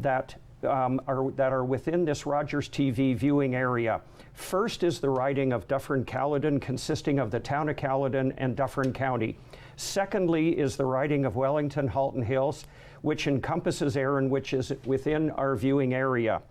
that are within this Rogers TV viewing area. First is the riding of Dufferin-Caledon, consisting of the town of Caledon and Dufferin County. Secondly is the riding of Wellington Halton Hills, which encompasses Erin, which is within our viewing area.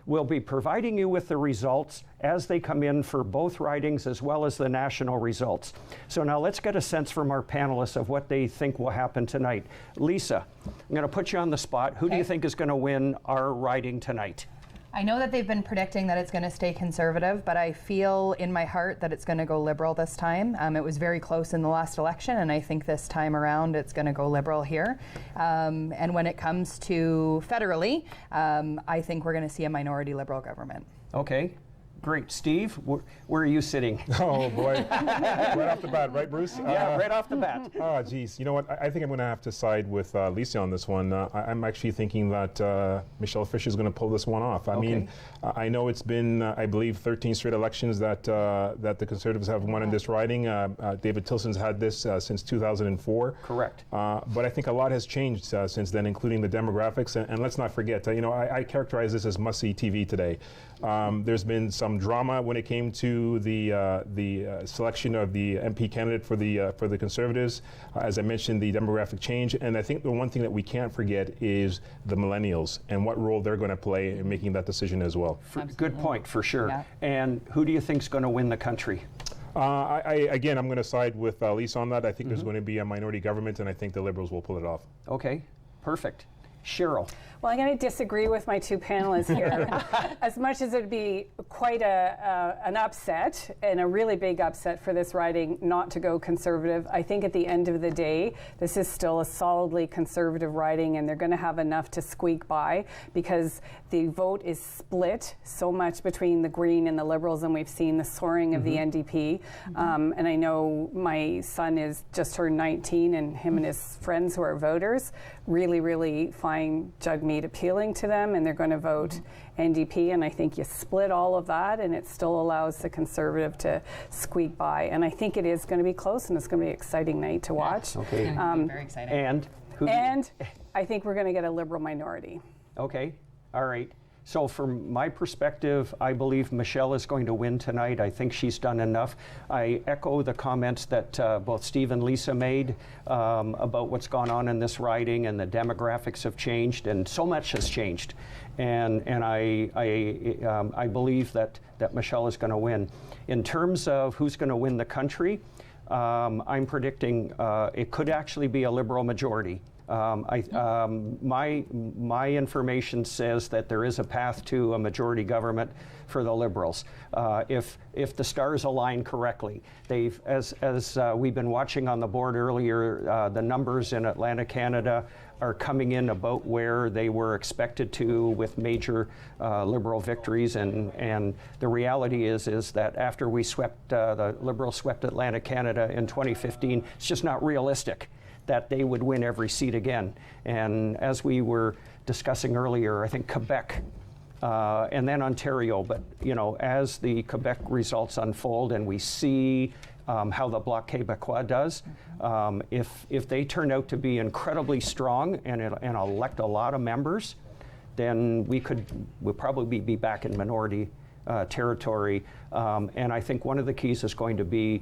We'll be providing you with the results as they come in for both ridings as well as the national results. So now let's get a sense from our panelists of what they think will happen tonight. Lisa, I'm going to put you on the spot. Who do you think is going to win our riding tonight? I know that they've been predicting that it's going to stay conservative, but I feel in my heart that it's going to go Liberal this time. It was very close in the last election, and I think this time around it's going to go Liberal here. And when it comes to federally, I think we're going to see a minority Liberal government. Okay. Great. Steve, where are you sitting? Oh, boy. Right off the bat, right, Bruce? Yeah, right off the bat. Oh, geez. You know what? I think I'm going to have to side with Lisa on this one. I'm actually thinking that Michelle Fisher is going to pull this one off. I mean, I know it's been, I believe, 13 straight elections that the Conservatives have won in this riding. David Tilson's had this since 2004. Correct. But I think a lot has changed since then, including the demographics. And let's not forget, I characterize this as must-see TV today. There's been some drama when it came to the selection of the MP candidate for the Conservatives. As I mentioned, the demographic change, and I think the one thing that we can't forget is the millennials and what role they're going to play in making that decision as well. Good point, for sure. Yeah. And who do you think is going to win the country? Again, I'm going to side with Lisa on that. I think there's going to be a minority government, and I think the Liberals will pull it off. Okay, perfect. Cheryl. Well, I'm going to disagree with my two panelists here. As much as it'd be quite an upset, and a really big upset for this riding not to go Conservative, I think at the end of the day, this is still a solidly Conservative riding, and they're going to have enough to squeak by because the vote is split so much between the Green and the Liberals, and we've seen the soaring of the NDP. And I know my son is just turned 19, and him and his friends who are voters really find Jugmead appealing to them, and they're going to vote NDP, and I think you split all of that and it still allows the Conservative to squeak by, and I think it is going to be close, and it's going to be an exciting night to watch. Okay. Very exciting. And I think we're going to get a Liberal minority. Okay, all right. So from my perspective, I believe Michelle is going to win tonight. I think she's done enough. I echo the comments that both Steve and Lisa made about what's gone on in this riding, and the demographics have changed, and so much has changed. And I believe that Michelle is going to win. In terms of who's going to win the country, I'm predicting it could actually be a Liberal majority. My information says that there is a path to a majority government for the Liberals if the stars align correctly. They've, as we've been watching on the board earlier, the numbers in Atlantic Canada are coming in about where they were expected to, with major Liberal victories, and the reality is that after we the Liberals swept Atlantic Canada in 2015, it's just not realistic that they would win every seat again. And as we were discussing earlier, I think Quebec and then Ontario, but as the Quebec results unfold and we see how the Bloc Québécois does, if they turn out to be incredibly strong and elect a lot of members, then we'll probably be back in minority territory. And I think one of the keys is going to be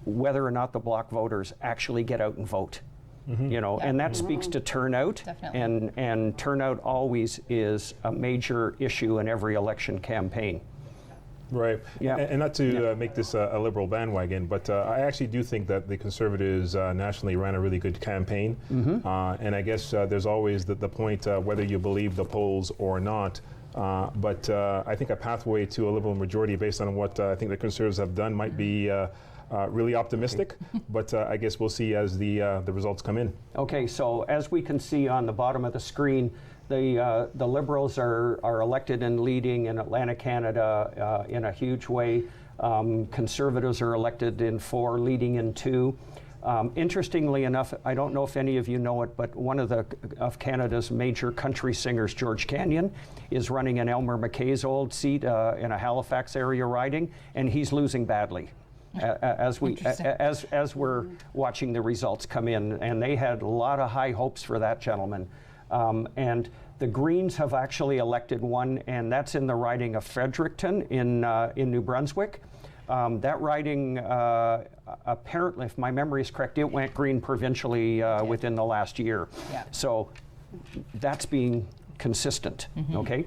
whether or not the Bloc voters actually get out and vote. And that speaks to turnout. Definitely. And turnout always is a major issue in every election campaign. Right. Yeah. And not to make this a Liberal bandwagon, but I actually do think that the Conservatives nationally ran a really good campaign. And I guess there's always the point whether you believe the polls or not. But I think a pathway to a Liberal majority based on what I think the Conservatives have done might be really optimistic, but I guess we'll see as the results come in. Okay, so as we can see on the bottom of the screen, the Liberals are elected and leading in Atlantic Canada in a huge way. Conservatives are elected in 4, leading in 2. Interestingly enough, I don't know if any of you know it, but one of Canada's major country singers, George Canyon, is running in Elmer MacKay's old seat in a Halifax area riding, and he's losing badly. As we're watching the results come in, and they had a lot of high hopes for that gentleman. And The Greens have actually elected one, and that's in the riding of Fredericton in New Brunswick. That riding, apparently, if my memory is correct, it went Green provincially within the last year. Yeah. So that's being consistent, okay?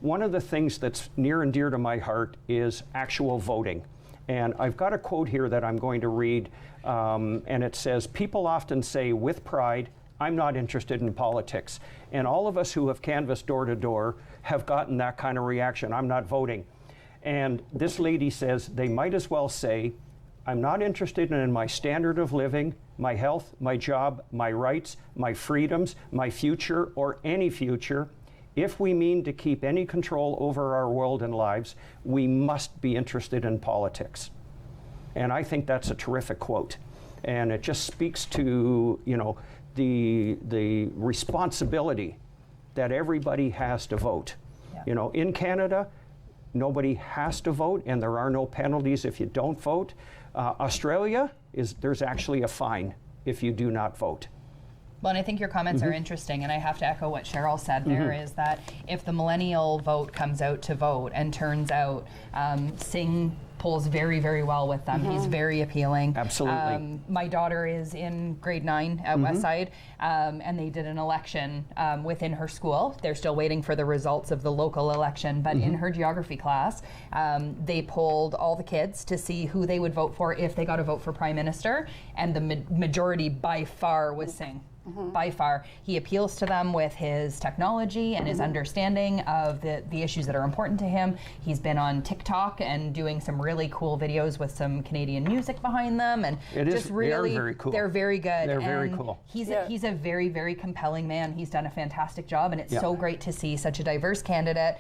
One of the things that's near and dear to my heart is actual voting. And I've got a quote here that I'm going to read, and it says, "People often say with pride, I'm not interested in politics." And all of us who have canvassed door to door have gotten that kind of reaction, "I'm not voting." And this lady says they might as well say, "I'm not interested in my standard of living, my health, my job, my rights, my freedoms, my future, or any future. If we mean to keep any control over our world and lives, we must be interested in politics." And I think that's a terrific quote. And it just speaks to, you know, the responsibility that everybody has to vote. Yeah. You know, in Canada, nobody has to vote, and there are no penalties if you don't vote. Australia, there's actually a fine if you do not vote. Well, and I think your comments are interesting, and I have to echo what Cheryl said there, is that if the millennial vote comes out to vote and turns out Singh pulls very, very well with them. He's very appealing. Absolutely. My daughter is in grade 9 at Westside, and they did an election within her school. They're still waiting for the results of the local election, but in her geography class, they polled all the kids to see who they would vote for if they got to vote for Prime Minister, and the majority by far was Singh. By far. He appeals to them with his technology and his understanding of the issues that are important to him. He's been on TikTok and doing some really cool videos with some Canadian music behind them, and just really, they are very cool. They're very good. They're and very cool. He's a very, very compelling man. He's done a fantastic job, and it's so great to see such a diverse candidate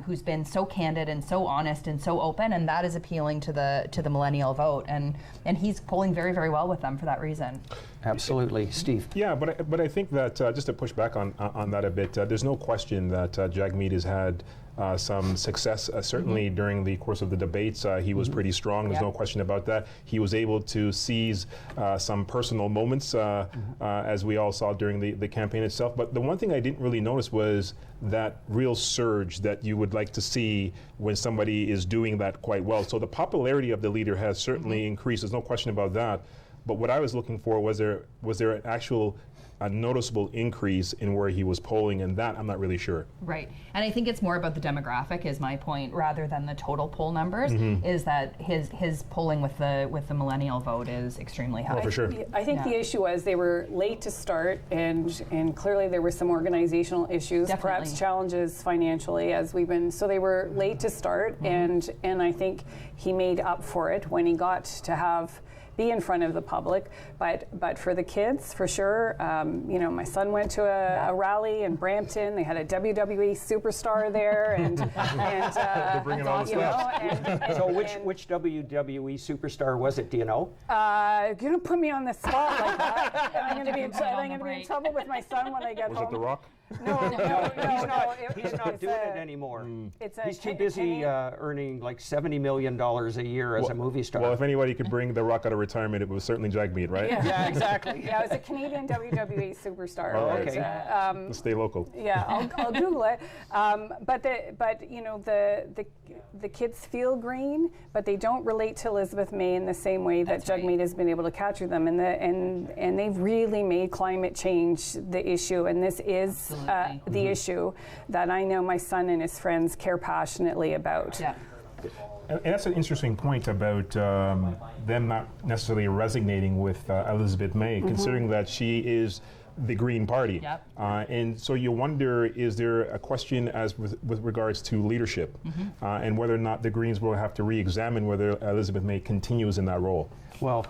who's been so candid and so honest and so open, and that is appealing to the millennial vote, and he's polling very, very well with them for that reason. Absolutely. Steve? Yeah, but I think that just to push back on that a bit, there's no question that Jagmeet has had some success, certainly during the course of the debates. He was pretty strong, there's no question about that. He was able to seize some personal moments, as we all saw during the campaign itself. But the one thing I didn't really notice was that real surge that you would like to see when somebody is doing that quite well. So the popularity of the leader has certainly increased, there's no question about that. But what I was looking for was there an actual noticeable increase in where he was polling, and that I'm not really sure. Right, and I think it's more about the demographic is my point, rather than the total poll numbers. Is that his polling with the millennial vote is extremely high. Oh, for sure. I think the issue was they were late to start, and clearly there were some organizational issues, perhaps challenges financially, as we've been. So they were late to start, and I think he made up for it when he got to be in front of the public, but for the kids, for sure. You know, my son went to a rally in Brampton. They had a WWE superstar there, and They're bringing all the stuff. So which WWE superstar was it? Do you know? You're gonna put me on the spot like that. I'm gonna be in trouble with my son when I get home. Was it The Rock? No, He's not doing it anymore. He's too busy Canadian. earning like $70 million a year as a movie star. Well, if anybody could bring The Rock out of retirement, it was certainly Jagmeet, right? Yeah, exactly. Yeah, I was a Canadian WWE superstar. Oh, but, okay. Let's stay local. Yeah, I'll Google it. But you know, the kids feel green, but they don't relate to Elizabeth May in the same way that Jagmeet has been able to capture them. And they've really made climate change the issue, and this is the issue that I know my son and his friends care passionately about. Yeah. And that's an interesting point about them not necessarily resonating with Elizabeth May, considering that she is the Green Party. Yep. And so you wonder, is there a question as with regards to leadership and whether or not the Greens will have to re-examine whether Elizabeth May continues in that role? Well,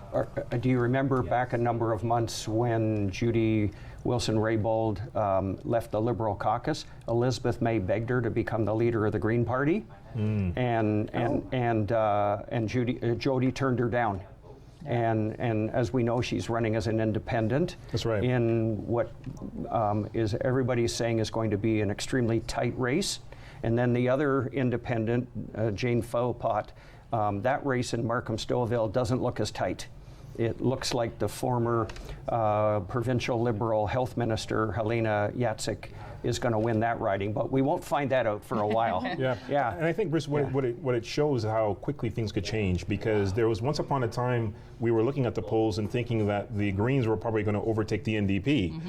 do you remember back a number of months when Judy Wilson-Raybould left the Liberal caucus? Elizabeth May begged her to become the leader of the Green Party, and Jody turned her down. And as we know, she's running as an independent. That's right. In what is everybody's saying is going to be an extremely tight race. And then the other independent, Jane Philpott, that race in Markham-Stouffville doesn't look as tight. it looks like the former provincial Liberal health minister, Helena Yatsik, is going to win that riding, but we won't find that out for a while. Yeah. And I think, Bruce, what it shows how quickly things could change, because there was once upon a time we were looking at the polls and thinking that the Greens were probably going to overtake the NDP,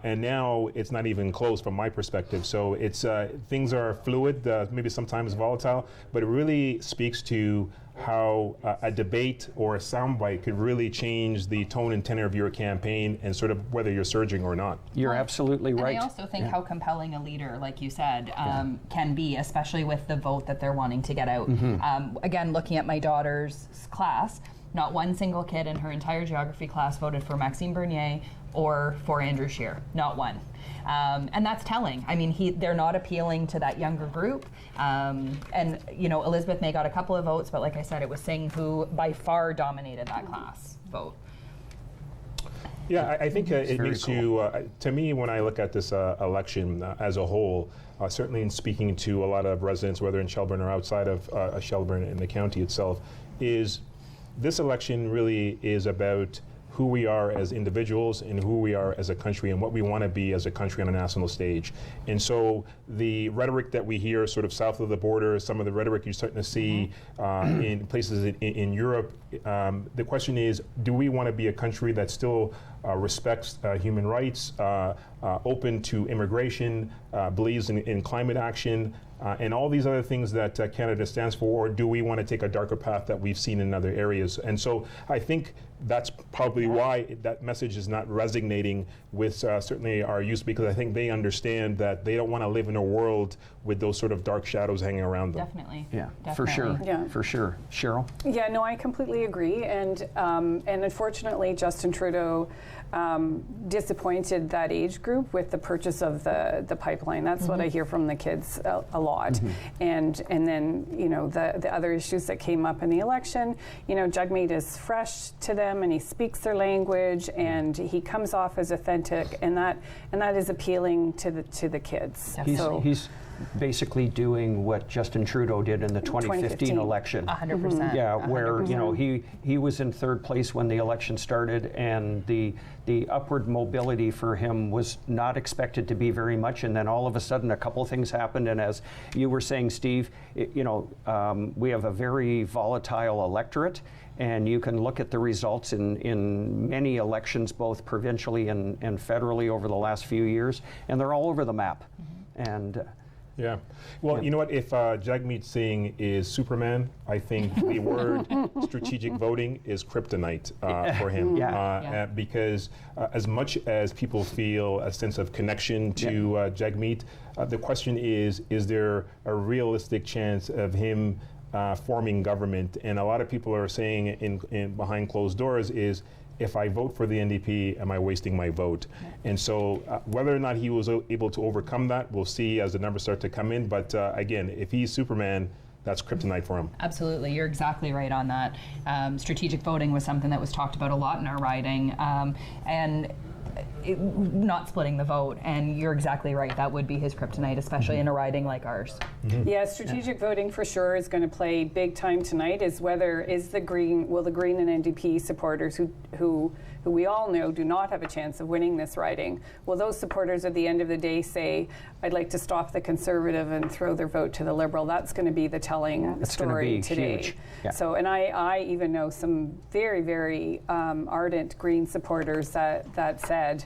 and now it's not even close from my perspective. So it's things are fluid, maybe sometimes volatile, but it really speaks to how a debate or a soundbite could really change the tone and tenor of your campaign and sort of whether you're surging or not. You're absolutely right. And I also think how compelling a leader, like you said, can be, especially with the vote that they're wanting to get out. Again, looking at my daughter's class, not one single kid in her entire geography class voted for Maxime Bernier or for Andrew Scheer, not one. And that's telling. I mean, they're not appealing to that younger group. And, you know, Elizabeth May got a couple of votes, but like I said, it was Singh who by far dominated that class vote. Yeah, I think it very makes cool. you, to me, when I look at this election as a whole, certainly in speaking to a lot of residents, whether in Shelburne or outside of Shelburne in the county itself, is this election really is about who we are as individuals and who we are as a country and what we want to be as a country on a national stage. And so the rhetoric that we hear sort of south of the border, some of the rhetoric you're starting to see in places in Europe, the question is, do we want to be a country that still respects human rights, open to immigration, believes in climate action, and all these other things that Canada stands for, or do we want to take a darker path that we've seen in other areas? And so I think that's probably why that message is not resonating with certainly our youth, because I think they understand that they don't want to live in a world with those sort of dark shadows hanging around them. Definitely. Yeah, Definitely. for sure. Yeah. For sure. Cheryl? Yeah, no, I completely agree. And unfortunately, Justin Trudeau disappointed that age group with the purchase of the pipeline. That's what I hear from the kids a lot. And then, you know, the other issues that came up in the election, you know, Jagmeet is fresh to them and he speaks their language and he comes off as authentic, and that is appealing to the kids. He's basically doing what Justin Trudeau did in the 2015 election. 100%. Yeah, where 100%. you know he was in third place when the election started, and the upward mobility for him was not expected to be very much, and then all of a sudden a couple things happened, and as you were saying, Steve, we have a very volatile electorate, and you can look at the results in many elections, both provincially and federally over the last few years, and they're all over the map. And Yeah. Well, you know what? If Jagmeet Singh is Superman, I think the word strategic voting is kryptonite for him. Because as much as people feel a sense of connection to Jagmeet, the question is there a realistic chance of him forming government? And a lot of people are saying in behind closed doors is, if I vote for the NDP, am I wasting my vote? And so whether or not he was able to overcome that, we'll see as the numbers start to come in. But again, if he's Superman, that's kryptonite for him. Absolutely, you're exactly right on that. Strategic voting was something that was talked about a lot in our riding, and not splitting the vote, and you're exactly right, that would be his kryptonite, especially in a riding like ours. Yeah, strategic voting for sure is going to play big time tonight. Will the Green and NDP supporters who we all know do not have a chance of winning this riding, will those supporters at the end of the day say, I'd like to stop the Conservative and throw their vote to the Liberal? That's going to be the telling story today. Huge. Yeah. So, and I even know some very, very ardent Green supporters that said,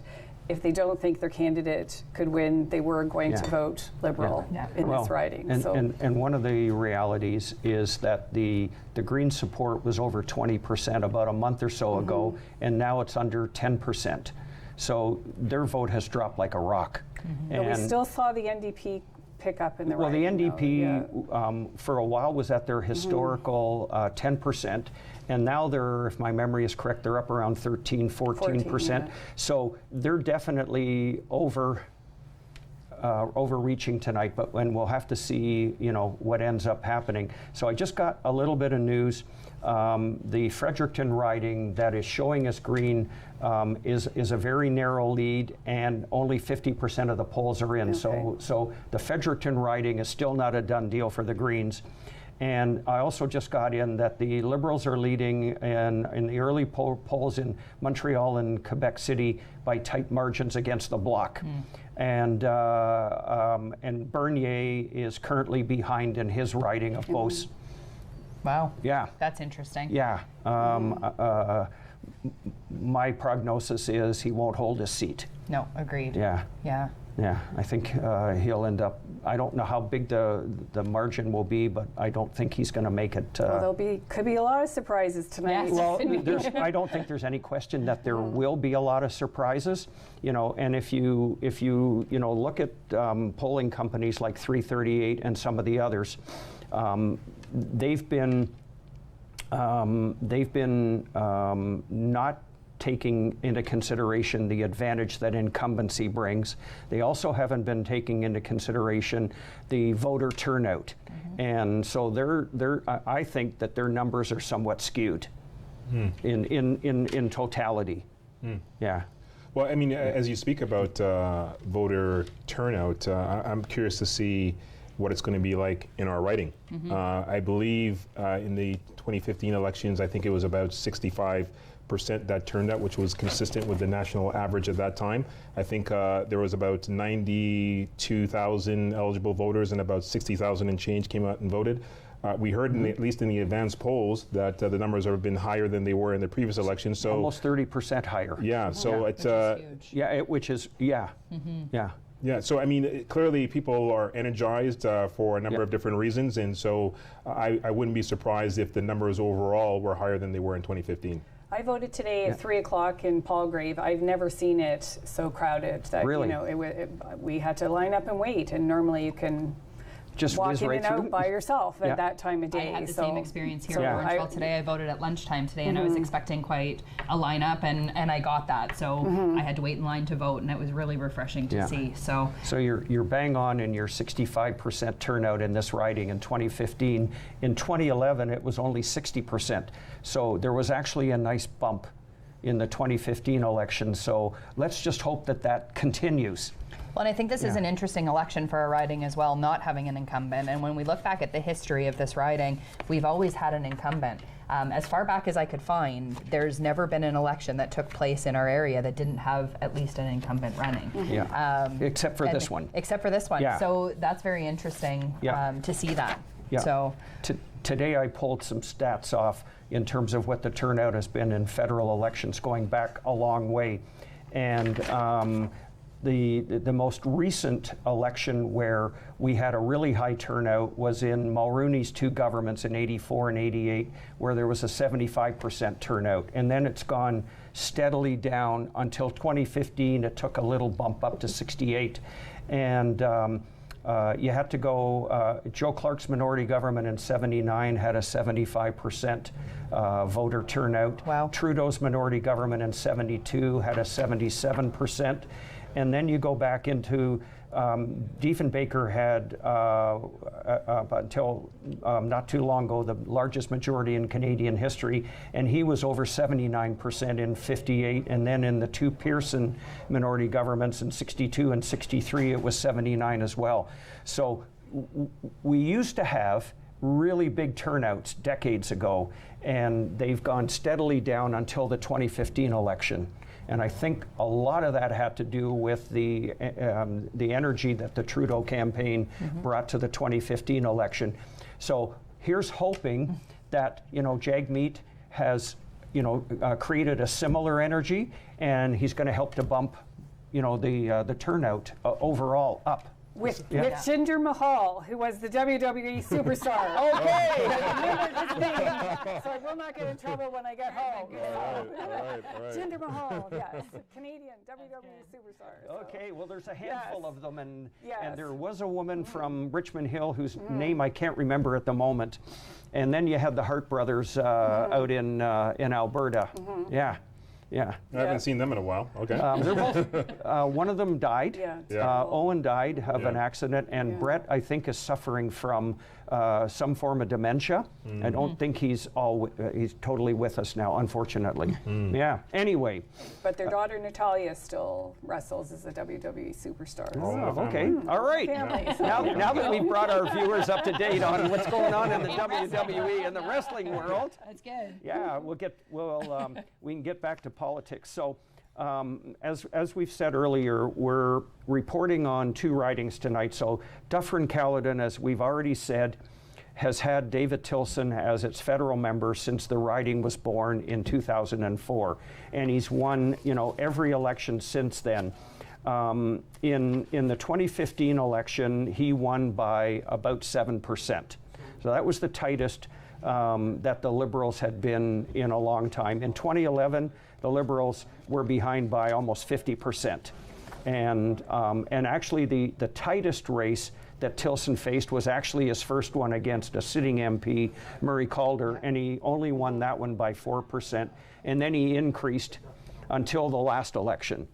if they don't think their candidate could win, they were going to vote Liberal in this riding. And one of the realities is that the Green support was over 20% about a month or so ago, and now it's under 10%. So their vote has dropped like a rock. But we still saw the NDP pick up in the riding. Well, the NDP for a while was at their historical 10%. And now they're, if my memory is correct, they're up around 13, 14%. So they're definitely overreaching tonight, but when we'll have to see, what ends up happening. So I just got a little bit of news. The Fredericton riding that is showing us Green is a very narrow lead, and only 50% of the polls are in. Okay. So the Fredericton riding is still not a done deal for the Greens. And I also just got in that the Liberals are leading in the early polls in Montreal and Quebec City by tight margins against the Bloc. And Bernier is currently behind in his riding of Beauce. Wow. Yeah. That's interesting. Yeah. My prognosis is he won't hold his seat. No, agreed. Yeah. Yeah. Yeah, I think he'll end up. I don't know how big the margin will be, but I don't think he's going to make it. Well, could be a lot of surprises tonight. Yes. Well, I don't think there's any question that there will be a lot of surprises. And if you look at polling companies like 338 and some of the others, they've been not taking into consideration the advantage that incumbency brings. They also haven't been taking into consideration the voter turnout. And so I think that their numbers are somewhat skewed in totality. Yeah. Well, I mean, as you speak about voter turnout, I'm curious to see what it's going to be like in our riding. I believe in the 2015 elections, I think it was about 65% that turned out, which was consistent with the national average at that time. I think there was about 92,000 eligible voters and about 60,000 and change came out and voted. We heard, at least in the advanced polls, that the numbers have been higher than they were in the previous election. So almost 30% higher. Yeah, so it's Huge. Yeah, yeah. yeah. So I mean, clearly people are energized for a number of different reasons, and so I wouldn't be surprised if the numbers overall were higher than they were in 2015. I voted today at 3 o'clock in Palgrave. I've never seen it so crowded that Really? we had to line up and wait. And normally you can Just walk whiz in right and out through? by yourself Yeah. at that time of I day. had the so, same experience here so in Yeah. Montreal today. I voted at lunchtime today, and I was expecting quite a lineup, and I got that. So I had to wait in line to vote, and it was really refreshing to Yeah. see. So So you're bang on in your 65% turnout in this riding in 2015. In 2011, it was only 60%. So there was actually a nice bump in the 2015 election. So let's just hope that that continues. Well, and I think this is an interesting election for our riding as well, not having an incumbent. And when we look back at the history of this riding, we've always had an incumbent. As far back as I could find, there's never been an election that took place in our area that didn't have at least an incumbent running. Yeah. Except for this one. Except for this one. Yeah. So that's very interesting Yeah. to see that. Yeah. So Today I pulled some stats off in terms of what the turnout has been in federal elections going back a long way. And the most recent election where we had a really high turnout was in Mulrooney's two governments in 84 and 88, where there was a 75% turnout. And then it's gone steadily down until 2015. It took a little bump up to 68. And you had to go, Joe Clark's minority government in 79 had a 75% voter turnout. Wow. Trudeau's minority government in 72 had a 77%. And then you go back into Diefenbaker had, until not too long ago, the largest majority in Canadian history, and he was over 79% in 58. And then in the two Pearson minority governments in 62 and 63, it was 79 as well. So we used to have really big turnouts decades ago, and they've gone steadily down until the 2015 election. And I think a lot of that had to do with the energy that the Trudeau campaign brought to the 2015 election. So here's hoping that Jagmeet has created a similar energy, and he's going to help to bump the turnout overall up. with Jinder Mahal, who was the WWE superstar. Okay. Remember his name, so I will not get in trouble when I get home. All right. Jinder Mahal, yes, Canadian WWE superstar. So. Okay, well, there's a handful of them, and Yes. there was a woman from Richmond Hill whose name I can't remember at the moment, and then you had the Hart brothers out in Alberta. Yeah, Yeah. I haven't seen them in a while. Okay. They're both, one of them died. Yeah. Owen died of an Yeah. accident, and Brett, I think, is suffering from some form of dementia. I don't think he's totally with us now, unfortunately. Yeah. Anyway. But their daughter Natalia still wrestles as a WWE superstar. Oh, okay. All right. Family. Now that we've brought our viewers up to date on what's going on in the WWE and the wrestling world, That's good. yeah, we can get back to politics. So, as we've said earlier, we're reporting on 2 ridings tonight. So, Dufferin-Caledon, as we've already said, has had David Tilson as its federal member since the riding was born in 2004, and he's won, every election since then. In the 2015 election, he won by about 7%. So that was the tightest that the Liberals had been in a long time. In 2011, the Liberals were behind by almost 50%. And actually the tightest race that Tilson faced was actually his first one against a sitting MP, Murray Calder, and he only won that one by 4%. And then he increased until the last election.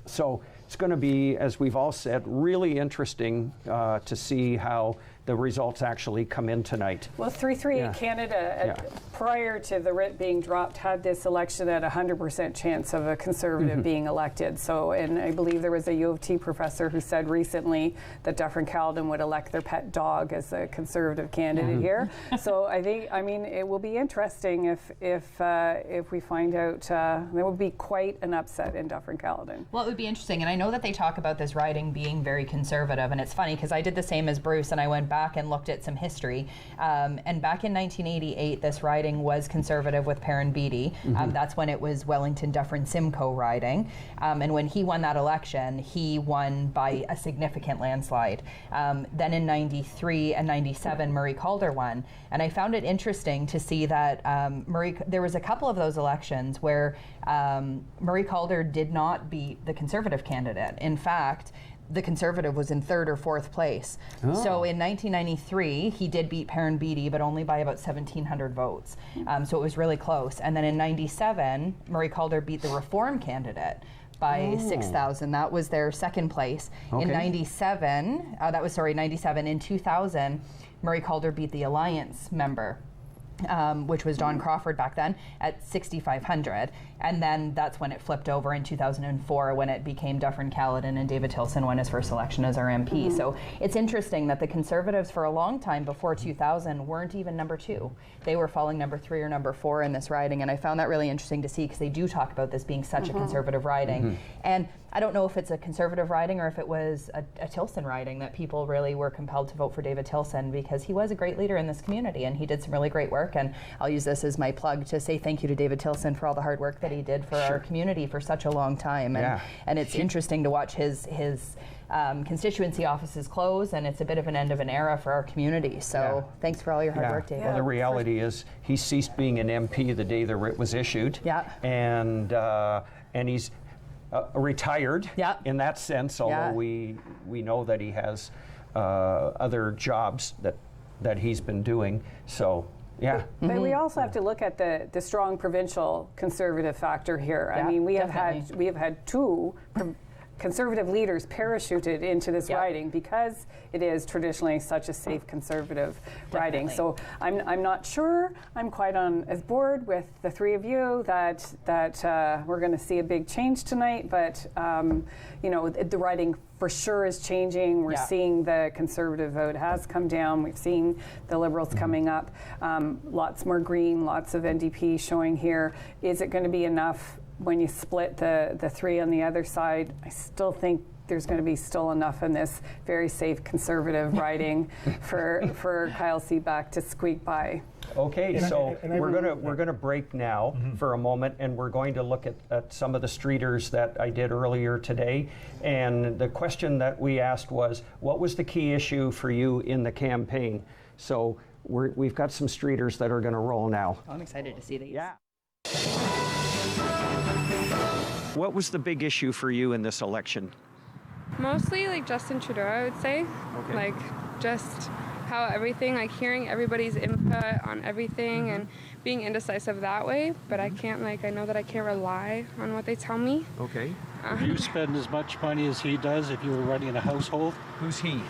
So it's going to be, as we've all said, really interesting to see how the results actually come in tonight. Well, 3-3 Canada, prior to the writ being dropped, had this election at 100% chance of a Conservative being elected. So, and I believe there was a U of T professor who said recently that Dufferin-Caledon would elect their pet dog as a Conservative candidate here. So I mean, it will be interesting if we find out there will be quite an upset in Dufferin-Caledon. Well, it would be interesting, and I know that they talk about this riding being very conservative, and it's funny because I did the same as Bruce, and I went back and looked at some history. And back in 1988, this riding was conservative with Perrin Beatty. That's when it was Wellington Dufferin-Simcoe riding. And when he won that election, he won by a significant landslide. Then in 93 and 97, Murray Calder won. And I found it interesting to see that there was a couple of those elections where Murray Calder did not beat the Conservative candidate. In fact, the Conservative was in 3rd or 4th place. So in 1993, he did beat Perrin Beatty, but only by about 1,700 votes. So it was really close. And then in 97, Murray Calder beat the Reform candidate by 6,000. That was their 2nd place. Okay. In 97, 97. In 2000, Murray Calder beat the Alliance member, which was Don Crawford back then, at 6,500. And then that's when it flipped over in 2004 when it became Dufferin-Caledon and David Tilson won his first election as our MP. So it's interesting that the Conservatives for a long time before 2000 weren't even number 2. They were falling number 3 or number 4 in this riding, and I found that really interesting to see because they do talk about this being such a conservative riding. And I don't know if it's a conservative riding or if it was a Tilson riding that people really were compelled to vote for David Tilson because he was a great leader in this community and he did some really great work. And I'll use this as my plug to say thank you to David Tilson for all the hard work that he did for our community for such a long time. And it's interesting to watch his constituency offices close, and it's a bit of an end of an era for our community. So thanks for all your hard work, David. Well, the reality is he ceased being an MP the day the writ was issued. And he's retired in that sense, although we know that he has other jobs that he's been doing. So but we also have to look at the strong provincial Conservative factor here. I mean, we have had 2 Conservative leaders parachuted into this riding because it is traditionally such a safe Conservative riding. So I'm not sure I'm quite on as board with the 3 of you that we're going to see a big change tonight. But the riding for sure is changing. We're seeing the Conservative vote has come down. We've seen the Liberals coming up. Lots more Green, lots of NDP showing here. Is it going to be enough? When you split the 3 on the other side, I still think there's going to be still enough in this very safe Conservative riding for Kyle Seebeck to squeak by. Okay, so we're gonna break now for a moment, and we're going to look at some of the streeters that I did earlier today. And the question that we asked was, what was the key issue for you in the campaign? So we've got some streeters that are going to roll now. I'm excited to see these. Yeah. What was the big issue for you in this election? Mostly like Justin Trudeau, I would say. Okay. Like just how everything, like hearing everybody's input on everything and being indecisive that way, but I can't, like, I know that I can't rely on what they tell me. Okay. Do you spend as much money as he does if you were running a household? Who's he?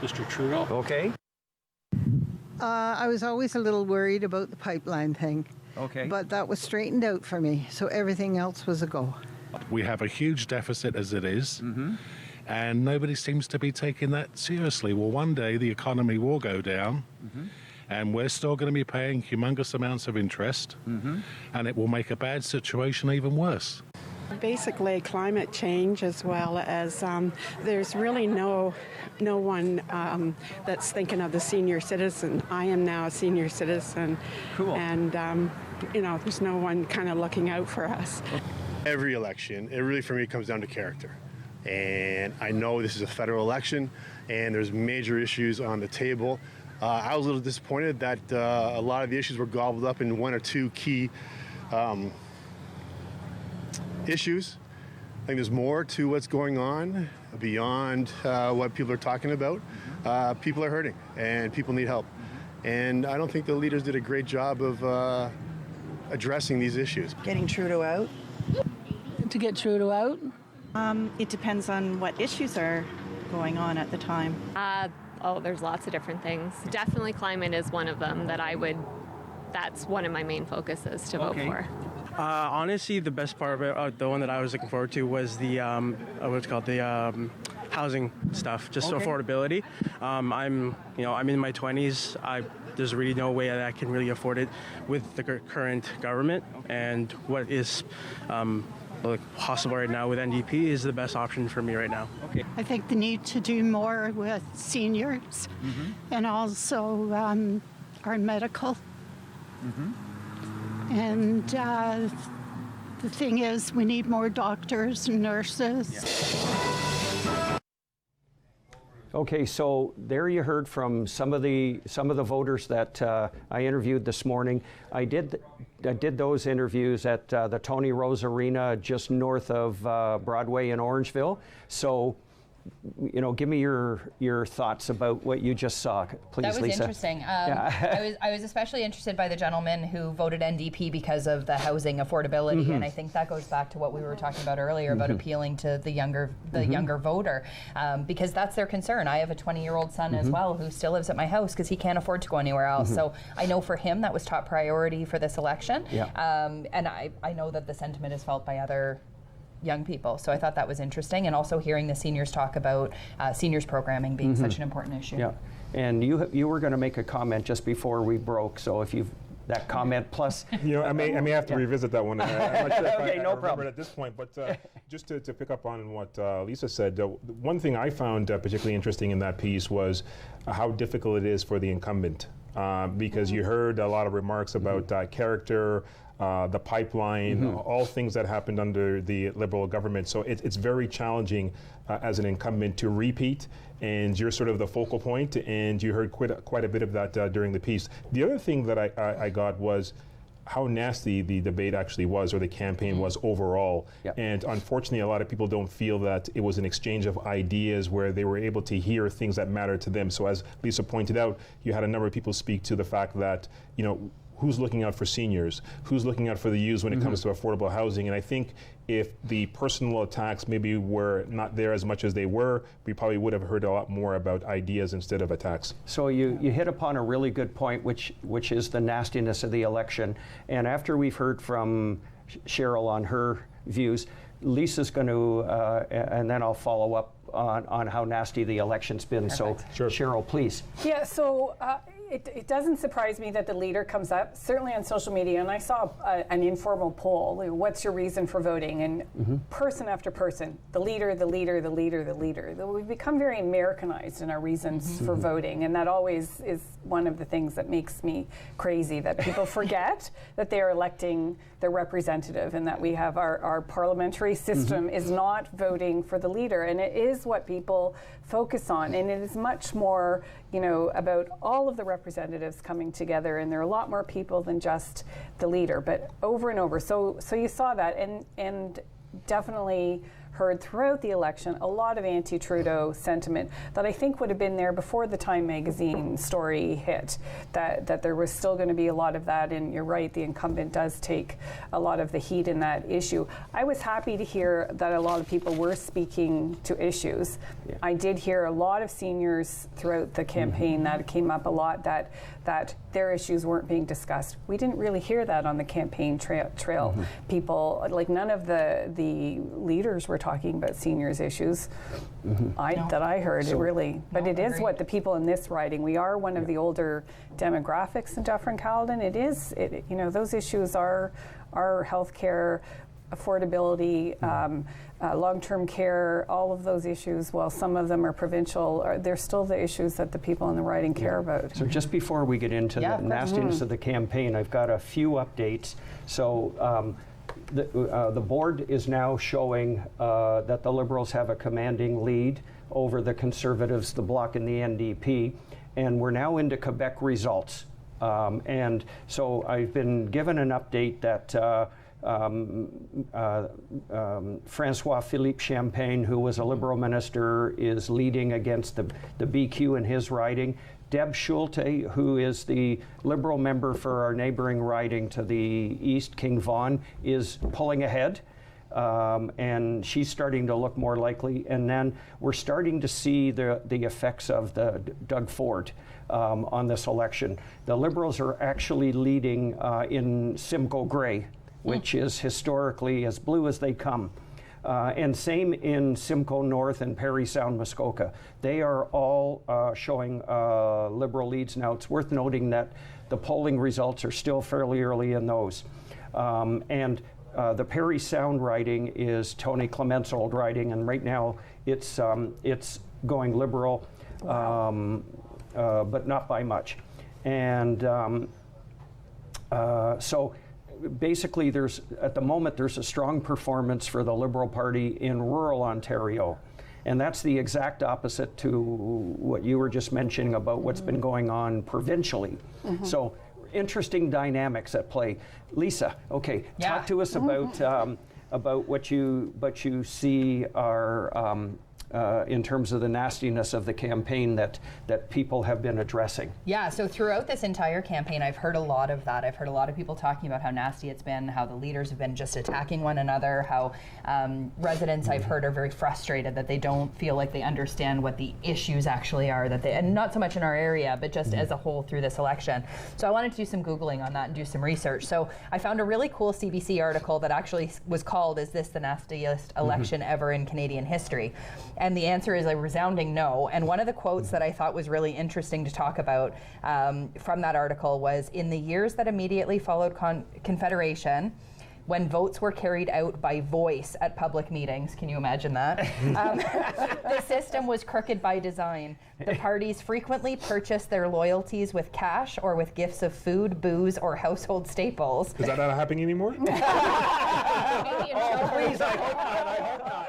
Mr. Trudeau? Okay. I was always a little worried about the pipeline thing. Okay. But that was straightened out for me, so everything else was a go. We have a huge deficit as it is, and nobody seems to be taking that seriously. Well, one day the economy will go down, and we're still going to be paying humongous amounts of interest, and it will make a bad situation even worse. Basically, climate change, as well as there's really no one that's thinking of the senior citizen. I am now a senior citizen, and there's no one kind of looking out for us. Every election, it really for me comes down to character. And I know this is a federal election, and there's major issues on the table. I was a little disappointed that a lot of the issues were gobbled up in one or two key issues. I think there's more to what's going on beyond what people are talking about. People are hurting and people need help. And I don't think the leaders did a great job of addressing these issues. Getting Trudeau out? To get Trudeau out? It depends on what issues are going on at the time. There's lots of different things. Definitely climate is one of them that's one of my main focuses to vote for. Honestly, the best part about the one that I was looking forward to was the housing stuff, just affordability. I'm in my 20s. There's really no way that I can really afford it with the current government, and what is possible right now with NDP is the best option for me right now. Okay. I think the need to do more with seniors and also our medical. And the thing is, we need more doctors and nurses. Yeah. Okay, so there you heard from some of the voters that I interviewed this morning. I did those interviews at the Tony Rose Arena just north of Broadway in Orangeville. So, give me your thoughts about what you just saw, please, That was Lisa. Interesting. I was especially interested by the gentleman who voted NDP because of the housing affordability, and I think that goes back to what we were talking about earlier about appealing to the younger voter, because that's their concern. I have a 20-year-old son as well who still lives at my house because he can't afford to go anywhere else. So I know for him that was top priority for this election, and I know that the sentiment is felt by other young people. So I thought that was interesting, and also hearing the seniors talk about seniors programming being such an important issue. Yeah, and you were going to make a comment just before we broke. So if you've that comment plus, I may have to revisit that one. I'm not sure if okay, I no remember problem it at this point. But just to pick up on what Lisa said, one thing I found particularly interesting in that piece was how difficult it is for the incumbent, because you heard a lot of remarks about character. The pipeline, all things that happened under the Liberal government. So it's very challenging as an incumbent to repeat, and you're sort of the focal point, and you heard quite a bit of that during the piece. The other thing that I got was how nasty the debate actually was, or the campaign was overall. And unfortunately, a lot of people don't feel that it was an exchange of ideas where they were able to hear things that matter to them. So as Lisa pointed out, you had a number of people speak to the fact that, who's looking out for seniors, who's looking out for the youth when it comes to affordable housing. And I think if the personal attacks maybe were not there as much as they were, we probably would have heard a lot more about ideas instead of attacks. So you hit upon a really good point, which is the nastiness of the election. And after we've heard from Cheryl on her views, Lisa's going to, and then I'll follow up on how nasty the election's been. Perfect. So Cheryl, please. Yeah, so it doesn't surprise me that the leader comes up, certainly on social media, and I saw an informal poll, what's your reason for voting? And person after person, the leader. We've become very Americanized in our reasons for voting, and that always is one of the things that makes me crazy, that people forget that they are electing their representative, and that we have our parliamentary system is not voting for the leader, and it is what people focus on, and it is much more, about all of the representatives coming together, and there are a lot more people than just the leader, but over and over. So you saw that, and definitely heard throughout the election a lot of anti-Trudeau sentiment that I think would have been there before the Time magazine story hit, that there was still going to be a lot of that, and you're right, the incumbent does take a lot of the heat in that issue. I was happy to hear that a lot of people were speaking to issues. Yeah. I did hear a lot of seniors throughout the campaign that came up a lot, that their issues weren't being discussed. We didn't really hear that on the campaign trail. People, like none of the leaders were talking about seniors' issues that I heard, really. But it is what the people in this riding, we are one of the older demographics in Dufferin-Caledon. Those issues are healthcare, affordability, long-term care, all of those issues, while some of them are provincial, they're still the issues that the people in the riding care about. So just before we get into the nastiness of the campaign, I've got a few updates. So the board is now showing that the Liberals have a commanding lead over the Conservatives, the Bloc, and the NDP, and we're now into Quebec results. And so I've been given an update that Francois-Philippe Champagne, who was a Liberal minister, is leading against the BQ in his riding. Deb Schulte, who is the Liberal member for our neighboring riding to the east, King Vaughan, is pulling ahead. And she's starting to look more likely. And then we're starting to see the effects of the Doug Ford on this election. The Liberals are actually leading in Simcoe Grey, which is historically as blue as they come. And same in Simcoe North and Parry Sound Muskoka. They are all showing Liberal leads now. It's worth noting that the polling results are still fairly early in those. And the Parry Sound riding is Tony Clement's old riding, and right now it's going Liberal, but not by much. And so basically, at the moment, there's a strong performance for the Liberal Party in rural Ontario. And that's the exact opposite to what you were just mentioning about what's been going on provincially. So interesting dynamics at play. Lisa, talk to us about what you see are in terms of the nastiness of the campaign that people have been addressing. Yeah, so throughout this entire campaign, I've heard a lot of that. I've heard a lot of people talking about how nasty it's been, how the leaders have been just attacking one another, how residents I've heard are very frustrated that they don't feel like they understand what the issues actually are, and not so much in our area, but just as a whole through this election. So I wanted to do some Googling on that and do some research. So I found a really cool CBC article that actually was called, "Is this the nastiest election ever in Canadian history?" And the answer is a resounding no. And one of the quotes that I thought was really interesting to talk about from that article was, "In the years that immediately followed Confederation, when votes were carried out by voice at public meetings," can you imagine that? "The system was crooked by design. The parties frequently purchased their loyalties with cash or with gifts of food, booze, or household staples." Is that not happening anymore? Please, I hope not.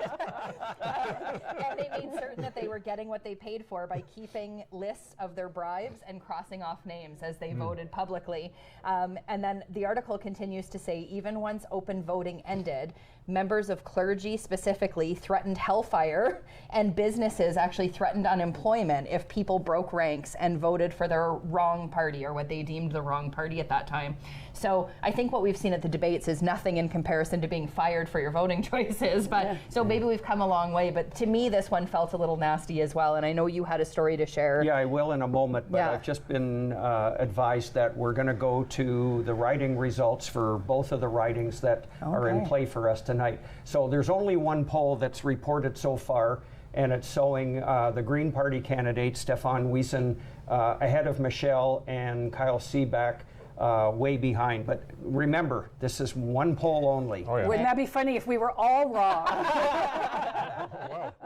And they made certain that they were getting what they paid for by keeping lists of their bribes and crossing off names as they voted publicly. And then the article continues to say, even once open voting ended, members of clergy specifically threatened hellfire, and businesses actually threatened unemployment if people broke ranks and voted for their wrong party, or what they deemed the wrong party at that time. So I think what we've seen at the debates is nothing in comparison to being fired for your voting choices. But so maybe we've come a long way. But to me, this one felt a little nasty as well. And I know you had a story to share. Yeah, I will in a moment. But I've just been advised that we're going to go to the riding results for both of the ridings that are in play for us tonight. So there's only one poll that's reported so far, and it's showing the Green Party candidate, Stefan Wiesen, ahead of Michelle and Kyle Seebeck, way behind. But remember, this is one poll only. Wouldn't that be funny if we were all wrong?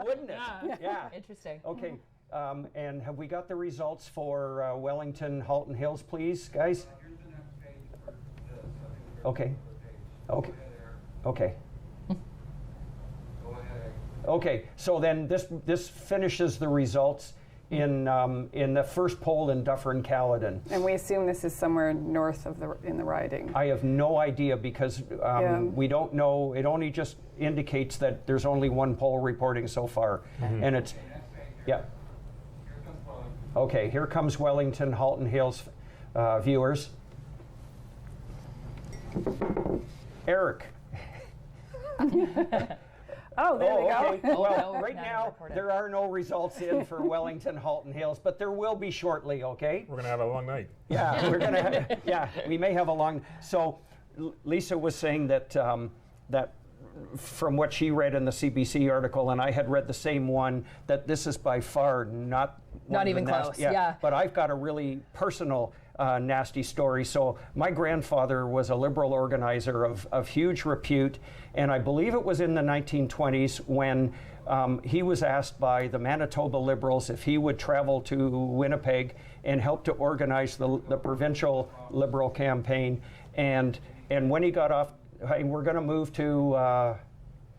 Wouldn't it? Yeah. Interesting. Okay. And have we got the results for Wellington, Halton Hills, please, guys? Okay. Okay. Okay. Okay, so then this finishes the results in the first poll in Dufferin-Caledon. And we assume this is somewhere north of in the riding. I have no idea because we don't know. It only just indicates that there's only one poll reporting so far, and it's Okay, here comes Wellington Halton Hills viewers. Eric. Oh, there we go. Okay. Well, right now there are no results in for Wellington Halton Hills, but there will be shortly. Okay. We're gonna have a long night. Yeah, we're gonna. We may have a long. So, Lisa was saying that that from what she read in the CBC article, and I had read the same one, that this is by far not even close. Yeah. But I've got a really personal. Nasty story. So my grandfather was a Liberal organizer of huge repute, and I believe it was in the 1920s when he was asked by the Manitoba Liberals if he would travel to Winnipeg and help to organize the provincial Liberal campaign. And when he got off, hey, we're going to move to,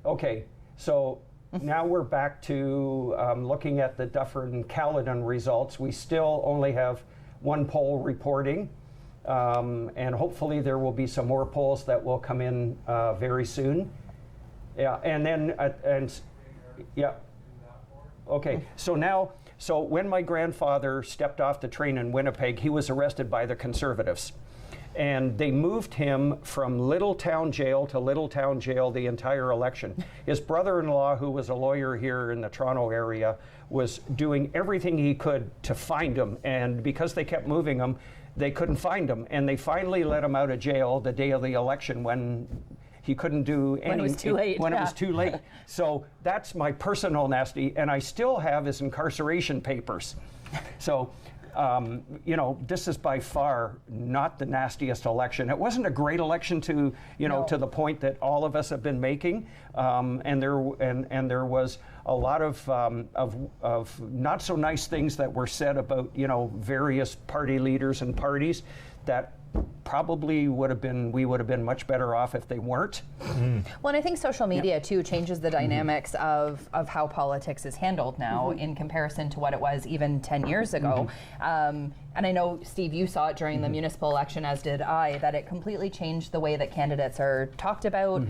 okay, so now we're back to looking at the Dufferin-Caledon results. We still only have one poll reporting, and hopefully there will be some more polls that will come in very soon. Yeah, and then, okay, so when my grandfather stepped off the train in Winnipeg, he was arrested by the Conservatives. And they moved him from Little Town Jail to Little Town Jail the entire election. His brother-in-law, who was a lawyer here in the Toronto area, was doing everything he could to find him. And because they kept moving him, they couldn't find him. And they finally let him out of jail the day of the election when he couldn't do anything. When it was too late. When it was too late. So that's my personal nasty. And I still have his incarceration papers. So. This is by far not the nastiest election. It wasn't a great election to the point that all of us have been making, and there was a lot of not so nice things that were said about various party leaders and parties that probably we would have been much better off if they weren't. Well, and I think social media too changes the dynamics of how politics is handled now in comparison to what it was even 10 years ago. And I know, Steve, you saw it during the municipal election, as did I, that it completely changed the way that candidates are talked about.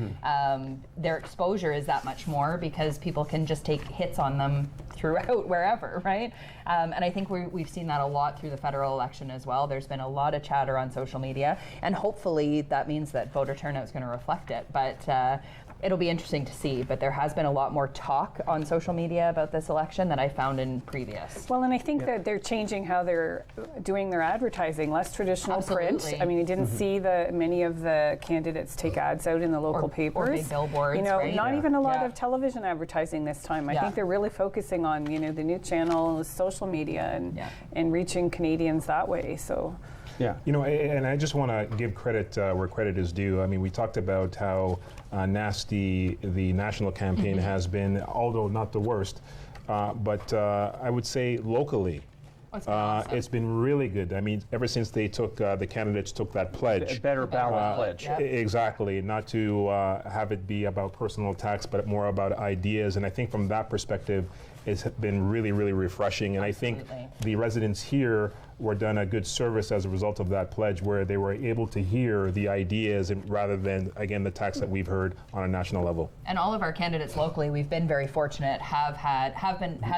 Their exposure is that much more because people can just take hits on them throughout wherever, right? And I think we've seen that a lot through the federal election as well. There's been a lot of chatter on social media, and hopefully that means that voter turnout is going to reflect it. But it'll be interesting to see, but there has been a lot more talk on social media about this election than I found in previous. Well, and I think that they're changing how they're doing their advertising, less traditional print. I mean, you didn't see many of the candidates take ads out in the local papers. Or big billboards, right? Not even a lot of television advertising this time. I think they're really focusing on, the news channel, social media, and reaching Canadians that way, so. Yeah, and I just want to give credit where credit is due. I mean, we talked about how nasty the national campaign has been, although not the worst. But I would say locally, it's been really good. I mean, ever since they took the candidates took that pledge, better ballot pledge. Exactly, not to have it be about personal attacks, but more about ideas. And I think from that perspective, it's been really, really refreshing. And I think the residents here were done a good service as a result of that pledge, where they were able to hear the ideas and rather than, again, the attacks that we've heard on a national level. And all of our candidates locally, we've been very fortunate, have had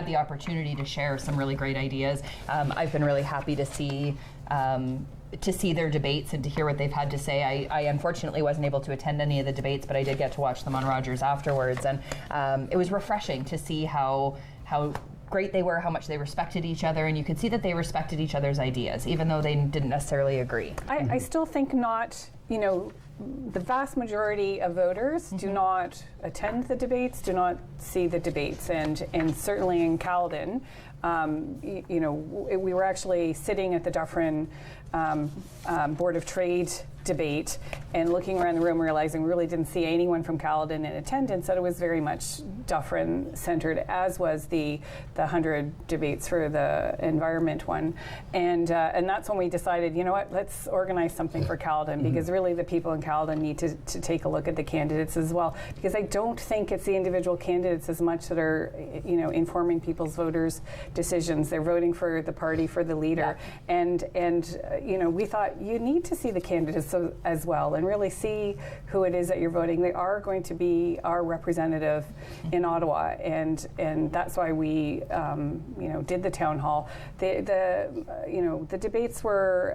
the opportunity to share some really great ideas. I've been really happy to see their debates and to hear what they've had to say. I unfortunately wasn't able to attend any of the debates, but I did get to watch them on Rogers afterwards, and it was refreshing to see how great they were, how much they respected each other, and you could see that they respected each other's ideas, even though they didn't necessarily agree. I still think not, the vast majority of voters do not attend the debates, do not see the debates, and certainly in Caledon, we were actually sitting at the Dufferin Board of Trade debate and looking around the room, realizing we really didn't see anyone from Caledon in attendance, that it was very much Dufferin centered, as was the 100 debates for the environment one. And that's when we decided, let's organize something for Caledon, because really the people in Dufferin-Caledon need to take a look at the candidates as well, because I don't think it's the individual candidates as much that are, informing people's voters' decisions. They're voting for the party, for the leader, and we thought you need to see the candidates as well and really see who it is that you're voting. They are going to be our representative in Ottawa, and that's why we did the town hall. The debates were.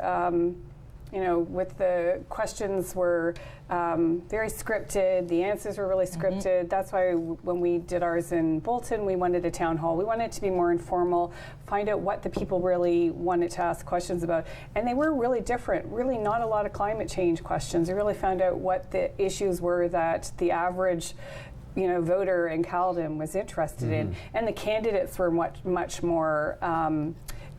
With the questions were very scripted, the answers were really scripted. That's why when we did ours in Bolton, we wanted a town hall. We wanted it to be more informal, find out what the people really wanted to ask questions about. And they were really different, really not a lot of climate change questions. We really found out what the issues were that the average voter in Caledon was interested in. And the candidates were much more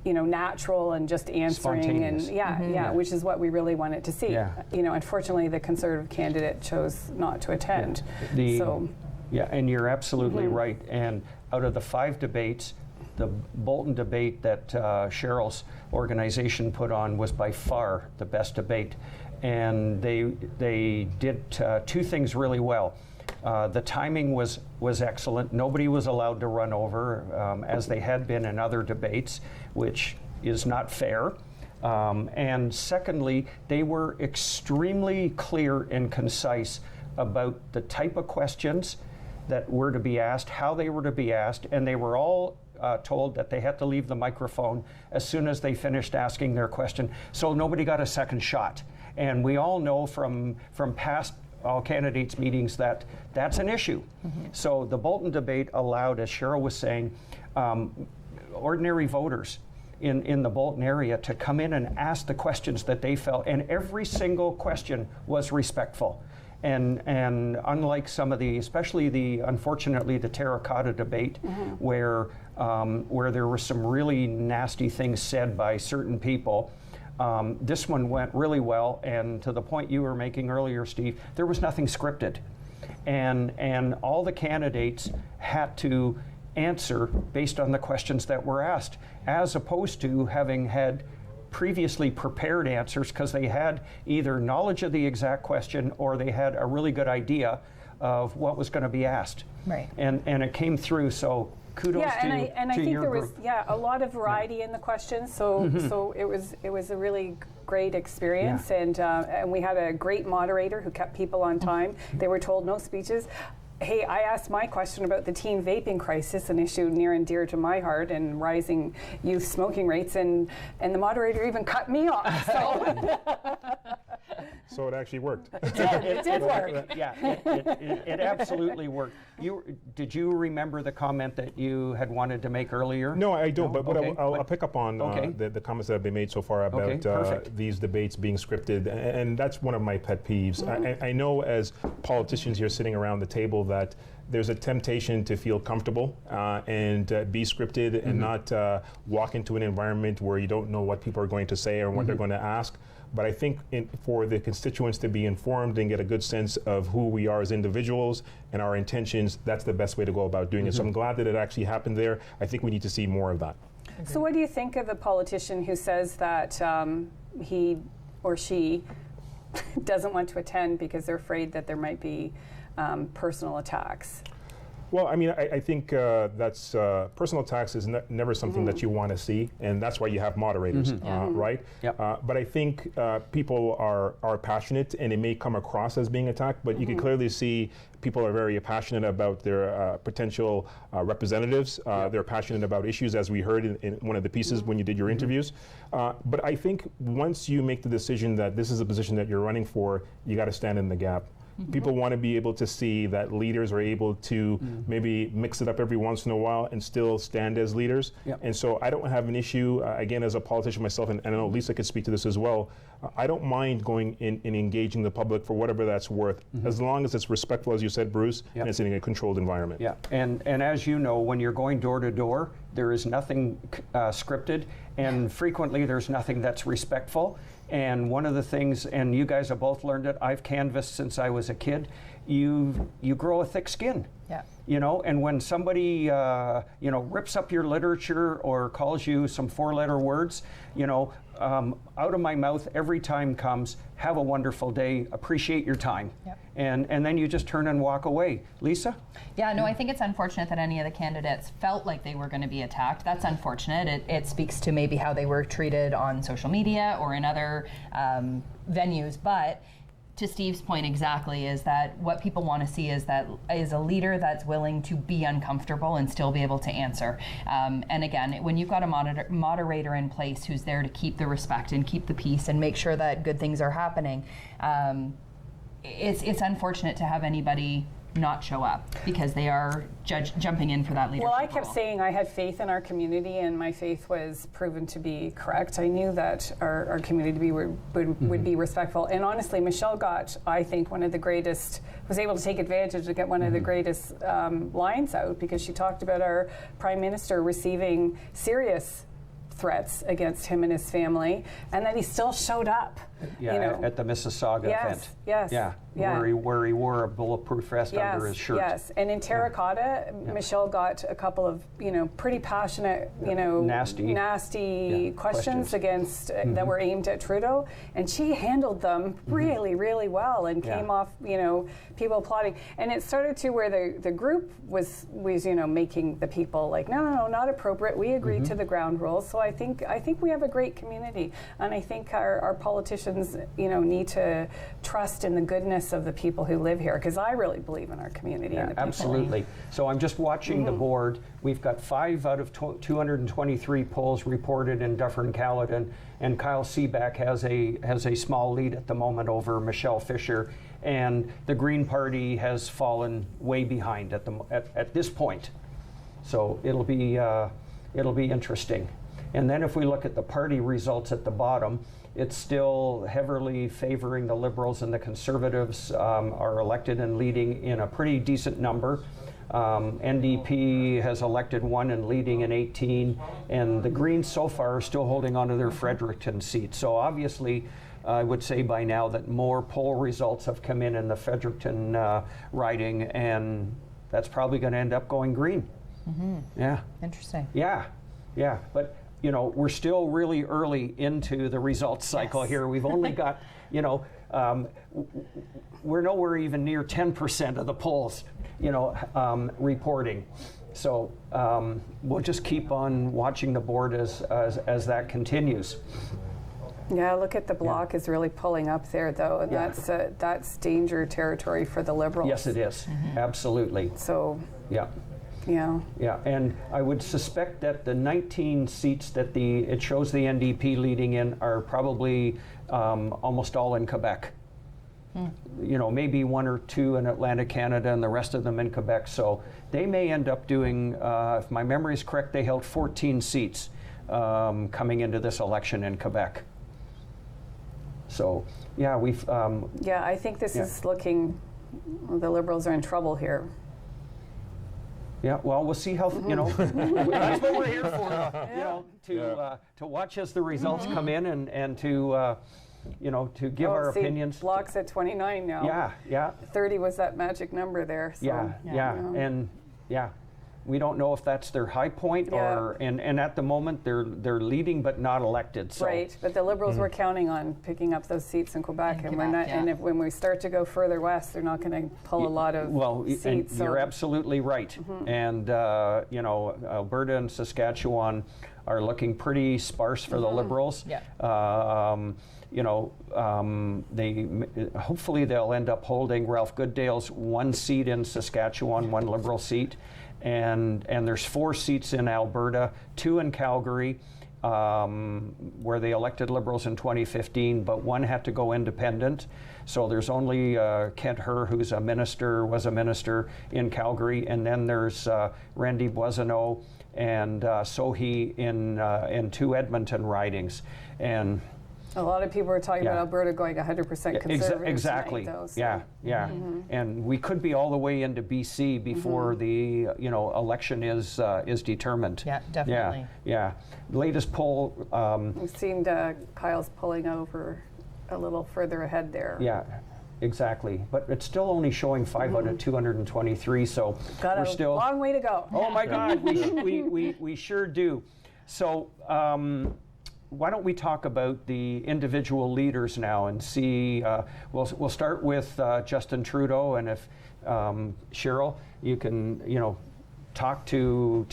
natural and just answering, and which is what we really wanted to see. Unfortunately, the Conservative candidate chose not to attend. And you're absolutely right. And out of the 5 debates, the Bolton debate that Cheryl's organization put on was by far the best debate. And they did 2 things really well. The timing was excellent. Nobody was allowed to run over, as they had been in other debates, which is not fair. And secondly, they were extremely clear and concise about the type of questions that were to be asked, how they were to be asked, and they were all told that they had to leave the microphone as soon as they finished asking their question, so nobody got a second shot. And we all know from past all candidates meetings that that's an issue. So the Bolton debate allowed, as Cheryl was saying, ordinary voters in the Bolton area to come in and ask the questions that they felt, and every single question was respectful. And unlike some of the, especially unfortunately the terracotta debate, where there were some really nasty things said by certain people, this one went really well, and to the point you were making earlier, Steve, there was nothing scripted. And all the candidates had to answer based on the questions that were asked, as opposed to having had previously prepared answers because they had either knowledge of the exact question or they had a really good idea of what was going to be asked. Right. And it came through, so kudos to I think your there was group. a lot of variety in the questions, so it was a really great experience, and we had a great moderator who kept people on time. They were told no speeches. Hey, I asked my question about the teen vaping crisis, an issue near and dear to my heart, and rising youth smoking rates, and the moderator even cut me off. So. So it actually worked. It did work. It absolutely worked. Did you remember the comment that you had wanted to make earlier? No, I don't. No? But Okay. I'll pick up on the comments that have been made so far about these debates being scripted, and that's one of my pet peeves. I know as politicians here sitting around the table that there's a temptation to feel comfortable and be scripted and not walk into an environment where you don't know what people are going to say or what they're going to ask. But I think for the constituents to be informed and get a good sense of who we are as individuals and our intentions, that's the best way to go about doing it. So I'm glad that it actually happened there. I think we need to see more of that. So what do you think of the politician who says that he or she doesn't want to attend because they're afraid that there might be personal attacks? Well, I mean, I think that's personal attacks is never something that you want to see, and that's why you have moderators, right? Yep. But I think people are passionate, and it may come across as being attacked, but you can clearly see people are very passionate about their potential representatives. They're passionate about issues, as we heard in one of the pieces when you did your interviews. But I think once you make the decision that this is a position that you're running for, you got to stand in the gap. People want to be able to see that leaders are able to maybe mix it up every once in a while and still stand as leaders. And so I don't have an issue, again, as a politician myself, and I know Lisa could speak to this as well, I don't mind going in and engaging the public for whatever that's worth, as long as it's respectful, as you said, Bruce, and it's in a controlled environment. Yeah, and as you know, when you're going door to door, there is nothing scripted, and frequently there's nothing that's respectful. And one of the things, and you guys have both learned it, I've canvassed since I was a kid, you grow a thick skin. Yeah. and when somebody, rips up your literature or calls you some 4-letter words, out of my mouth every time comes, have a wonderful day, appreciate your time. Yep. And then you just turn and walk away. Lisa? Yeah, no, I think it's unfortunate that any of the candidates felt like they were going to be attacked. That's unfortunate. It speaks to maybe how they were treated on social media or in other venues. But to Steve's point exactly, is that what people want to see is a leader that's willing to be uncomfortable and still be able to answer. And again, when you've got a moderator in place who's there to keep the respect and keep the peace and make sure that good things are happening, it's unfortunate to have anybody not show up because they are jumping in for that leadership Well, I kept role. saying I had faith in our community, and my faith was proven to be correct. I knew that our community would be respectful. And honestly, Michelle got, I think, one of the greatest, was able to take advantage to get one of the greatest lines out, because she talked about our Prime Minister receiving serious threats against him and his family, and that he still showed up. Yeah, at the Mississauga event. Yes. Yeah. Where he wore a bulletproof vest under his shirt. Yes, and in Terracotta, Michelle got a couple of pretty passionate, nasty questions against that were aimed at Trudeau, and she handled them really, really well, and came off, people applauding. And it started to where the group was making the people like, no, not appropriate. We agreed to the ground rules. So I think we have a great community, and I think our politicians, need to trust in the goodness of the people who live here, because I really believe in our community. And the people. Absolutely. So I'm just watching the board. We've got 5 out of 223 polls reported in Dufferin-Caledon, and Kyle Seebeck has a small lead at the moment over Michelle Fisher, and the Green Party has fallen way behind at this point. So it'll be interesting. And then if we look at the party results at the bottom, it's still heavily favoring the Liberals, and the Conservatives are elected and leading in a pretty decent number. NDP has elected 1 and leading in 18, and the Greens so far are still holding on to their Fredericton seat. So obviously, I would say by now that more poll results have come in the Fredericton riding, and that's probably going to end up going Green. Yeah. Interesting. Yeah. But we're still really early into the results cycle here. We've only got, we're nowhere even near 10% of the polls, reporting. So we'll just keep on watching the board as that continues. Yeah, look at the Bloc is really pulling up there, though, and that's danger territory for the Liberals. Yes, it is. Absolutely. So. Yeah. Yeah, and I would suspect that the 19 seats that it shows the NDP leading in are probably almost all in Quebec. Maybe 1 or 2 in Atlantic Canada and the rest of them in Quebec. So they may end up doing, if my memory is correct, they held 14 seats coming into this election in Quebec. So, yeah, we've... I think this is looking, the Liberals are in trouble here. Yeah, well, we'll see how, that's what we're here for, to watch as the results come in and to give our opinions. Bloc's at 29 now. Yeah. 30 was that magic number there. So. And we don't know if that's their high point or, and at the moment they're leading but not elected. So. Right, but the Liberals were counting on picking up those seats in Quebec, and we're not. And when we start to go further west, they're not going to pull a lot of seats. And you're absolutely right. And Alberta and Saskatchewan are looking pretty sparse for the Liberals. Hopefully they'll end up holding Ralph Goodale's 1 seat in Saskatchewan, 1 Liberal seat. And there's 4 seats in Alberta, 2 in Calgary, where they elected Liberals in 2015, but 1 had to go independent. So there's only Kent Herr, who's was a minister in Calgary, and then there's Randy Boissonneau and Sohi in 2 Edmonton ridings. And a lot of people are talking about Alberta going 100% conservative. Exactly. Tonight, though, so. And we could be all the way into BC before the election is determined. Yeah, definitely. Yeah. Latest poll. We've seen Kyle's pulling over a little further ahead there. Yeah. Exactly, but it's still only showing 5 out of 223, so Got we're a still long way to go. Oh my God, we sure do. So why don't we talk about the individual leaders now and see? We'll start with Justin Trudeau, and if Cheryl, you can talk to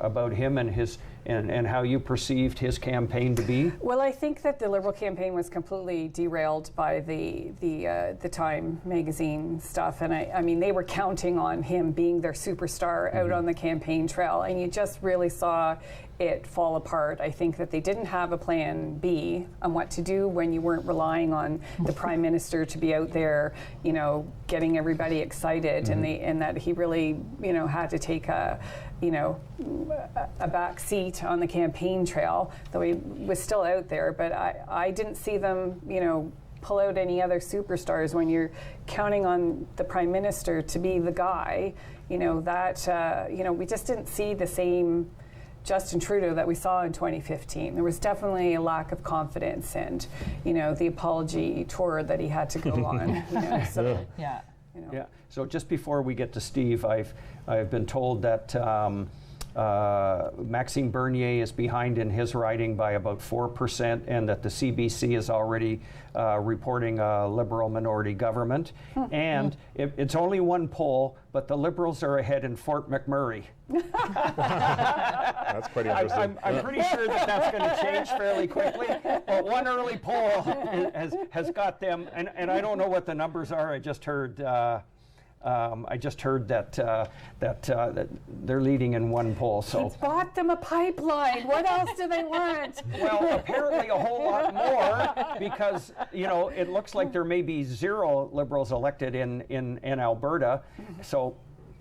about him and his. And how you perceived his campaign to be? Well, I think that the Liberal campaign was completely derailed by the Time magazine stuff, and I mean they were counting on him being their superstar out on the campaign trail, and you just really saw it fall apart. I think that they didn't have a plan B on what to do when you weren't relying on the Prime Minister to be out there, getting everybody excited, and that he really, had to take a back seat on the campaign trail, though he was still out there. But I didn't see them, pull out any other superstars when you're counting on the Prime Minister to be the guy. We just didn't see the same Justin Trudeau that we saw in 2015. There was definitely a lack of confidence, and the apology tour that he had to go on. Yeah. So just before we get to Steve, I've been told that Maxime Bernier is behind in his riding by about 4%, and that the CBC is already reporting a Liberal minority government. And it's only one poll, but the Liberals are ahead in Fort McMurray. That's pretty interesting. I'm pretty sure that's going to change fairly quickly, but one early poll has got them, and I don't know what the numbers are. I just heard that they're leading in one poll. So it's bought them a pipeline. What else do they want? Well, apparently a whole lot more, because it looks like there may be 0 Liberals elected in Alberta. So.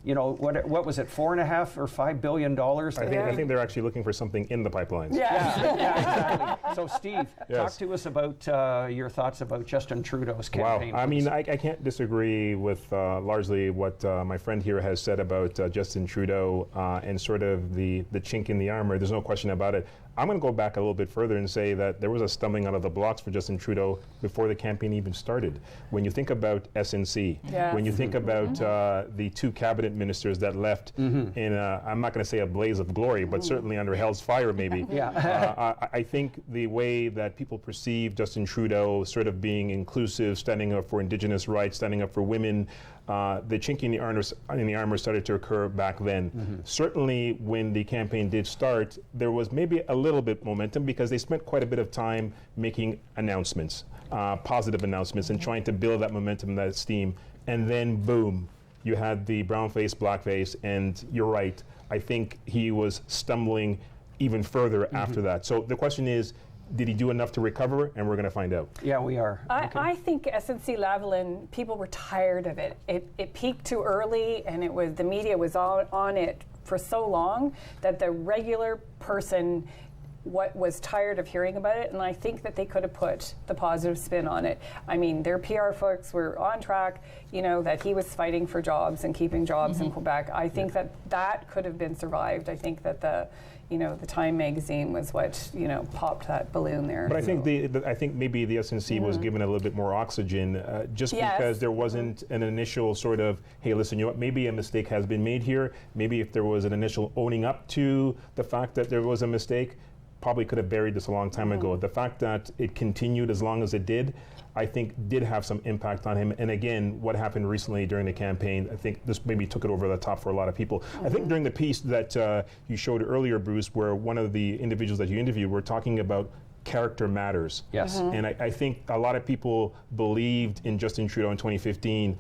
What was it, $4.5 or $5 billion? I think they're actually looking for something in the pipelines. Yeah, exactly. So, Steve, talk to us about your thoughts about Justin Trudeau's campaign. Wow, I mean, I can't disagree with largely what my friend here has said about Justin Trudeau and sort of the chink in the armor. There's no question about it. I'm going to go back a little bit further and say that there was a stumbling out of the blocks for Justin Trudeau before the campaign even started. When you think about SNC, when you think about the 2 cabinet ministers that left in, I'm not going to say a blaze of glory, but certainly under hell's fire maybe. I think the way that people perceive Justin Trudeau sort of being inclusive, standing up for Indigenous rights, standing up for women, the chink in the armor started to occur back then. Certainly when the campaign did start, there was maybe a little bit momentum because they spent quite a bit of time making announcements, positive announcements, and trying to build that momentum, that steam. And then boom, you had the brown face, black face, and you're right. I think he was stumbling even further after that. So the question is, did he do enough to recover? And we're going to find out. Yeah, we are. I think SNC-Lavalin, people were tired of it. It peaked too early, and the media was on it for so long that the regular person was tired of hearing about it, and I think that they could have put the positive spin on it. I mean, their PR folks were on track, that he was fighting for jobs and keeping jobs in Quebec. I think that could have been survived. I think that the Time magazine was what popped that balloon there. But I think I think maybe the SNC was given a little bit more oxygen, just because there wasn't an initial sort of, hey, listen, maybe a mistake has been made here. Maybe if there was an initial owning up to the fact that there was a mistake, probably could have buried this a long time ago. The fact that it continued as long as it did, I think did have some impact on him. And again, what happened recently during the campaign, I think this maybe took it over the top for a lot of people. I think during the piece that you showed earlier, Bruce, where one of the individuals that you interviewed were talking about character matters. Yes. And I think a lot of people believed in Justin Trudeau in 2015.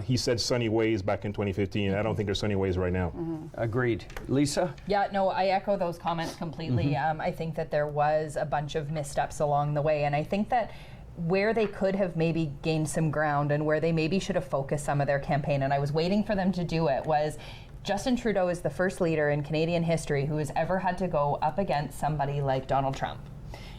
He said sunny ways back in 2015. I don't think there's sunny ways right now. Agreed. Lisa? Yeah, no, I echo those comments completely. I think that there was a bunch of missteps along the way, and I think that where they could have maybe gained some ground and where they maybe should have focused some of their campaign, and I was waiting for them to do it, was Justin Trudeau is the first leader in Canadian history who has ever had to go up against somebody like Donald Trump.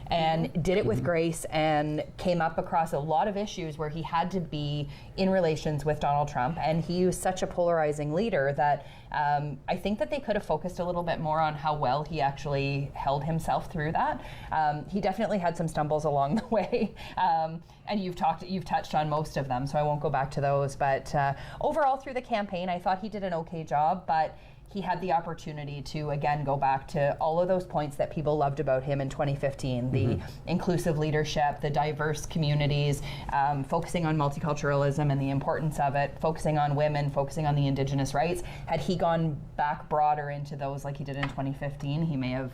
and did it with grace and came up across a lot of issues where he had to be in relations with Donald Trump, and he was such a polarizing leader that I think that they could have focused a little bit more on how well he actually held himself through that. He definitely had some stumbles along the way, and you've touched on most of them, so I won't go back to those. But overall, through the campaign, I thought he did an okay job, but he had the opportunity to, again, go back to all of those points that people loved about him in 2015, the inclusive leadership, the diverse communities, focusing on multiculturalism and the importance of it, focusing on women, focusing on the Indigenous rights. Had he gone back broader into those like he did in 2015, he may have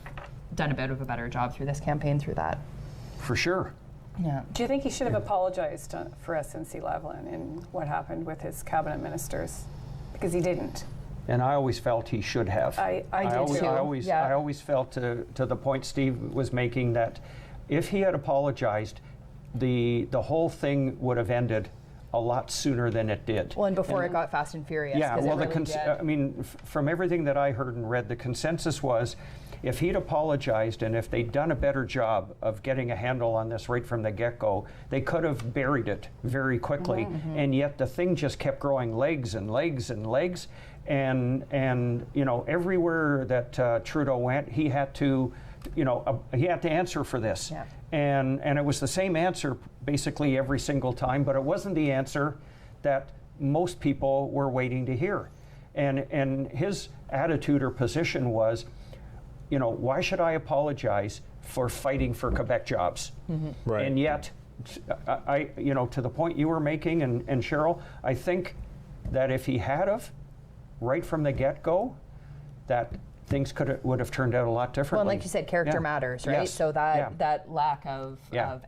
done a bit of a better job through this campaign through that. For sure. Yeah. Do you think he should have apologized for SNC-Lavalin in what happened with his cabinet ministers? Because he didn't. And I always felt he should have. I did too. I always felt to the point Steve was making that if he had apologized, the whole thing would have ended a lot sooner than it did. Well, and before it got fast and furious. Yeah, well, it really did. I mean, from everything that I heard and read, the consensus was if he'd apologized and if they'd done a better job of getting a handle on this right from the get-go, they could have buried it very quickly. And yet the thing just kept growing legs and legs and legs. And you know, everywhere that Trudeau went, he had to, he had to answer for this. Yeah. And it was the same answer basically every single time, but it wasn't the answer that most people were waiting to hear. And his attitude or position was, why should I apologize for fighting for Quebec jobs? Right. And yet, I to the point you were making, and Cheryl, I think that if he had of, right from the get-go, that things would have turned out a lot differently. Well, and like you said, character matters, right? Yes. So that lack of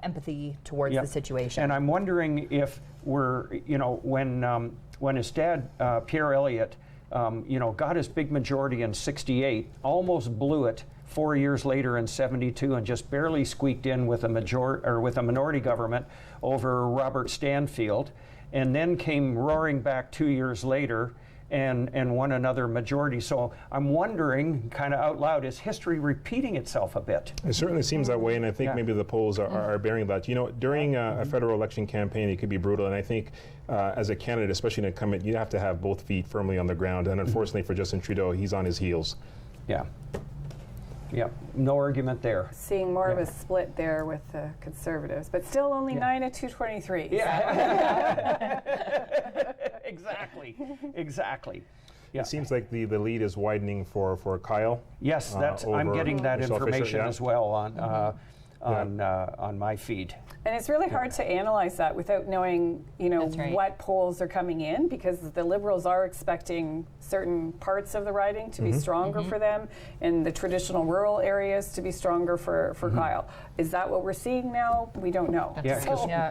empathy towards the situation. And I'm wondering if we're, when his dad, Pierre Elliott, got his big majority in '68, almost blew it 4 years later in '72, and just barely squeaked in with a minority government over Robert Stanfield, and then came roaring back 2 years later and won another majority. So I'm wondering, kind of out loud, is history repeating itself a bit? It certainly seems that way, and I think maybe the polls are bearing that. During a federal election campaign, it could be brutal, and I think as a candidate, especially an incumbent, you have to have both feet firmly on the ground, and unfortunately for Justin Trudeau, he's on his heels. Yeah. Yeah, no argument there. Seeing more of a split there with the Conservatives, but still only 9 of 223. Yeah. Exactly. Yeah. It seems like the lead is widening for Kyle. Yes, I'm getting that information as well on my feed. And it's really hard to analyze that without knowing, what polls are coming in, because the Liberals are expecting certain parts of the riding to be stronger for them, and the traditional rural areas to be stronger for Kyle. Is that what we're seeing now? We don't know.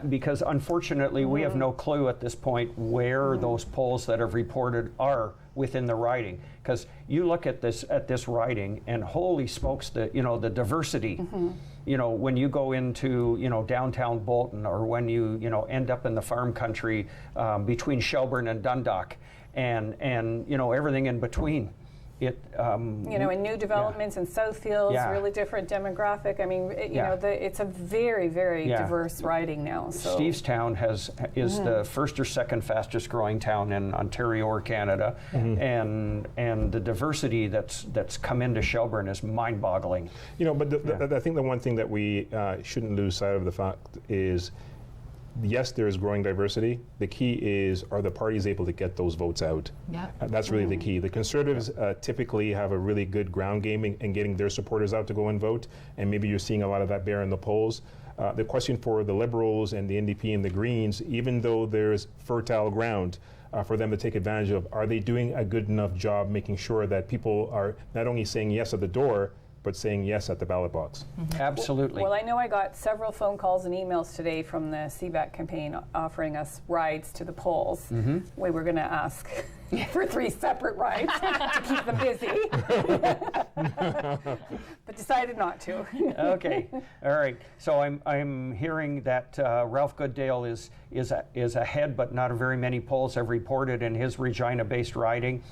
Because unfortunately we have no clue at this point where those polls that have reported are within the riding. Because you look at this riding, and holy smokes, the diversity. When you go into downtown Bolton, or when you end up in the farm country between Shelburne and Dundalk, and everything in between. And new developments in Southfields, really different demographic. I mean, it's a very, very diverse riding now. So. Stevestown is the first or second fastest growing town in Ontario or Canada, and the diversity that's come into Shelburne is mind-boggling. But I think the one thing that we shouldn't lose sight of the fact is, yes, there is growing diversity. The key is, are the parties able to get those votes out? Yeah. That's really the key. The Conservatives typically have a really good ground game in getting their supporters out to go and vote, and maybe you're seeing a lot of that bear in the polls. The question for the Liberals and the NDP and the Greens, even though there's fertile ground for them to take advantage of, are they doing a good enough job making sure that people are not only saying yes at the door, but saying yes at the ballot box? Absolutely. Well, I know I got several phone calls and emails today from the Seebeck campaign offering us rides to the polls. We were going to ask for 3 separate rides to keep them busy, but decided not to. Okay, all right. So I'm hearing that Ralph Goodale is ahead, but not very many polls have reported in his Regina-based riding.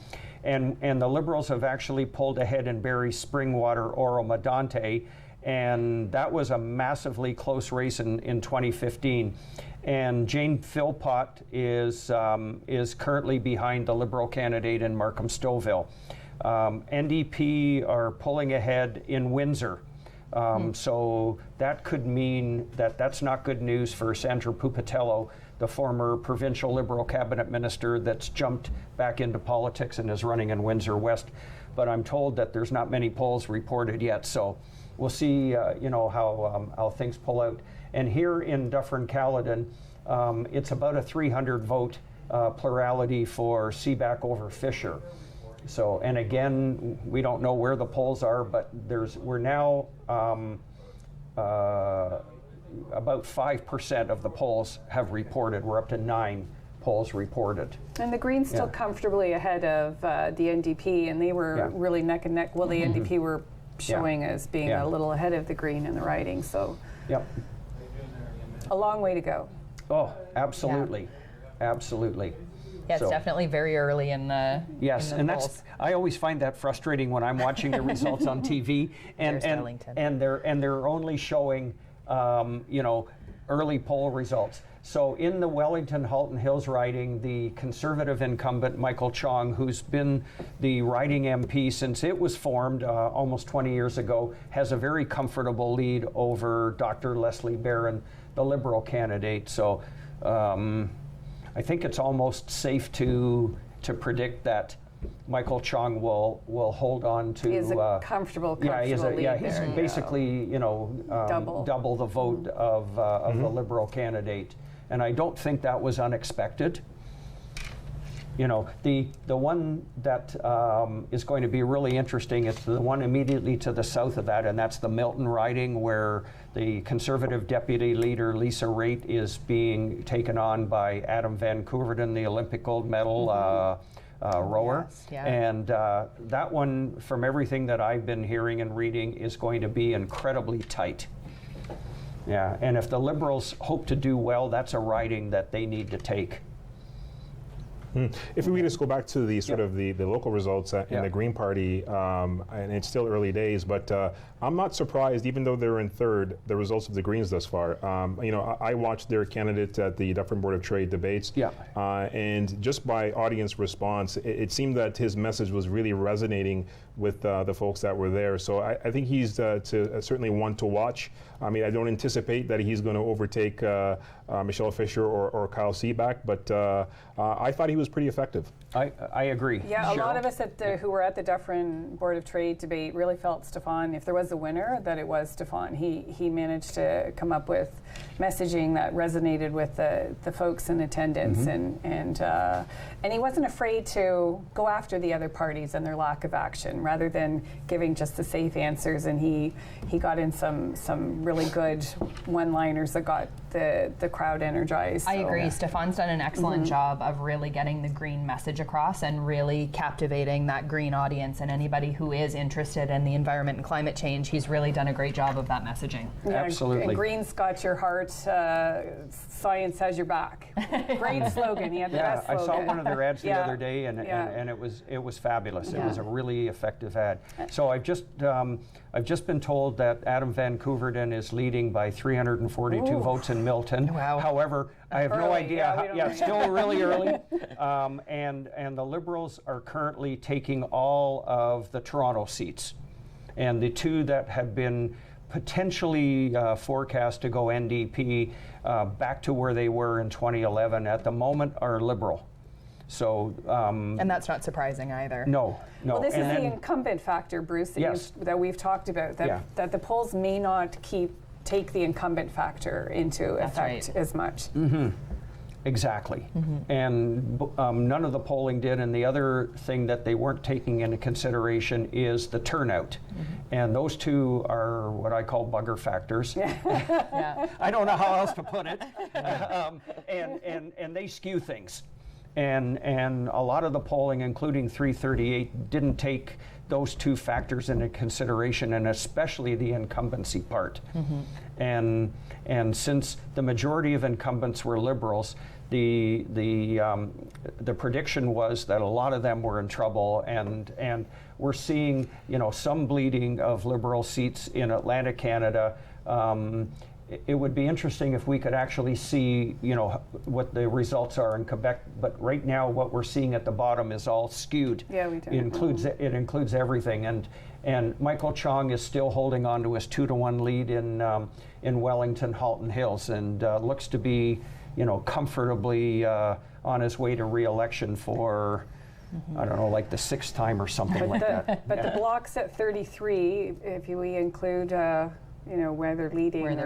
And the Liberals have actually pulled ahead in Barrie, Springwater, Oro Medonte, And that was a massively close race in 2015. And Jane Philpott is currently behind the Liberal candidate in Markham Stouffville. NDP are pulling ahead in Windsor. So that could mean that that's not good news for Sandra Pupatello, the former provincial Liberal cabinet minister that's jumped back into politics and is running in Windsor West. But I'm told that there's not many polls reported yet, so we'll see how things pull out. And here in Dufferin-Caledon, it's about a 300 vote plurality for Seebeck over Fisher. So, and again, we don't know where the polls are, but we're now about 5% of the polls have reported. We're up to 9 polls reported. And the Greens still comfortably ahead of the NDP, and they were really neck and neck. Well, the NDP were showing as being a little ahead of the Green in the riding, so a long way to go. Oh, absolutely, absolutely. Yeah, it's definitely very early in the Yes, and polls. I always find that frustrating when I'm watching the results on TV, and they're only showing early poll results. So in the Wellington-Halton Hills riding, the Conservative incumbent Michael Chong, who's been the riding MP since it was formed almost 20 years ago, has a very comfortable lead over Dr. Leslie Barron, the Liberal candidate. So I think it's almost safe to predict that Michael Chong will hold on to. He is a comfortable lead. He's basically double the vote of the Liberal candidate, and I don't think that was unexpected. The one that is going to be really interesting is the one immediately to the south of that, and that's the Milton riding, where the Conservative deputy leader Lisa Raitt is being taken on by Adam Van Koeverden, the Olympic gold medal rower. And that one, from everything that I've been hearing and reading, is going to be incredibly tight. Yeah, and if the Liberals hope to do well, that's a riding that they need to take. If we just go back to the sort of the local results in the Green Party, and it's still early days, but I'm not surprised, even though they're in third, the results of the Greens thus far. I watched their candidate at the Dufferin Board of Trade debates, and just by audience response, it seemed that his message was really resonating with the folks that were there. So I think he's certainly one to watch. I mean, I don't anticipate that he's going to overtake Michelle Fisher or Kyle Seebeck, but I thought he was pretty effective. I agree. Yeah, a lot of us who were at the Dufferin Board of Trade debate really felt Stefan, if there was a winner, that it was Stefan. He managed to come up with messaging that resonated with the folks in attendance, and he wasn't afraid to go after the other parties and their lack of action, rather than giving just the safe answers. And he got in some really good one-liners that got the crowd energized. I agree. Stefan's done an excellent job of really getting the Green message across and really captivating that Green audience, and anybody who is interested in the environment and climate change. He's really done a great job of that messaging. Absolutely. And Green's got your heart, science has your back. Great slogan. He had the best slogan. I saw one of their ads the other day, and it was fabulous. It was a really effective ad. So I've just been told that Adam Van Koeverden is leading by 342 votes in Milton. Wow. However, I have no idea. Yeah, still really early. And the Liberals are currently taking all of the Toronto seats. And the two that had been potentially forecast to go NDP back to where they were in 2011 at the moment are Liberal. So, and that's not surprising either. No. Well, this is the incumbent factor, Bruce, that we've talked about, that the polls may not take the incumbent factor into effect as much. Exactly. And none of the polling did. And the other thing that they weren't taking into consideration is the turnout. And those two are what I call bugger factors. I don't know how else to put it. And they skew things. And a lot of the polling, including 338, didn't take those two factors into consideration, and especially the incumbency part. And since the majority of incumbents were Liberals, the prediction was that a lot of them were in trouble, and we're seeing, you know, some bleeding of Liberal seats in Atlantic Canada. It would be interesting if we could actually see, you know, what the results are in Quebec. But right now, what we're seeing at the bottom is all skewed. Yeah, we do. It includes everything, and Michael Chong is still holding on to his 2-1 lead in Wellington, Halton Hills, and looks to be, you know, comfortably on his way to re-election for, I don't know, like the 6th time or something like that. But the block's at 33, if we include, you know, where they're leading.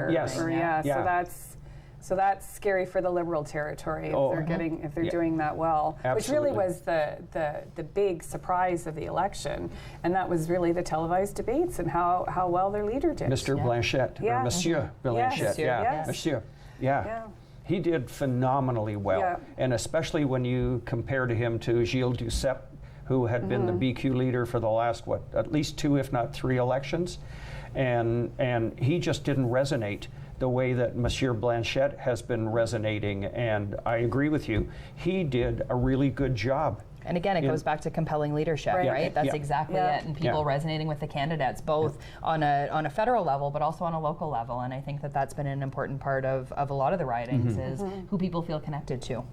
So that's scary for the Liberal territory if they're doing that well. Absolutely. Which really was the big surprise of the election, and that was really the televised debates and how well their leader did. Mr. Blanchet, or Monsieur Blanchet, Monsieur. He did phenomenally well, and especially when you compare him to Gilles Duceppe, who had been the BQ leader for the last, at least 2, if not 3 elections, and he just didn't resonate the way that Monsieur Blanchet has been resonating, and I agree with you. He did a really good job. And again, it goes back to compelling leadership, right? That's exactly it. And people resonating with the candidates, both on a federal level, but also on a local level. And I think that that's been an important part of a lot of the ridings is who people feel connected to.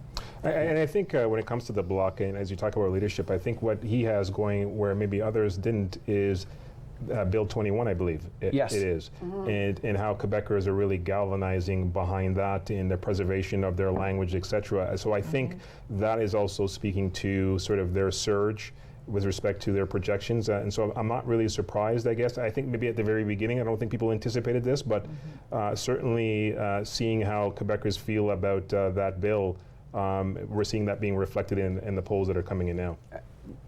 And I think when it comes to the Bloc, and as you talk about leadership, I think what he has going where maybe others didn't is Bill 21, I believe it is, and how Quebecers are really galvanizing behind that in the preservation of their language, etc. So I think that is also speaking to sort of their surge with respect to their projections, and so I'm not really surprised, I guess. I think maybe at the very beginning, I don't think people anticipated this, but certainly seeing how Quebecers feel about that bill, we're seeing that being reflected in the polls that are coming in now.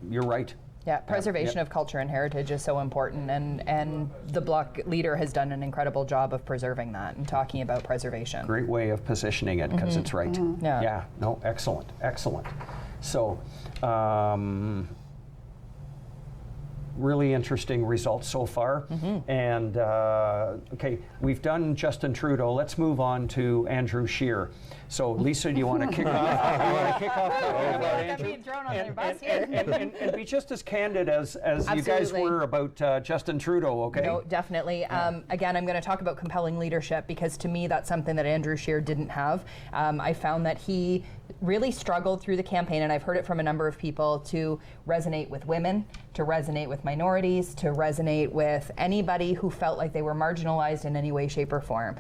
You're right. Yeah, preservation of culture and heritage is so important, and the Bloc leader has done an incredible job of preserving that and talking about preservation. Great way of positioning it, because it's right. Yeah, no, excellent. So, really interesting results so far. And okay, we've done Justin Trudeau. Let's move on to Andrew Scheer. So, Lisa, do you want to kick off? Being thrown on their bus here. And be just as candid as you guys were about Justin Trudeau, okay? No, definitely. Again, I'm going to talk about compelling leadership, because to me that's something that Andrew Scheer didn't have. I found that he really struggled through the campaign, and I've heard it from a number of people, to resonate with women, to resonate with minorities, to resonate with anybody who felt like they were marginalized in any way, shape, or form.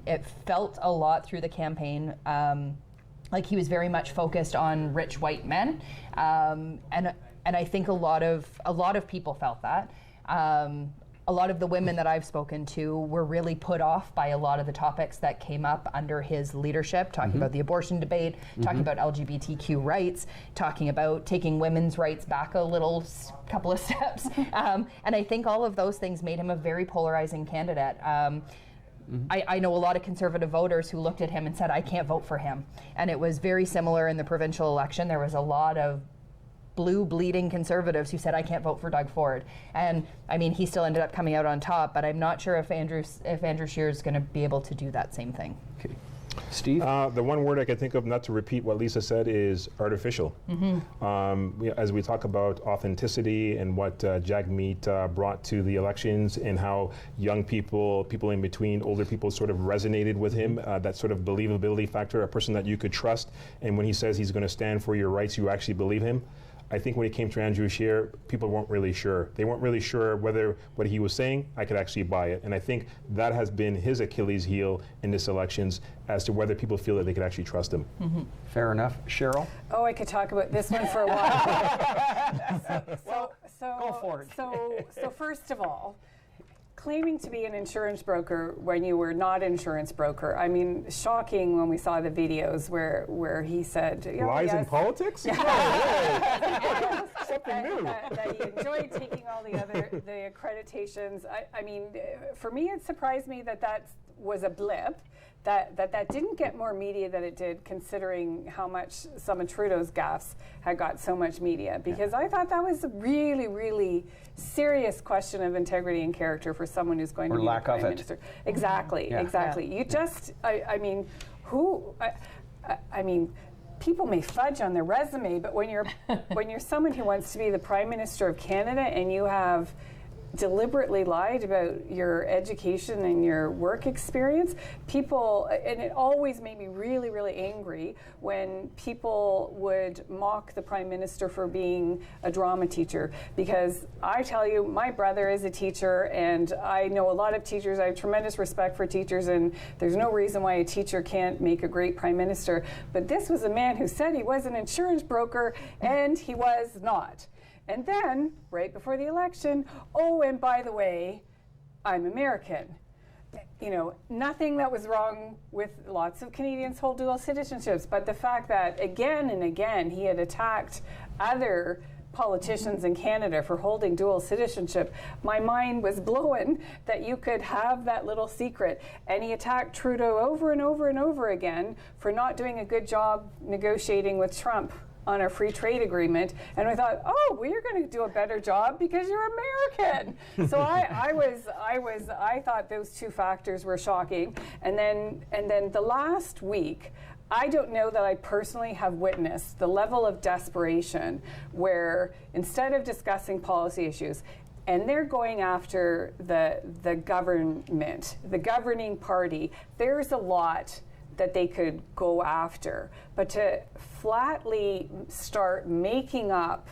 It felt a lot through the campaign like he was very much focused on rich white men, and I think a lot of people felt that. A lot of the women that I've spoken to were really put off by a lot of the topics that came up under his leadership, talking about the abortion debate, talking about LGBTQ rights, talking about taking women's rights back a couple of steps. And I think all of those things made him a very polarizing candidate. I know a lot of conservative voters who looked at him and said, I can't vote for him. And it was very similar in the provincial election. There was a lot of blue bleeding conservatives who said, I can't vote for Doug Ford. And I mean, he still ended up coming out on top, but I'm not sure if Andrew Scheer is going to be able to do that same thing. Okay. Steve? The one word I can think of, not to repeat what Lisa said, is artificial. As we talk about authenticity and what Jagmeet brought to the elections, and how young people in between, older people sort of resonated with him, that sort of believability factor, a person that you could trust, and when he says he's going to stand for your rights, you actually believe him. I think when it came to Andrew Scheer, people weren't really sure. They weren't really sure whether what he was saying, I could actually buy it. And I think that has been his Achilles heel in this elections, as to whether people feel that they could actually trust him. Fair enough. Cheryl? Oh, I could talk about this one for a while. Go for it. So first of all, claiming to be an insurance broker when you were not an insurance broker. I mean, shocking when we saw the videos where he said, lies in politics? Something new. That he enjoyed taking all the accreditations. I mean, for me, it surprised me that that's was a blip. That didn't get more media than it did, considering how much some of Trudeau's gaffes had got so much media. Because I thought that was a really, really serious question of integrity and character for someone who's going to be the Prime Minister. Exactly, exactly. You just, I mean, I mean, people may fudge on their resume, but when you're someone who wants to be the Prime Minister of Canada and you have deliberately lied about your education and your work experience, people, and it always made me really, really angry when people would mock the Prime Minister for being a drama teacher, because I tell you, my brother is a teacher and I know a lot of teachers. I have tremendous respect for teachers, and there's no reason why a teacher can't make a great Prime Minister, but this was a man who said he was an insurance broker and he was not. And then, right before the election, oh, and by the way, I'm American. You know, nothing that was wrong with lots of Canadians hold dual citizenships, but the fact that again and again he had attacked other politicians in Canada for holding dual citizenship, my mind was blown that you could have that little secret. And he attacked Trudeau over and over and over again for not doing a good job negotiating with Trump on our free trade agreement, and I thought, oh, well, you're going to do a better job because you're American. So I thought those two factors were shocking. And then the last week, I don't know that I personally have witnessed the level of desperation where instead of discussing policy issues, and they're going after the government, the governing party, there's a lot that they could go after. But to flatly start making up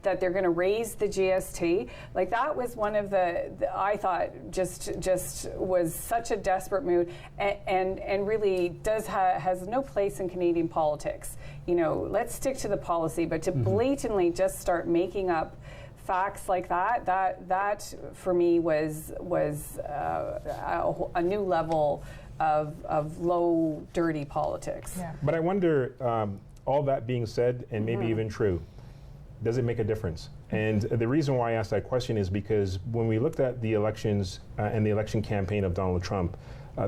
that they're going to raise the GST, like that was one of the I thought just was such a desperate move, and really has no place in Canadian politics. You know, let's stick to the policy, but to blatantly just start making up facts like that for me was a new level of low, dirty politics. Yeah. But I wonder, all that being said, and maybe even true, does it make a difference? And the reason why I asked that question is because when we looked at the elections and the election campaign of Donald Trump,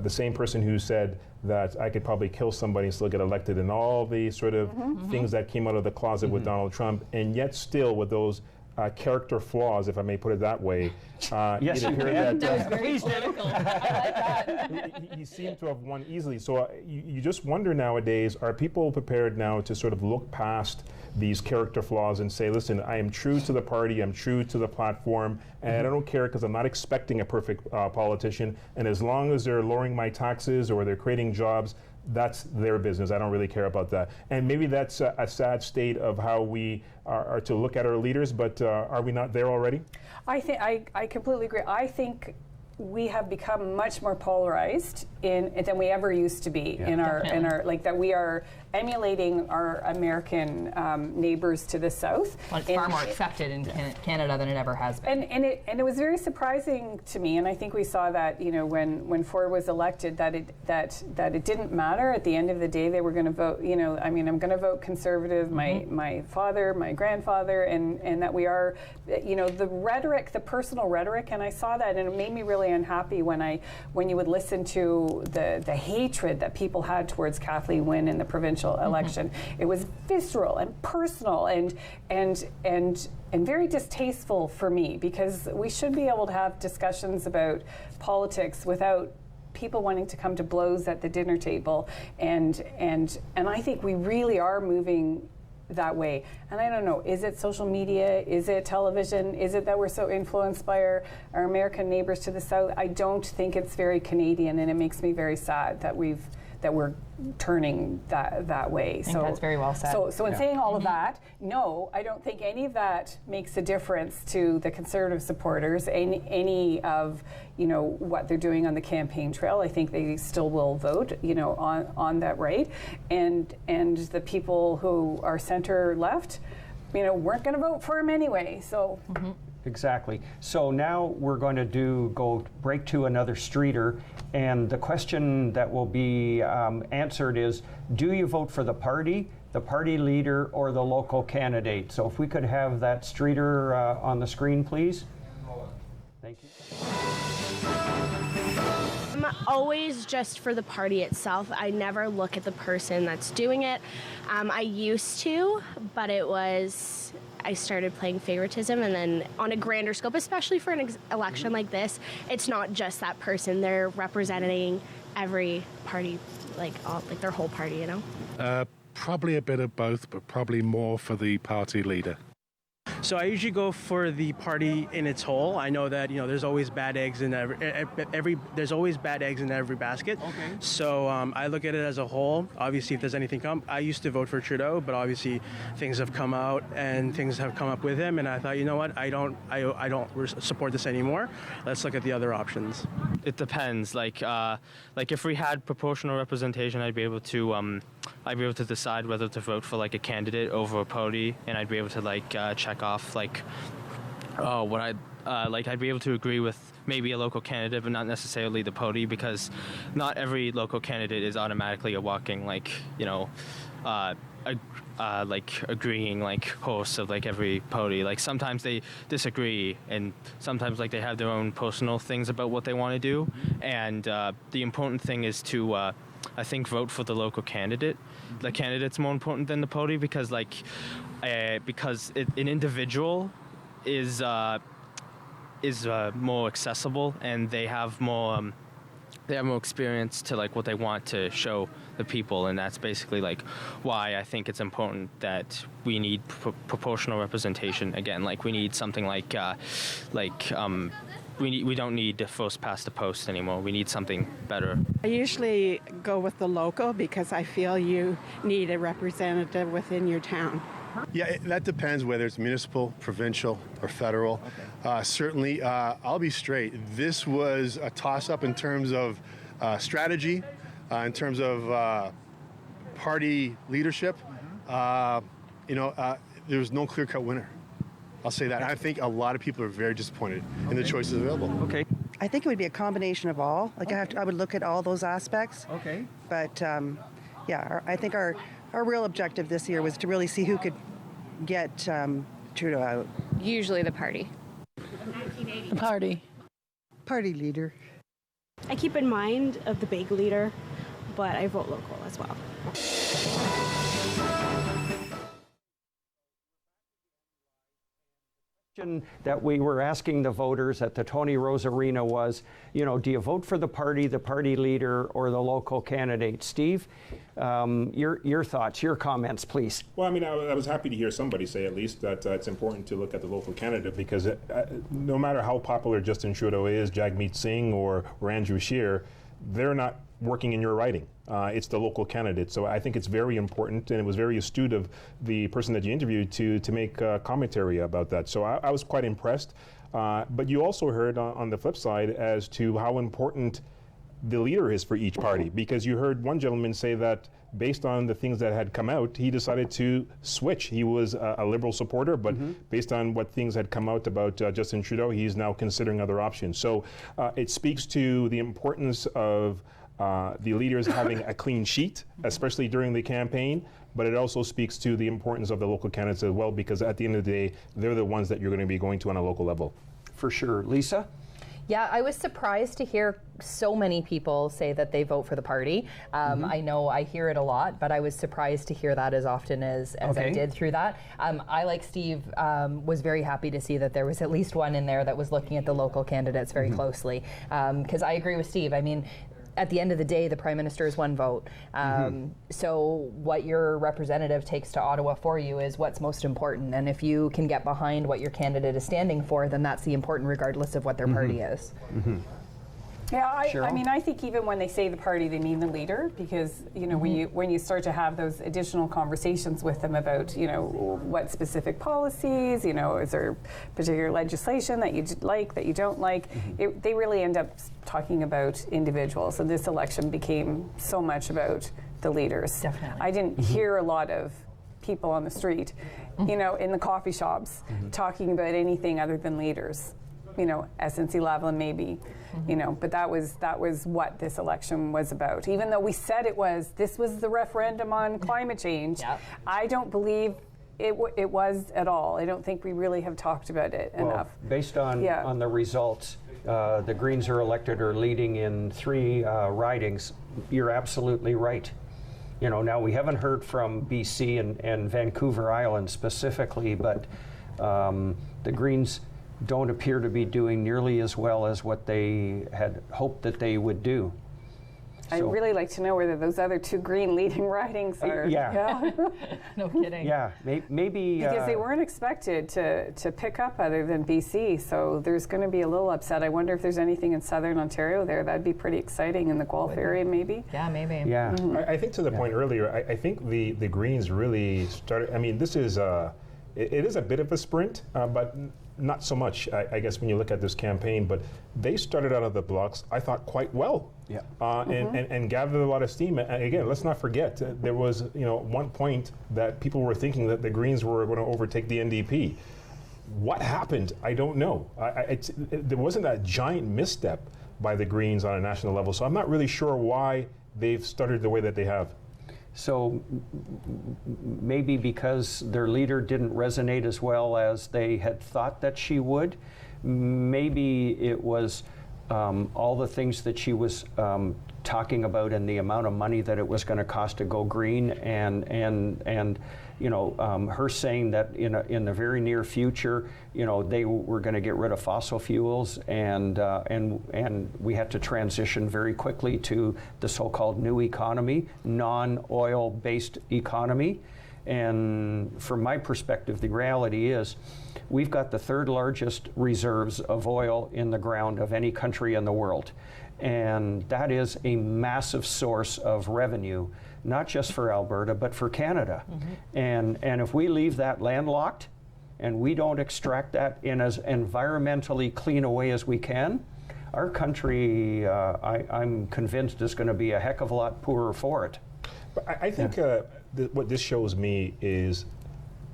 the same person who said that I could probably kill somebody and still get elected, and all the sort of things that came out of the closet with Donald Trump, and yet still with those character flaws, if I may put it that way. Yes, it appeared that very political. I like that. he seemed to have won easily. So you just wonder nowadays, are people prepared now to sort of look past these character flaws and say, listen, I am true to the party, I'm true to the platform, and I don't care because I'm not expecting a perfect politician, and as long as they're lowering my taxes or they're creating jobs, that's their business. I don't really care about that. And maybe that's a sad state of how we are to look at our leaders, but are we not there already? I think I completely agree. I think we have become much more polarized than we ever used to be in our like that we are emulating our American neighbors to the south. Well, it's far more accepted in Canada than it ever has been. And it was very surprising to me, and I think we saw that, you know, when Ford was elected, that it didn't matter. At the end of the day, they were going to vote. You know, I mean, I'm going to vote Conservative. My father, my grandfather, and that we are, you know, the rhetoric, the personal rhetoric, and I saw that, and it made me really unhappy when you would listen to the hatred that people had towards Kathleen Wynne in the provincial election. It was visceral and personal and very distasteful for me, because we should be able to have discussions about politics without people wanting to come to blows at the dinner table, and I think we really are moving that way. And I don't know, is it social media? Is it television? Is it that we're so influenced by our American neighbors to the south? I don't think it's very Canadian, and it makes me very sad that we're turning that way. I think that's very well said. So in saying all of that, no, I don't think any of that makes a difference to the Conservative supporters, any of, you know, what they're doing on the campaign trail. I think they still will vote, you know, on that right. And the people who are center left, you know, weren't going to vote for him anyway. So. Exactly. So now we're going to go break to another streeter, and the question that will be answered is, do you vote for the party leader, or the local candidate? So if we could have that streeter on the screen, please. Thank you. always just for the party itself. I never look at the person that's doing it. I used to, but I started playing favoritism, and then on a grander scope, especially for an election like this, it's not just that person. They're representing every party, like their whole party, you know? Probably a bit of both, but probably more for the party leader. So I usually go for the party in its whole. I know that there's always bad eggs in there's always bad eggs in every basket. Okay. So I look at it as a whole. Obviously, if there's anything I used to vote for Trudeau, but obviously things have come out and things have come up with him, and I thought, you know what, I don't support this anymore. Let's look at the other options. It depends. Like if we had proportional representation, I'd be able to decide whether to vote for like a candidate over a party, and I'd be able to check off what I'd be able to agree with maybe a local candidate, but not necessarily the party, because not every local candidate is automatically a walking agreeing host of every party. Like sometimes they disagree, and sometimes they have their own personal things about what they want to do, and the important thing is to I think vote for the local candidate. The candidate's more important than the party, because an individual is more accessible, and they have more experience to what they want to show the people, and that's basically why I think it's important that we need proportional representation. Again, we need something we don't need the first past the post anymore. We need something better. I usually go with the local because I feel you need a representative within your town. Yeah, that depends whether it's municipal, provincial, or federal. Okay. Certainly, I'll be straight. This was a toss-up in terms of strategy, in terms of party leadership. There was no clear-cut winner. I'll say that. I think a lot of people are very disappointed in the choices available. Okay. I think it would be a combination of all. I would look at all those aspects. Okay. But I think our real objective this year was to really see who could get Trudeau out. Usually the party. The party. Party leader. I keep in mind of the big leader, but I vote local as well. That we were asking the voters at the Tony Rose Arena was, do you vote for the party leader, or the local candidate? Steve, your thoughts, your comments, please. Well, I was happy to hear somebody say at least that it's important to look at the local candidate, because no matter how popular Justin Trudeau is, Jagmeet Singh, or Andrew Scheer, they're not working in your riding. It's the local candidate. So I think it's very important, and it was very astute of the person that you interviewed to make commentary about that. So I was quite impressed. But you also heard on the flip side as to how important the leader is for each party, because you heard one gentleman say that based on the things that had come out, he decided to switch. He was a Liberal supporter, but based on what things had come out about Justin Trudeau, he's now considering other options. So it speaks to the importance of the leaders having a clean sheet, especially during the campaign, but it also speaks to the importance of the local candidates as well, because at the end of the day, they're the ones that you're going to be going to on a local level. For sure. Lisa? Yeah, I was surprised to hear so many people say that they vote for the party. I know I hear it a lot, but I was surprised to hear that as often as I did through that. I, like Steve, was very happy to see that there was at least one in there that was looking at the local candidates very closely. Because I agree with Steve. At the end of the day, the Prime Minister is one vote. So what your representative takes to Ottawa for you is what's most important. And if you can get behind what your candidate is standing for, then that's the important, regardless of what their party is. Yeah, I think even when they say the party, they mean the leader, because when you start to have those additional conversations with them about what specific policies, is there particular legislation that you like, that you don't like, they really end up talking about individuals, and this election became so much about the leaders. Definitely. I didn't hear a lot of people on the street, in the coffee shops, talking about anything other than leaders. SNC-Lavalin maybe, but that was what this election was about. Even though we said this was the referendum on climate change, I don't believe it was at all. I don't think we really have talked about it enough. Based on the results, the Greens are elected or leading in 3 ridings, you're absolutely right. You know, now we haven't heard from BC and Vancouver Island specifically, but the Greens don't appear to be doing nearly as well as what they had hoped that they would do. I'd really like to know whether those other 2 Green leading ridings are. Yeah. No kidding. Yeah, maybe. Because they weren't expected to pick up other than BC, so there's going to be a little upset. I wonder if there's anything in Southern Ontario there. That'd be pretty exciting in the Guelph area, maybe. Yeah, maybe. Yeah. I think to the point earlier, I think the Greens really started. I mean, this is it is a bit of a sprint, but not so much, I guess, when you look at this campaign. But they started out of the blocks, I thought, quite well. Yeah. And gathered a lot of steam. And again, let's not forget, there was one point that people were thinking that the Greens were going to overtake the NDP. What happened? I don't know. There wasn't a giant misstep by the Greens on a national level, so I'm not really sure why they've started the way that they have. So maybe because their leader didn't resonate as well as they had thought that she would. Maybe it was all the things that she was talking about and the amount of money that it was going to cost to go green, and her saying that in the very near future, they were going to get rid of fossil fuels, and we had to transition very quickly to the so-called new economy, non-oil based economy. And from my perspective, the reality is we've got the 3rd largest reserves of oil in the ground of any country in the world. And that is a massive source of revenue, not just for Alberta, but for Canada. And if we leave that landlocked and we don't extract that in as environmentally clean a way as we can, our country, I'm convinced, is going to be a heck of a lot poorer for it. But I think what this shows me is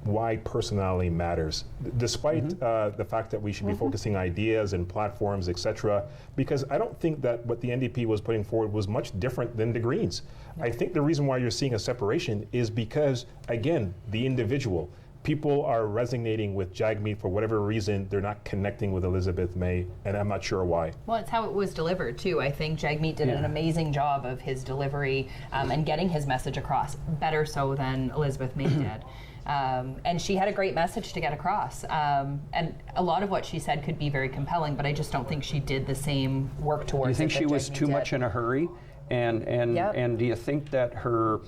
why personality matters, despite the fact that we should be focusing ideas and platforms, etc. Because I don't think that what the NDP was putting forward was much different than the Greens. I think the reason why you're seeing a separation is because, again, the individual. People are resonating with Jagmeet for whatever reason. They're not connecting with Elizabeth May, and I'm not sure why. Well, it's how it was delivered, too. I think Jagmeet did an amazing job of his delivery and getting his message across, better so than Elizabeth May did. And she had a great message to get across. And a lot of what she said could be very compelling, but I just don't think she did the same work towards it. Do you think she was too much in a hurry? And do you think that her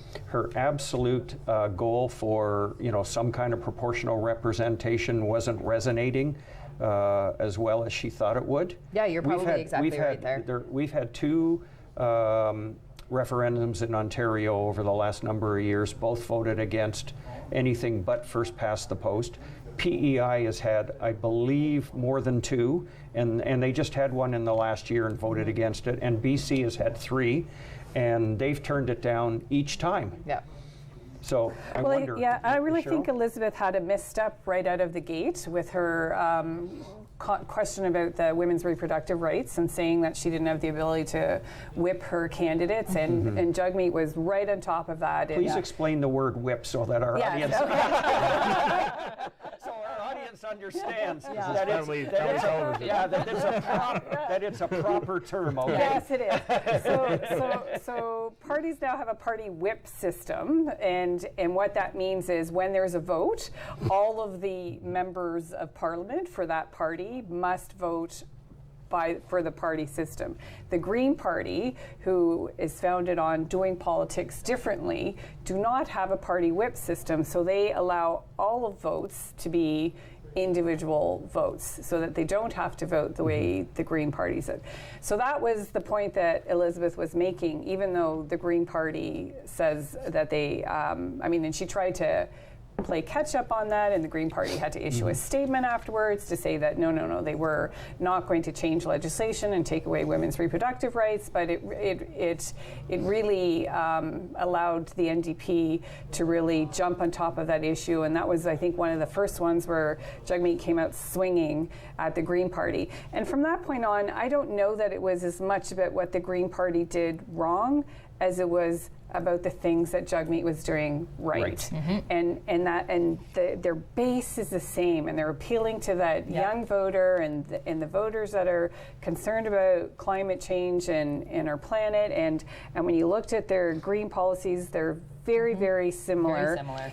absolute goal for some kind of proportional referendum wasn't resonating as well as she thought it would? Yeah, you're probably exactly right there. We've had 2 referendums in Ontario over the last number of years, both voted against anything but first past the post. PEI has had, I believe, more than 2, and they just had one in the last year and voted against it. And BC has had 3, and they've turned it down each time. Yeah. So I wonder. Yeah, I really Cheryl? think Elizabeth had a misstep right out of the gate with her question about the women's reproductive rights and saying that she didn't have the ability to whip her candidates, and Jagmeet was right on top of that. Please explain the word whip so that our audience understands that it's a proper term. Okay? Yes, it is. So parties now have a party whip system, and what that means is when there's a vote, all of the members of Parliament for that party must vote for the party system. The Green Party, who is founded on doing politics differently, do not have a party whip system, so they allow all of votes to be individual votes so that they don't have to vote the way the Green Party said. So that was the point that Elizabeth was making, even though the Green Party says that they, and she tried to play catch up on that, and the Green Party had to issue a statement afterwards to say that no, they were not going to change legislation and take away women's reproductive rights, but it really allowed the NDP to really jump on top of that issue, and that was, I think, one of the first ones where Jagmeet came out swinging at the Green Party. And from that point on, I don't know that it was as much about what the Green Party did wrong as it was about the things that Jagmeet was doing right. Their base is the same, and they're appealing to that young voter and the voters that are concerned about climate change and our planet. And when you looked at their green policies, they're very, very similar. Very similar.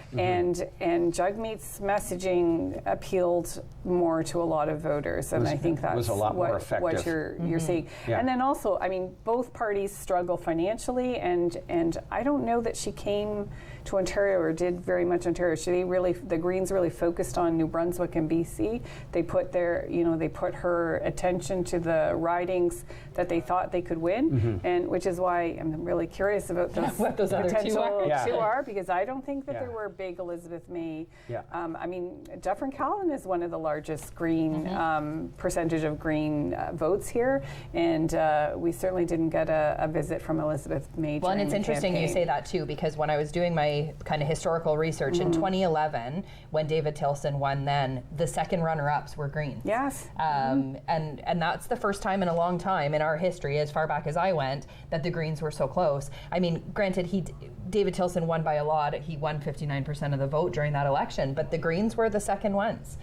And Jagmeet's messaging appealed more to a lot of voters, and I think that's was a lot more effective. what you're seeing. Yeah. And then also, I mean, both parties struggle financially, and I don't know that she came to Ontario or did very much Ontario. The Greens really focused on New Brunswick and BC. They put her attention to the ridings that they thought they could win, and which is why I'm really curious about those, what those other potential two are, because I don't think that there were big Elizabeth May. I mean, Dufferin-Caledon is one of the largest Green percentage of Green votes here, and we certainly didn't get a visit from Elizabeth May. Well, and it's the interesting campaign. you say that too, because when I was doing my kind of historical research in 2011, when David Tilson won, then the second runner-ups were Greens. Yes. And that's the first time in a long time in our history, as far back as I went, that the Greens were so close. I mean, granted, David Tilson won by a lot. He won 59% of the vote during that election, but the Greens were the second ones.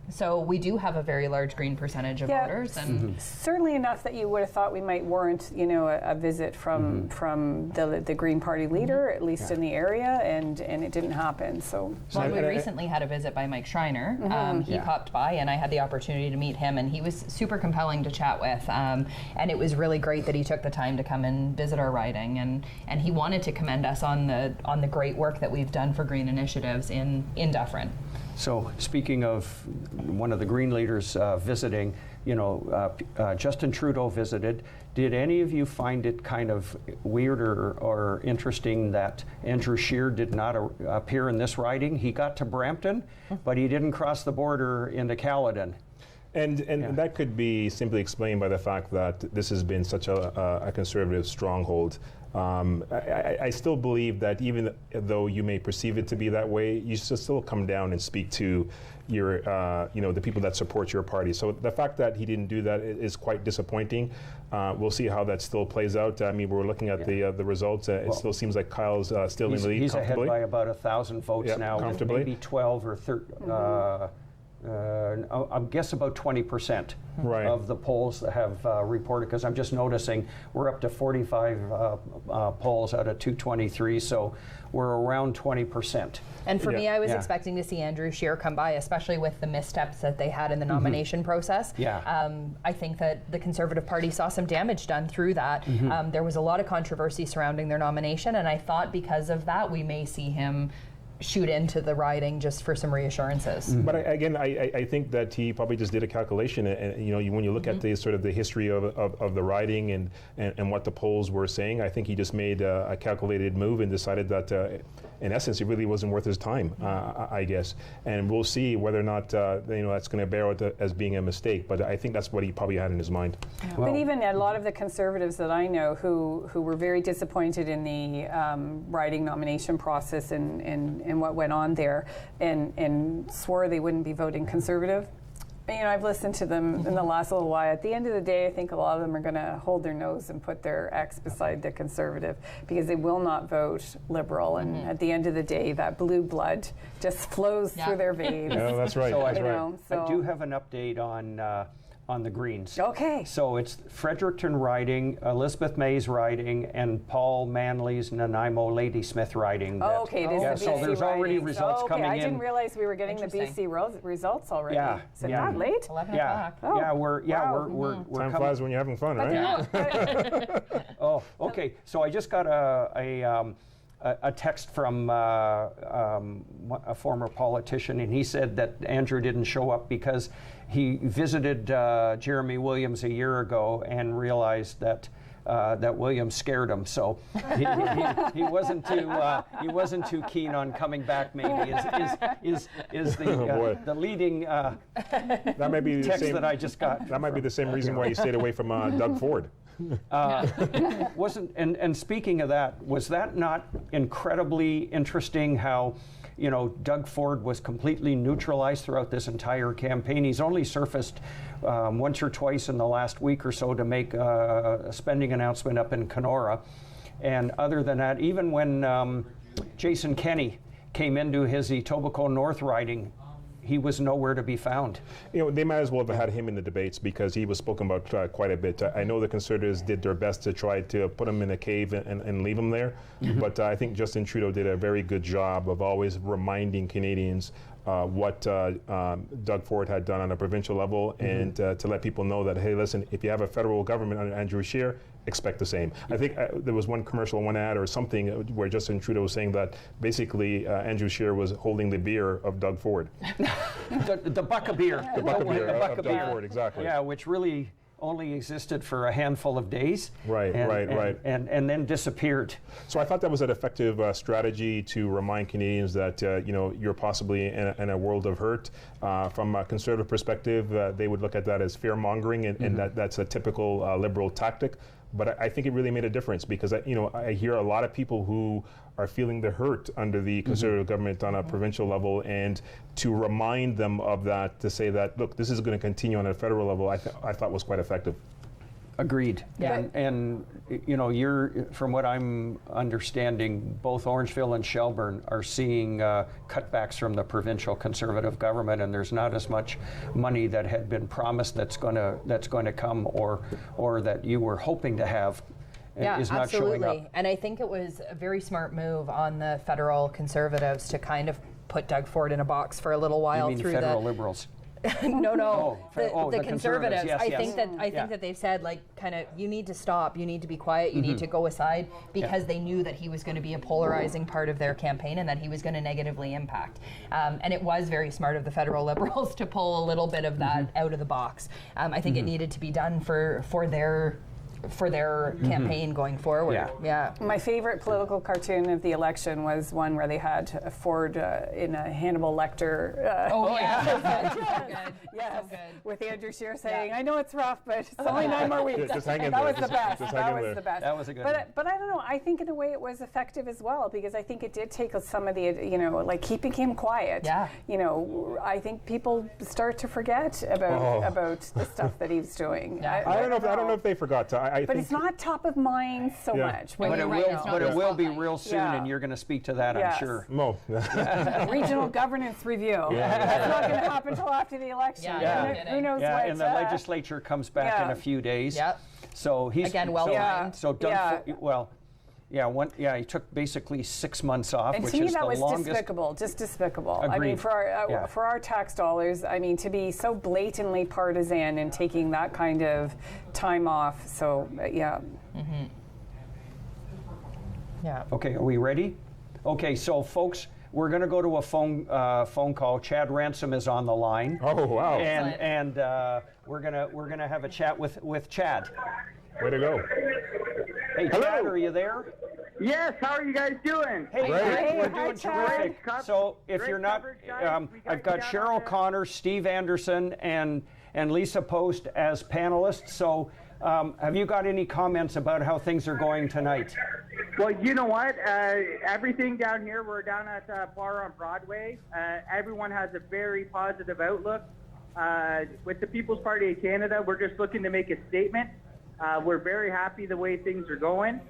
So we do have a very large Green percentage of voters, and certainly enough that you would have thought we might warrant, a visit from the Green Party leader, at least in the area, and it didn't happen. So we recently had a visit by Mike Schreiner. He popped by, and I had the opportunity to meet him, and he was super compelling to chat with. And it was really great that he took the time to come and visit our riding, and he wanted to commend us on the great work that we've done for Green initiatives in Dufferin. So speaking of one of the Green leaders visiting, Justin Trudeau visited. Did any of you find it kind of weird or interesting that Andrew Scheer did not appear in this riding? He got to Brampton, but he didn't cross the border into Caledon. And that could be simply explained by the fact that this has been such a conservative stronghold. I still believe that even though you may perceive it to be that way, you should still come down and speak to your, the people that support your party. So the fact that he didn't do that is quite disappointing. We'll see how that still plays out. I mean, we're looking at the results. It still seems like Kyle's still in the lead He's comfortably. ahead by about 1,000 votes now, comfortably. maybe 12 or 13. I guess about 20% of the polls that have reported, because I'm just noticing we're up to 45 polls out of 223, so we're around 20%. And for me, I was expecting to see Andrew Scheer come by, especially with the missteps that they had in the nomination process. I think that the Conservative Party saw some damage done through that. There was a lot of controversy surrounding their nomination, and I thought because of that, we may see him shoot into the riding just for some reassurances. But I think that he probably just did a calculation, and when you look at the sort of the history of the riding and what the polls were saying, I think he just made a calculated move and decided that in essence it really wasn't worth his time, I guess. And we'll see whether or not that's going to bear out as being a mistake. But I think that's what he probably had in his mind. But even a lot of the Conservatives that I know who were very disappointed in the riding nomination process and what went on there, and swore they wouldn't be voting Conservative. I've listened to them in the last little while. At the end of the day, I think a lot of them are going to hold their nose and put their X beside the Conservative, because they will not vote Liberal. And at the end of the day, that blue blood just flows through their veins. Yeah, that's right. I do have an update on the Greens. Okay. So it's Fredericton riding, Elizabeth May's riding, and Paul Manley's Nanaimo Ladysmith riding. Oh, okay, it is the BC so there's already results coming in. I didn't realize we were getting the BC results already. Is it that late? 11 o'clock. We're Time flies when you're having fun, right? Oh, okay. So I just got a text from a former politician, and he said that Andrew didn't show up because he visited Jeremy Williams a year ago and realized that Williams scared him. So he wasn't too keen on coming back. Maybe is the leading that may be text the same, that I just got. That might be the same reason why you stayed away from Doug Ford. And speaking of that, was that not incredibly interesting how Doug Ford was completely neutralized throughout this entire campaign? He's only surfaced once or twice in the last week or so to make a spending announcement up in Kenora. And other than that, even when Jason Kenney came into his Etobicoke North riding, he was nowhere to be found. You know, they might as well have had him in the debates because he was spoken about quite a bit. I know the Conservatives did their best to try to put him in a cave and leave him there, but I think Justin Trudeau did a very good job of always reminding Canadians what Doug Ford had done on a provincial level, and to let people know that, hey, listen, if you have a federal government under Andrew Scheer, expect the same. I think there was one commercial, one ad or something where Justin Trudeau was saying that basically Andrew Scheer was holding the beer of Doug Ford. the buck of beer. The buck of beer of Doug Doug Ford, exactly. Yeah, which really only existed for a handful of days. Right. And then disappeared. So I thought that was an effective strategy to remind Canadians that you know, you're possibly in a world of hurt. From a Conservative perspective, they would look at that as fear-mongering, and that's a typical Liberal tactic. But I think it really made a difference because I hear a lot of people who are feeling the hurt under the Conservative government on a provincial level, and to remind them of that, to say that, look, this is going to continue on a federal level, I thought was quite effective. Agreed. Yeah. And you know, from what I'm understanding, both Orangeville and Shelburne are seeing cutbacks from the provincial Conservative government, and there's not as much money that had been promised that's going to come, or that you were hoping to have. Yeah, is not showing absolutely. up. And I think it was a very smart move on the federal Conservatives to kind of put Doug Ford in a box for a little while You mean through federal Liberals? No, the Conservatives. Yes, I think that they've said, like, kind of, you need to stop, you need to be quiet, you need to go aside, because they knew that he was going to be a polarizing part of their campaign and that he was going to negatively impact. And it was very smart of the federal Liberals to pull a little bit of that out of the box. I think it needed to be done for their campaign going forward. Yeah. My favorite political cartoon of the election was one where they had Ford in a Hannibal Lecter. Yes, with Andrew Scheer saying, "I know it's rough, but it's only 9 more weeks." Just hang in that there. was the best. That was the best. That was a good one. But I don't know. I think in a way it was effective as well, because I think it did take some of the, like keeping him quiet. Yeah. I think people start to forget about the stuff that he's doing. Yeah. I don't know if they forgot. But think it's not top of mind so much. But it right, will be real soon, and you're going to speak to that, I'm sure. Mo. Regional governance review. That's not going to happen until after the election. Who knows what? And the legislature comes back in a few days. Yep. So he's Again, well-timed. So Doug, he took basically 6 months off, and which to me is that the was longest. just despicable. Agreed. I mean, for our tax dollars, I mean, to be so blatantly partisan and taking that kind of time off. So Yeah. Okay, are we ready? Okay, so folks, we're going to go to a phone call. Chad Ransom is on the line. Oh, wow. And we're gonna have a chat with Chad. Way to go. Hey, Hello. Chad, are you there? Yes, how are you guys doing? Hey, we're doing terrific. Chad. So if Great you're not, coverage, guys. We got I've got Chad on Cheryl there. Connor, Steve Anderson, and Lisa Post as panelists. So have you got any comments about how things are going tonight? Well, you know what? Everything down here, we're down at the bar on Broadway. Everyone has a very positive outlook. With the People's Party of Canada, we're just looking to make a statement. We're very happy the way things are going.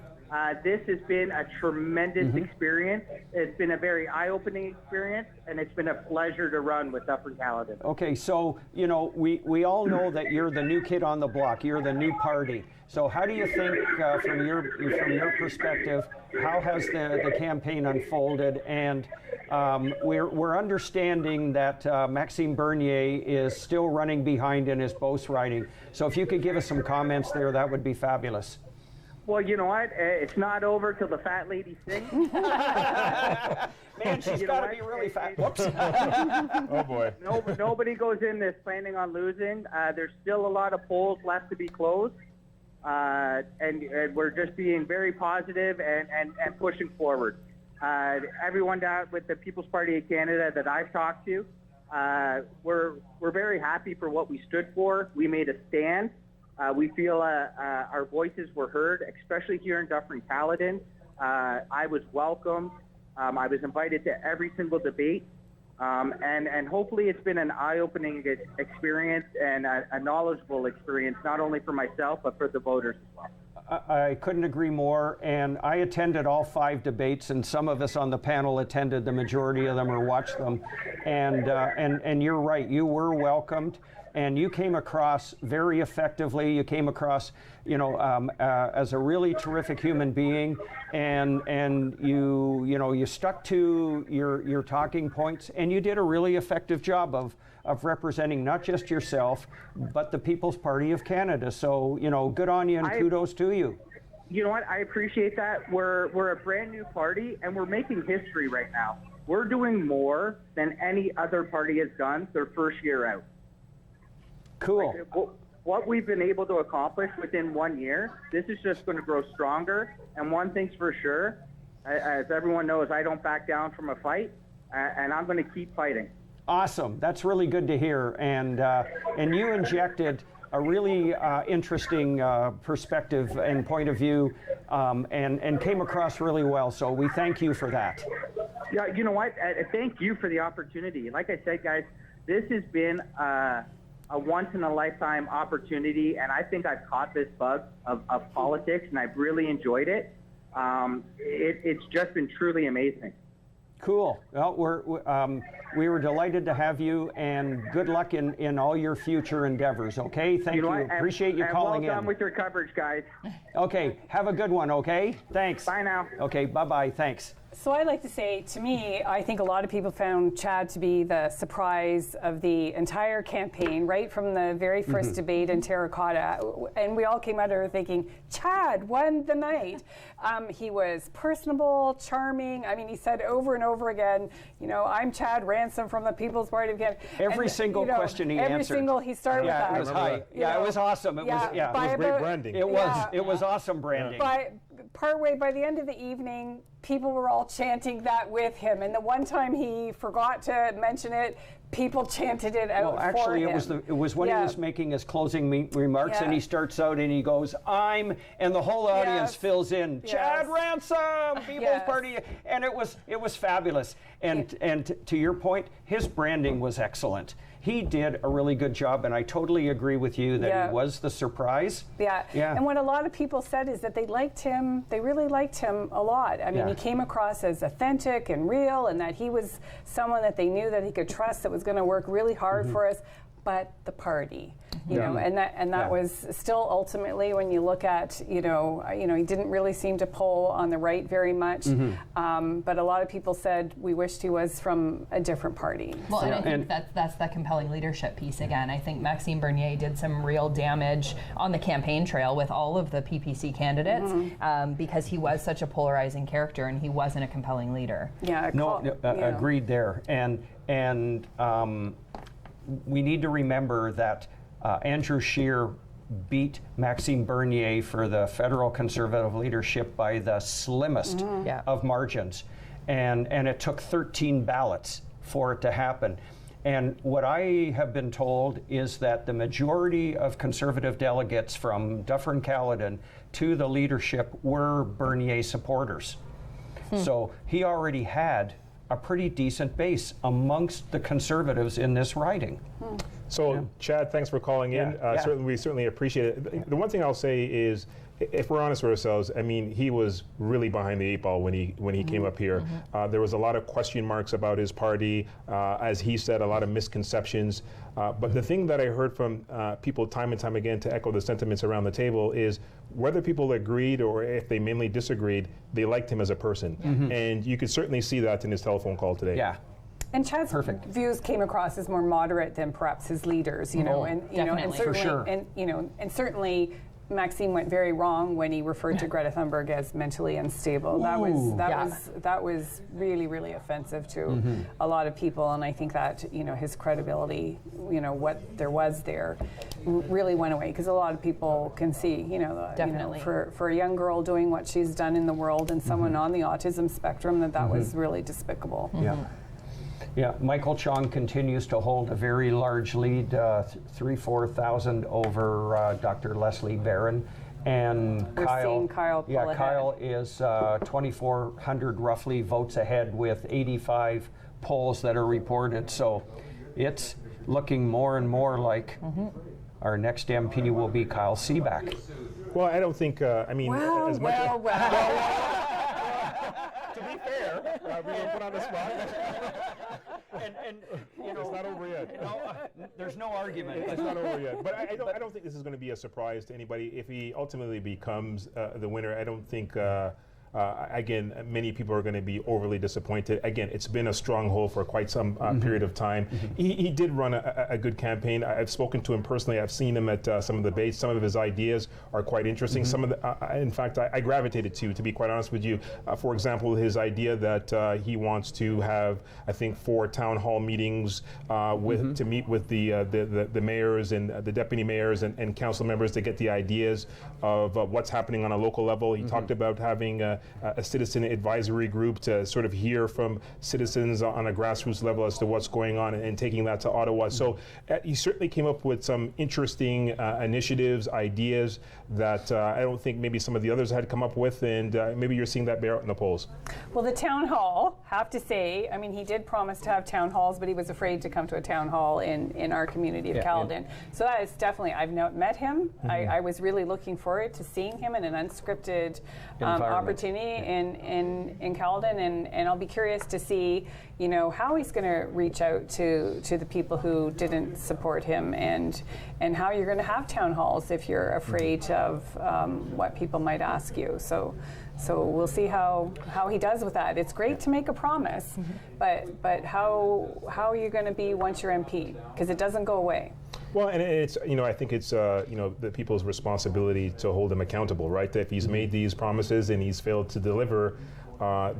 This has been a tremendous experience. It's been a very eye-opening experience, and it's been a pleasure to run with Dufferin-Caledon. Okay, so, we all know that you're the new kid on the block. You're the new party. So how do you think, from your perspective, how has the campaign unfolded? And we're understanding that Maxime Bernier is still running behind in his Beauce riding. So if you could give us some comments there, that would be fabulous. Well, you know what? It's not over till the fat lady sings. Man, she's got to be really fat. Whoops. Oh, boy. Nobody goes in this planning on losing. There's still a lot of polls left to be closed. And we're just being very positive and pushing forward. Everyone down with the People's Party of Canada that I've talked to, we're very happy for what we stood for. We made a stand. We feel our voices were heard, especially here in Dufferin-Caledon. I was welcomed. I was invited to every single debate. And hopefully it's been an eye-opening experience and a knowledgeable experience, not only for myself, but for the voters as well. I couldn't agree more, and I attended all 5 debates, and some of us on the panel attended the majority of them or watched them, and you're right, you were welcomed, and you came across very effectively. You came across, as a really terrific human being, and you stuck to your talking points, and you did a really effective job of representing not just yourself, but the People's Party of Canada. So, good on you and kudos to you. You know what? I appreciate that. We're a brand new party, and we're making history right now. We're doing more than any other party has done their first year out. Cool. What we've been able to accomplish within 1 year, this is just going to grow stronger. And one thing's for sure, as everyone knows, I don't back down from a fight, and I'm going to keep fighting. Awesome. That's really good to hear. And you injected a really interesting perspective and point of view, and came across really well. So we thank you for that. Yeah, you know what? Thank you for the opportunity. Like I said, guys, this has been a once-in-a-lifetime opportunity, and I think I've caught this bug of politics, and I've really enjoyed it. It's just been truly amazing. Cool. Well, we were delighted to have you, and good luck in all your future endeavors, okay? Thank you. Appreciate you calling in. Well done with your coverage, guys. Okay, have a good one, okay? Thanks. Bye now. Okay, bye-bye, thanks. So I'd like to say, to me, I think a lot of people found Chad to be the surprise of the entire campaign, right from the very first debate in Terracotta. And we all came out of her thinking, Chad won the night. He was personable, charming. I mean, he said over and over again, I'm Chad Ransom from the People's Party of Canada. Every single question he answered. Every single, he started with that. It was high. Yeah, it was awesome. It was great branding. It was awesome branding. Partway by the end of the evening, people were all chanting that with him, and the one time he forgot to mention it, people chanted it out for him. It was when he was making his closing remarks, and he starts out and he goes, and the whole audience fills in, Chad Ransom, People's Party, and it was fabulous. And to your point, his branding was excellent. He did a really good job, and I totally agree with you that he was the surprise. Yeah. And what a lot of people said is that they liked him, they really liked him a lot. I mean, he came across as authentic and real, and that he was someone that they knew that he could trust, that was going to work really hard for us. But the party, you know, and that was still ultimately, when you look at, he didn't really seem to pull on the right very much. But a lot of people said we wished he was from a different party. Well, and I think that's the compelling leadership piece again. I think Maxime Bernier did some real damage on the campaign trail with all of the PPC candidates because he was such a polarizing character and he wasn't a compelling leader. Agreed there. And we need to remember that Andrew Scheer beat Maxime Bernier for the federal Conservative leadership by the slimmest of margins. And it took 13 ballots for it to happen. And what I have been told is that the majority of Conservative delegates from Dufferin-Caledon to the leadership were Bernier supporters. So he already had a pretty decent base amongst the Conservatives in this riding. So, Chad, thanks for calling in. We certainly appreciate it. The one thing I'll say is, if we're honest with ourselves, I mean, he was really behind the 8 ball when he came up here. There was a lot of question marks about his party, as he said, a lot of misconceptions. But the thing that I heard from people time and time again, to echo the sentiments around the table, is whether people agreed or if they mainly disagreed, they liked him as a person. And you could certainly see that in his telephone call today. Yeah. And Chad's views came across as more moderate than perhaps his leaders, and certainly, for sure. and certainly Maxime went very wrong when he referred to Greta Thunberg as mentally unstable. That was really, really offensive to a lot of people, and I think that his credibility, what there was there, really went away, because a lot of people can see, Definitely. For a young girl doing what she's done in the world, and someone on the autism spectrum, that was really despicable. Yeah, Michael Chong continues to hold a very large lead, 3,000-4,000 over Dr. Leslie Barron. And seeing Kyle pull ahead. Kyle is 2,400 roughly votes ahead with 85 polls that are reported. So it's looking more and more like our next MP will be Kyle Seebeck. Well, I don't think, I mean, as much well, well. to be fair, we were put on the spot. And you know, it's not over yet. There's no argument. It's not over yet. But I don't think this is going to be a surprise to anybody. If he ultimately becomes the winner, I don't think, again, many people are going to be overly disappointed. Again, it's been a stronghold for quite some period of time. He did run a good campaign. I've spoken to him personally. I've seen him at some of the debates. Some of his ideas are quite interesting. Some of the, in fact, I gravitated to be quite honest with you. For example, his idea that he wants to have, I think, 4 town hall meetings to meet with the mayors and the deputy mayors and council members to get the ideas of what's happening on a local level. He talked about having a citizen advisory group to sort of hear from citizens on a grassroots level as to what's going on and taking that to Ottawa. So he certainly came up with some interesting initiatives, ideas that I don't think maybe some of the others had come up with, and maybe you're seeing that bear out in the polls. Well, the town hall, have to say, I mean, he did promise to have town halls, but he was afraid to come to a town hall in our community of Caledon. So that is definitely, I've met him. I was really looking forward to seeing him in an unscripted opportunity in Caledon, and I'll be curious to see, you know, how he's going to reach out to the people who didn't support him, and how you're going to have town halls if you're afraid of what people might ask you. So we'll see how he does with that. It's great to make a promise, but how are you going to be once you're MP? Because it doesn't go away. Well, and it's, you know, I think it's, you know, the people's responsibility to hold him accountable, right? If he's made these promises and he's failed to deliver,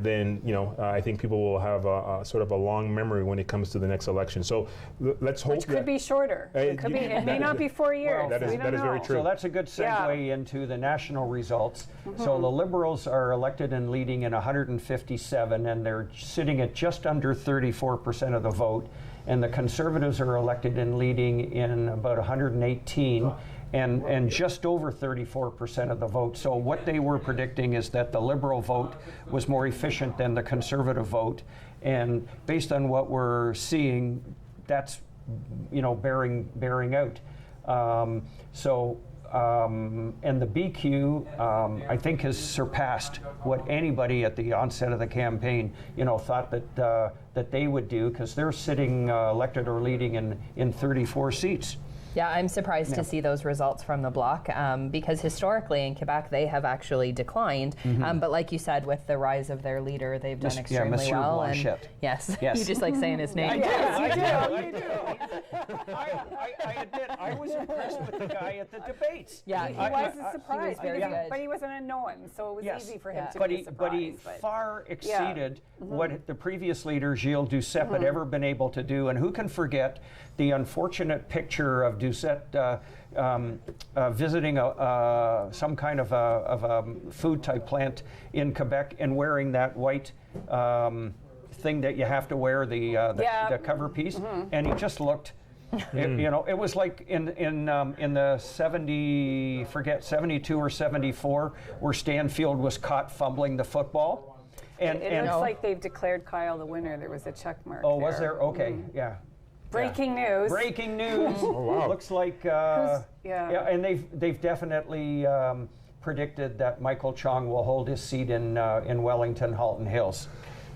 then, you know, I think people will have a sort of a long memory when it comes to the next election. So let's hope Which could be shorter. It could be. It may not be 4 years. Well, that is very true. So that's a good segue into the national results. So the Liberals are elected and leading in 157, and they're sitting at just under 34% of the vote. And the Conservatives are elected and leading in about 118 and just over 34% of the vote. So what they were predicting is that the Liberal vote was more efficient than the Conservative vote. And based on what we're seeing, that's, you know, bearing out. And the BQ, I think, has surpassed what anybody at the onset of the campaign, you know, thought that they would do, because they're sitting elected or leading in 34 seats. Yeah, I'm surprised to see those results from the Bloc, because historically in Quebec they have actually declined. But like you said, with the rise of their leader, they've done extremely well. Blanchet. And yes, you just like saying his name. I do. I admit, I was impressed with the guy at the debates. Yeah, he was a surprise, but he wasn't unknown, so it was easy for him to be a surprise. But he far exceeded what the previous leader, Gilles Duceppe, had ever been able to do. And who can forget the unfortunate picture of Duceppe visiting some kind of a food type plant in Quebec and wearing that white thing that you have to wear, the cover piece, and he just looked. You know, it was like in the 72 or 74, where Stanfield was caught fumbling the football. And it looks like they've declared Kyle the winner. There was a check mark. Oh, was there? Okay, yeah. Breaking news. Breaking news. Oh, wow. Looks like and they've definitely predicted that Michael Chong will hold his seat in Wellington Halton Hills.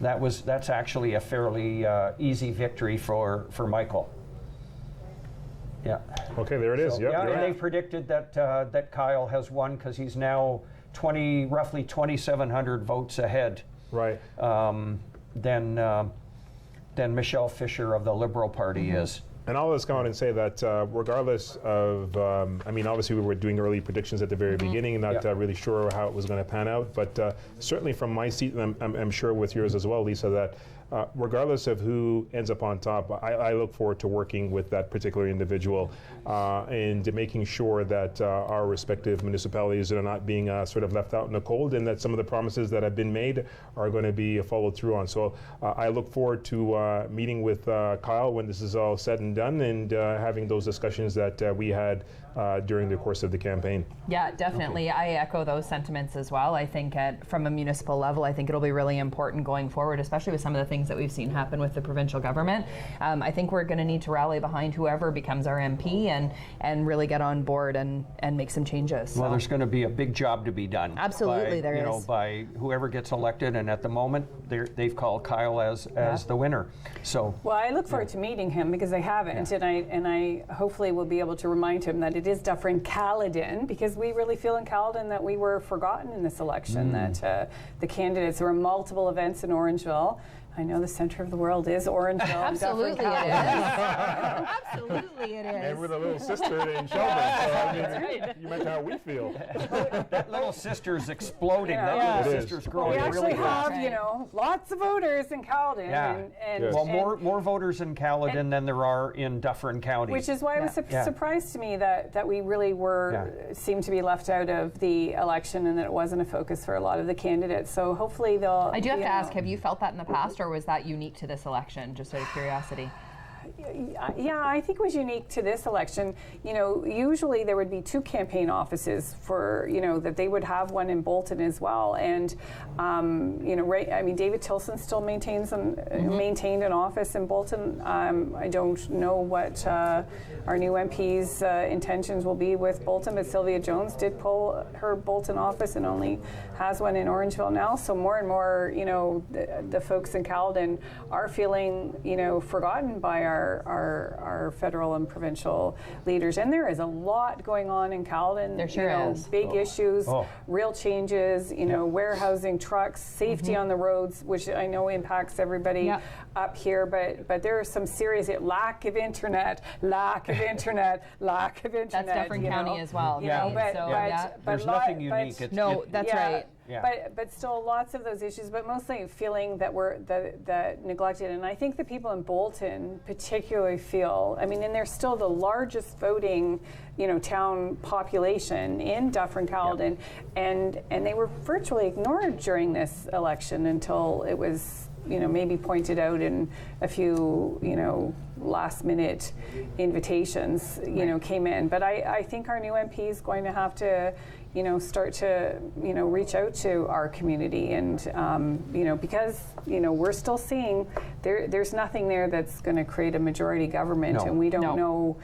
That's actually a fairly easy victory for Michael. Yeah. Okay, there it is. Yep, and they predicted that Kyle has won because he's now roughly 2,700 votes ahead. Right. Than Michelle Fisher of the Liberal Party is. And I'll just come out and say that regardless of, I mean, obviously we were doing early predictions at the very beginning and not really sure how it was going to pan out, but certainly from my seat, and I'm sure with yours as well, Lisa, that regardless of who ends up on top, I look forward to working with that particular individual and making sure that our respective municipalities are not being sort of left out in the cold, and that some of the promises that have been made are going to be followed through on. So I look forward to meeting with Kyle when this is all said and done, and having those discussions that we had during the course of the campaign. Yeah, definitely. I echo those sentiments as well. I think from a municipal level, I think it'll be really important going forward, especially with some of the things that we've seen happen with the provincial government. I think we're going to need to rally behind whoever becomes our MP and really get on board and make some changes. Well, there's going to be a big job to be done. Absolutely, there is. By whoever gets elected, and at the moment, they've called Kyle as the winner. So. Well, I look forward to meeting him because I haven't, and I hopefully will be able to remind him that it is Dufferin-Caledon, because we really feel in Caledon that we were forgotten in this election, that the candidates, there were multiple events in Orangeville. I know the center of the world is Orangeville. Absolutely it is. Absolutely it is. And with a little sister in Shelburne, so I mean, you mentioned how we feel. That little sister's exploding. Yeah. That little sister's growing we actually really fast. have, lots of voters in Caledon. Yeah. Well, more voters in Caledon than there are in Dufferin County. Which is why it was a surprise to me that we really seemed to be left out of the election, and that it wasn't a focus for a lot of the candidates. So hopefully they'll. I do have to ask, have you felt that in the past, or was that unique to this election, just out of curiosity? Yeah, I think it was unique to this election. Usually there would be 2 campaign offices for, that they would have one in Bolton as well. And, David Tilson still maintained an office in Bolton. I don't know what our new MP's intentions will be with Bolton, but Sylvia Jones did pull her Bolton office and only has one in Orangeville now. So more and more, the folks in Caledon are feeling, forgotten by our federal and provincial leaders. And there is a lot going on in Caledon. There sure is. Big issues, real changes, warehousing, trucks, safety on the roads, which I know impacts everybody up here, but there is some serious lack of internet. That's Dufferin County as well. There's nothing unique. That's right. Yeah. But still lots of those issues, but mostly feeling that we're that neglected. And I think the people in Bolton particularly feel, and they're still the largest voting, town population in Dufferin-Caledon, and they were virtually ignored during this election until it was, maybe pointed out in a few, last minute invitations, came in. But I think our new MP is going to have to, start to, reach out to our community, and, because, we're still seeing there's nothing there that's going to create a majority government, and we don't know,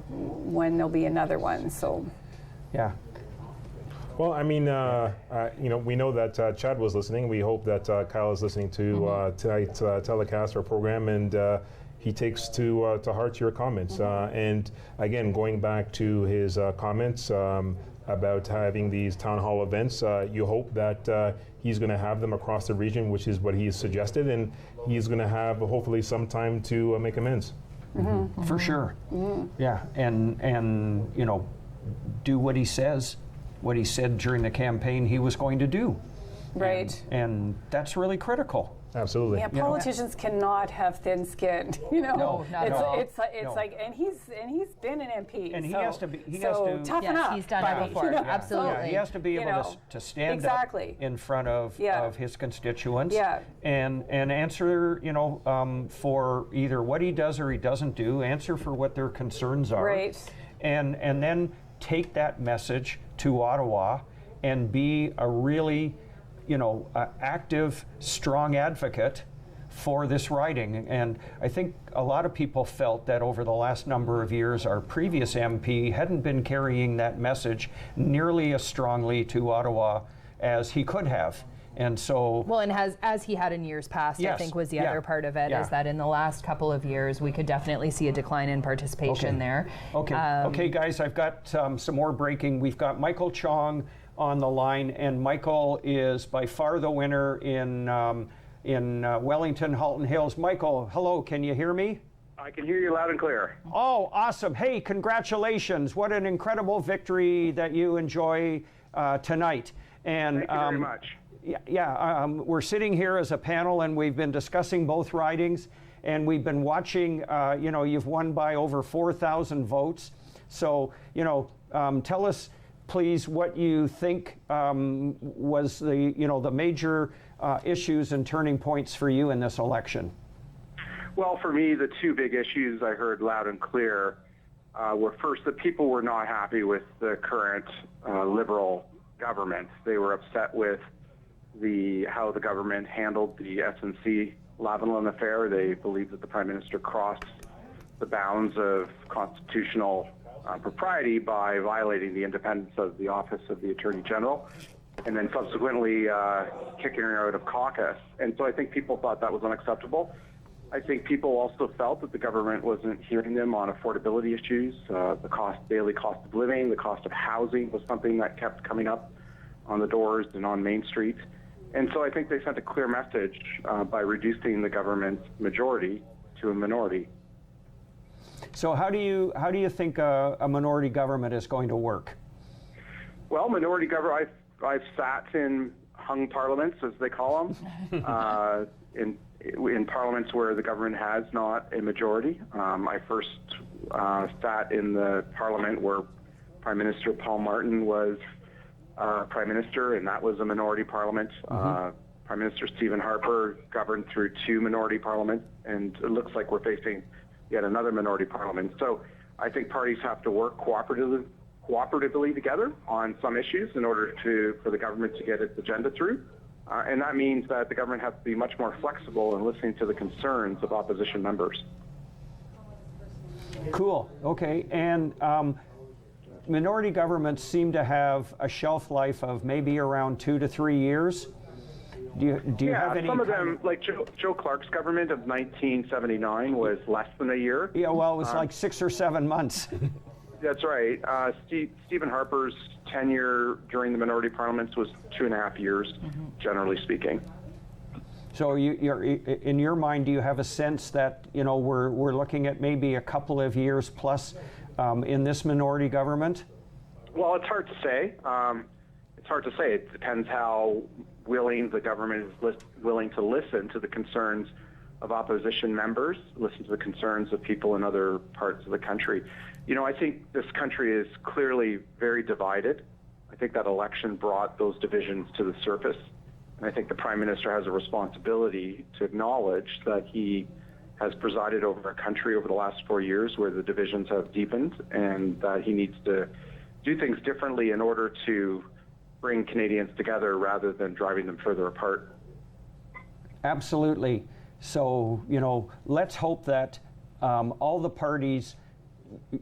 when there'll be another one. So, yeah. Well, we know that Chad was listening. We hope that Kyle is listening to tonight's telecast or program, and he takes to heart your comments. And again, going back to his comments about having these town hall events, you hope that he's going to have them across the region, which is what he's suggested, and he's going to have hopefully some time to make amends. For sure. Yeah, and do what he says. What he said during the campaign he was going to do. Right. And that's really critical. Absolutely. Yeah, politicians cannot have thin skin. No, not at all. It's like, and he's been an MP, and he has to be. He so has to toughen up. He's done it before. Absolutely. Yeah, he has to be able to stand up in front of his constituents. And answer, for either what he does or he doesn't do. Answer for what their concerns are. Right. And then take that message to Ottawa and be a really, active, strong advocate for this riding. And I think a lot of people felt that over the last number of years, our previous MP hadn't been carrying that message nearly as strongly to Ottawa as he could have. And so, well, and as he had in years past, I think was the other part of it, is that in the last couple of years we could definitely see a decline in participation there. Okay, guys, I've got some more breaking. We've got Michael Chong on the line, and Michael is by far the winner in Wellington, Halton Hills. Michael, hello, can you hear me? I can hear you loud and clear. Oh, awesome. Hey, congratulations. What an incredible victory that you enjoy tonight. And thank you very much. We're sitting here as a panel, and we've been discussing both ridings, and we've been watching, you've won by over 4,000 votes. So, tell us, please, what you think was the major issues and turning points for you in this election. Well, for me, the two big issues I heard loud and clear were first that people were not happy with the current Liberal government. They were upset with how the government handled the SNC Lavalin affair. They believed that the Prime Minister crossed the bounds of constitutional propriety by violating the independence of the Office of the Attorney General, and then subsequently kicking her out of caucus. And so I think people thought that was unacceptable. I think people also felt that the government wasn't hearing them on affordability issues. The daily cost of living, the cost of housing was something that kept coming up on the doors and on Main Street. And so I think they sent a clear message by reducing the government's majority to a minority. So how do you think a minority government is going to work? Well, minority government, I've sat in hung parliaments, as they call them, in parliaments where the government has not a majority. I first sat in the parliament where Prime Minister Paul Martin was Prime Minister, and that was a minority parliament. Prime Minister Stephen Harper governed through 2 minority parliaments, and it looks like we're facing yet another minority parliament. So I think parties have to work cooperatively together on some issues in order for the government to get its agenda through. And that means that the government has to be much more flexible in listening to the concerns of opposition members. Cool. Okay. And minority governments seem to have a shelf life of maybe around 2 to 3 years. Do you have any? Some of them, like Joe Clark's government of 1979, was less than a year. Yeah, well, it was like 6 or 7 months. That's right. Stephen Harper's tenure during the minority parliaments was 2.5 years, generally speaking. So in your mind, do you have a sense that we're looking at maybe a couple of years plus in this minority government? Well, it's hard to say. It depends how willing the government is willing to listen to the concerns of opposition members, listen to the concerns of people in other parts of the country. I think this country is clearly very divided. I think that election brought those divisions to the surface. And I think the Prime Minister has a responsibility to acknowledge that he has presided over a country over the last 4 years where the divisions have deepened, and that he needs to do things differently in order to bring Canadians together rather than driving them further apart. Absolutely. So, let's hope that all the parties,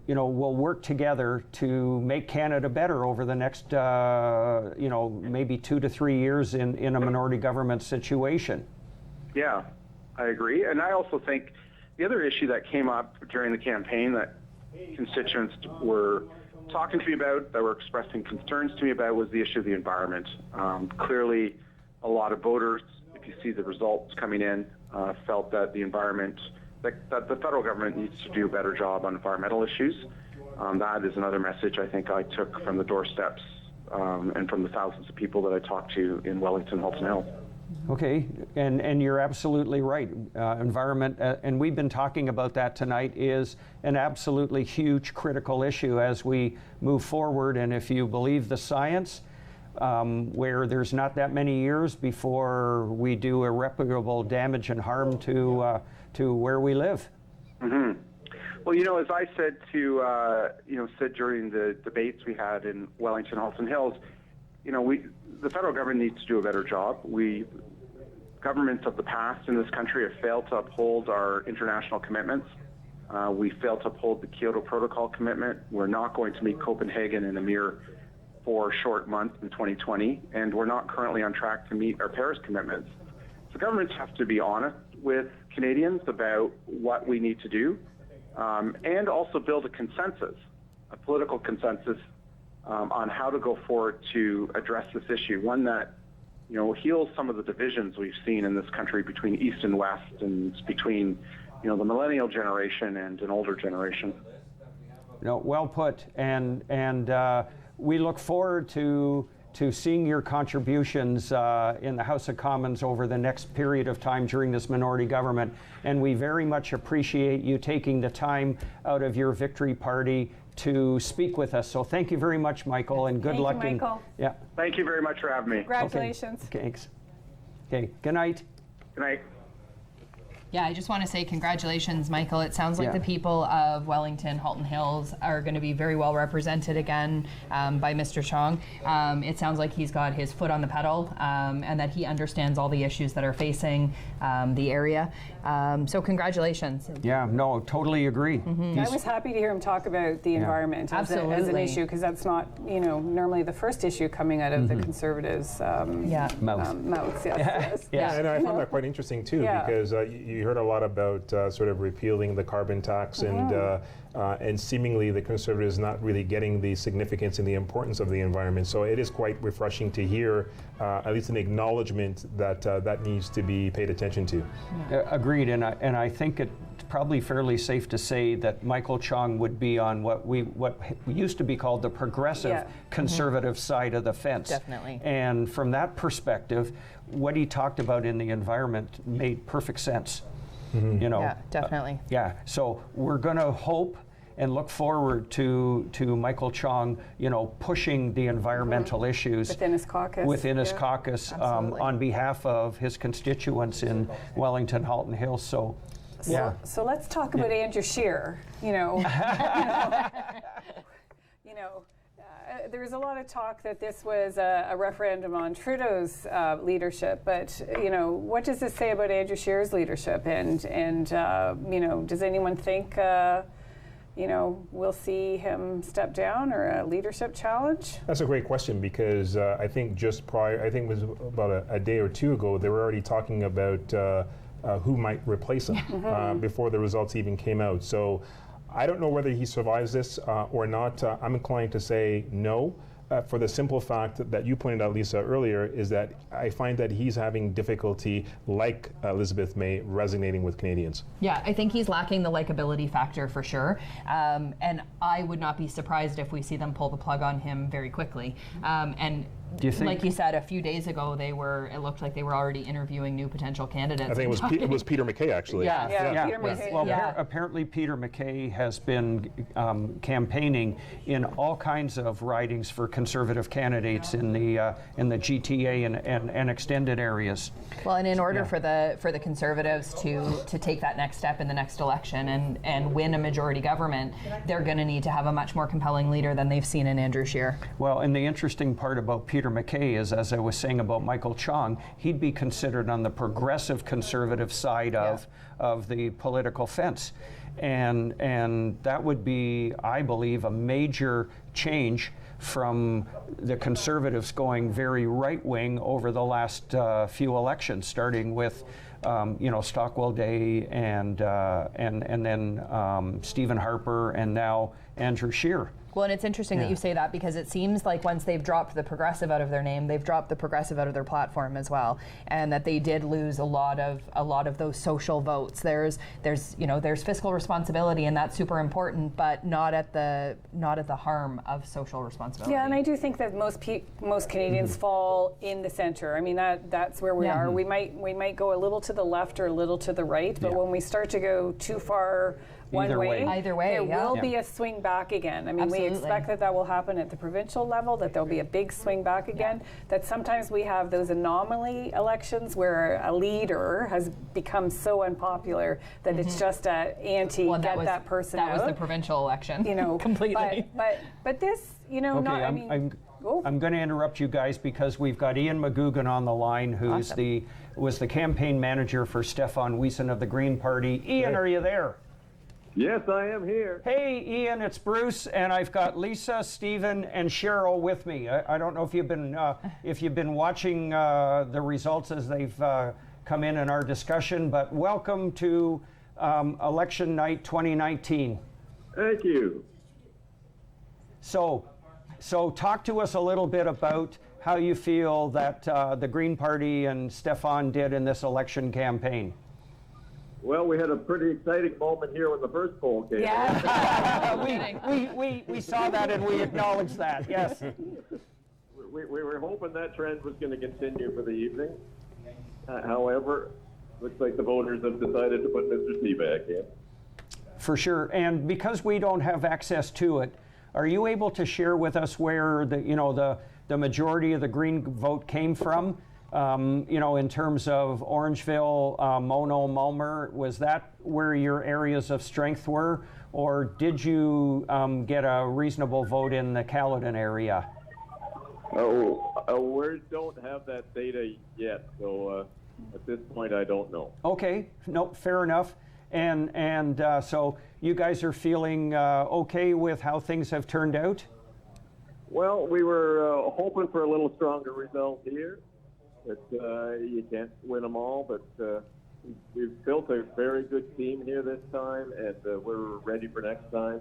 will work together to make Canada better over the next, maybe 2 to 3 years in a minority government situation. Yeah, I agree. And I also think the other issue that came up during the campaign that constituents were talking to me about, that were expressing concerns to me about, was the issue of the environment. Clearly, a lot of voters, if you see the results coming in, felt that the environment, that the federal government needs to do a better job on environmental issues. That is another message I think I took from the doorsteps and from the thousands of people that I talked to in Wellington, Halton Hills. Okay, and you're absolutely right. Environment, and we've been talking about that tonight, is an absolutely huge critical issue as we move forward. And if you believe the science, where there's not that many years before we do irreparable damage and harm to where we live. Mm-hmm. Well, as I said said during the debates we had in Wellington, Halton Hills, the federal government needs to do a better job. Governments of the past in this country have failed to uphold our international commitments. We failed to uphold the Kyoto Protocol commitment. We're not going to meet Copenhagen in a mere 4 short months in 2020, and we're not currently on track to meet our Paris commitments. So governments have to be honest with Canadians about what we need to do, and also build a consensus, a political consensus on how to go forward to address this issue, one that heals some of the divisions we've seen in this country between East and West, and between the millennial generation and an older generation. Well put, and we look forward to seeing your contributions in the House of Commons over the next period of time during this minority government, and we very much appreciate you taking the time out of your victory party to speak with us. So thank you very much, Michael, and good luck. Thank you, Michael. Yeah. Thank you very much for having me. Congratulations. Okay. Thanks. Okay. Good night. Good night. Yeah, I just want to say congratulations, Michael. It sounds like the people of Wellington, Halton Hills are going to be very well represented again by Mr. Chong. It sounds like he's got his foot on the pedal and that he understands all the issues that are facing the area. So congratulations. Yeah, no, totally agree. I was happy to hear him talk about the environment as an issue, because that's not, normally the first issue coming out of the Conservatives' mouths. Yes. Yeah, and I found that quite interesting too, because you heard a lot about sort of repealing the carbon tax and seemingly the Conservatives not really getting the significance and the importance of the environment. So it is quite refreshing to hear at least an acknowledgement that that needs to be paid attention to. Agreed, and I think it's probably fairly safe to say that Michael Chong would be on what used to be called the progressive conservative side of the fence. Definitely. And from that perspective, what he talked about in the environment made perfect sense. Yeah, definitely. So we're going to hope and look forward to Michael Chong, pushing the environmental issues within his caucus, on behalf of his constituents in Wellington, Halton Hills. So let's talk about Andrew Scheer. There's a lot of talk that this was a referendum on Trudeau's leadership, but what does this say about Andrew Scheer's leadership? And does anyone think we'll see him step down or a leadership challenge? That's a great question, because I think just prior, I think it was about a day or two ago, they were already talking about who might replace him before the results even came out. So I don't know whether he survives this or not. I'm inclined to say no, for the simple fact that you pointed out, Lisa, earlier, is that I find that he's having difficulty, like Elizabeth May, resonating with Canadians. Yeah, I think he's lacking the likability factor for sure. And I would not be surprised if we see them pull the plug on him very quickly. And do you think, like you said, a few days ago, it looked like they were already interviewing new potential candidates. I think it was Peter MacKay, actually. Peter MacKay. Well, apparently Peter MacKay has been campaigning in all kinds of ridings for Conservative candidates in the GTA and extended areas. Well, and in order for the Conservatives to take that next step in the next election and win a majority government, they're going to need to have a much more compelling leader than they've seen in Andrew Scheer. Well, and the interesting part about Peter MacKay is, as I was saying about Michael Chong, he'd be considered on the progressive conservative side of the political fence. And that would be, I believe, a major change from the Conservatives going very right-wing over the last few elections, starting with Stockwell Day and then Stephen Harper and now Andrew Scheer. Well, and it's interesting that you say that, because it seems like once they've dropped the progressive out of their name, they've dropped the progressive out of their platform as well, and that they did lose a lot of those social votes. There's fiscal responsibility, and that's super important, but not at the harm of social responsibility. Yeah, and I do think that most Canadians fall in the center. I mean, that's where we are. We might go a little to the left or a little to the right, but when we start to go too far Either way, there will be a swing back again. I mean, we expect that will happen at the provincial level, that there'll be a big swing back again, that sometimes we have those anomaly elections where a leader has become so unpopular that it's just that that person out. That was the provincial election, completely. But this, I'm going to interrupt you guys because we've got Ian Magoon on the line, who's was the campaign manager for Stefan Wiesen of the Green Party. Ian, are you there? Yes, I am here. Hey, Ian, it's Bruce, and I've got Lisa, Stephen, and Cheryl with me. I don't know if you've been watching the results as they've come in our discussion, but welcome to election night 2019. Thank you. So talk to us a little bit about how you feel that the Green Party and Stefan did in this election campaign. Well, we had a pretty exciting moment here when the first poll came. Yeah, we saw that and we acknowledged that. Yes. We were hoping that trend was going to continue for the evening. However, looks like the voters have decided to put Mr. Seebeck in. For sure, and because we don't have access to it, are you able to share with us where the majority of the Green vote came from? you know, in terms of Orangeville, Mono, Mulmer, was that where your areas of strength were? Or did you get a reasonable vote in the Caledon area? We don't have that data yet, so at this point I don't know. Okay, no, fair enough. And so you guys are feeling okay with how things have turned out? Well, we were hoping for a little stronger result here, but you can't win them all. But we've built a very good team here this time, and we're ready for next time.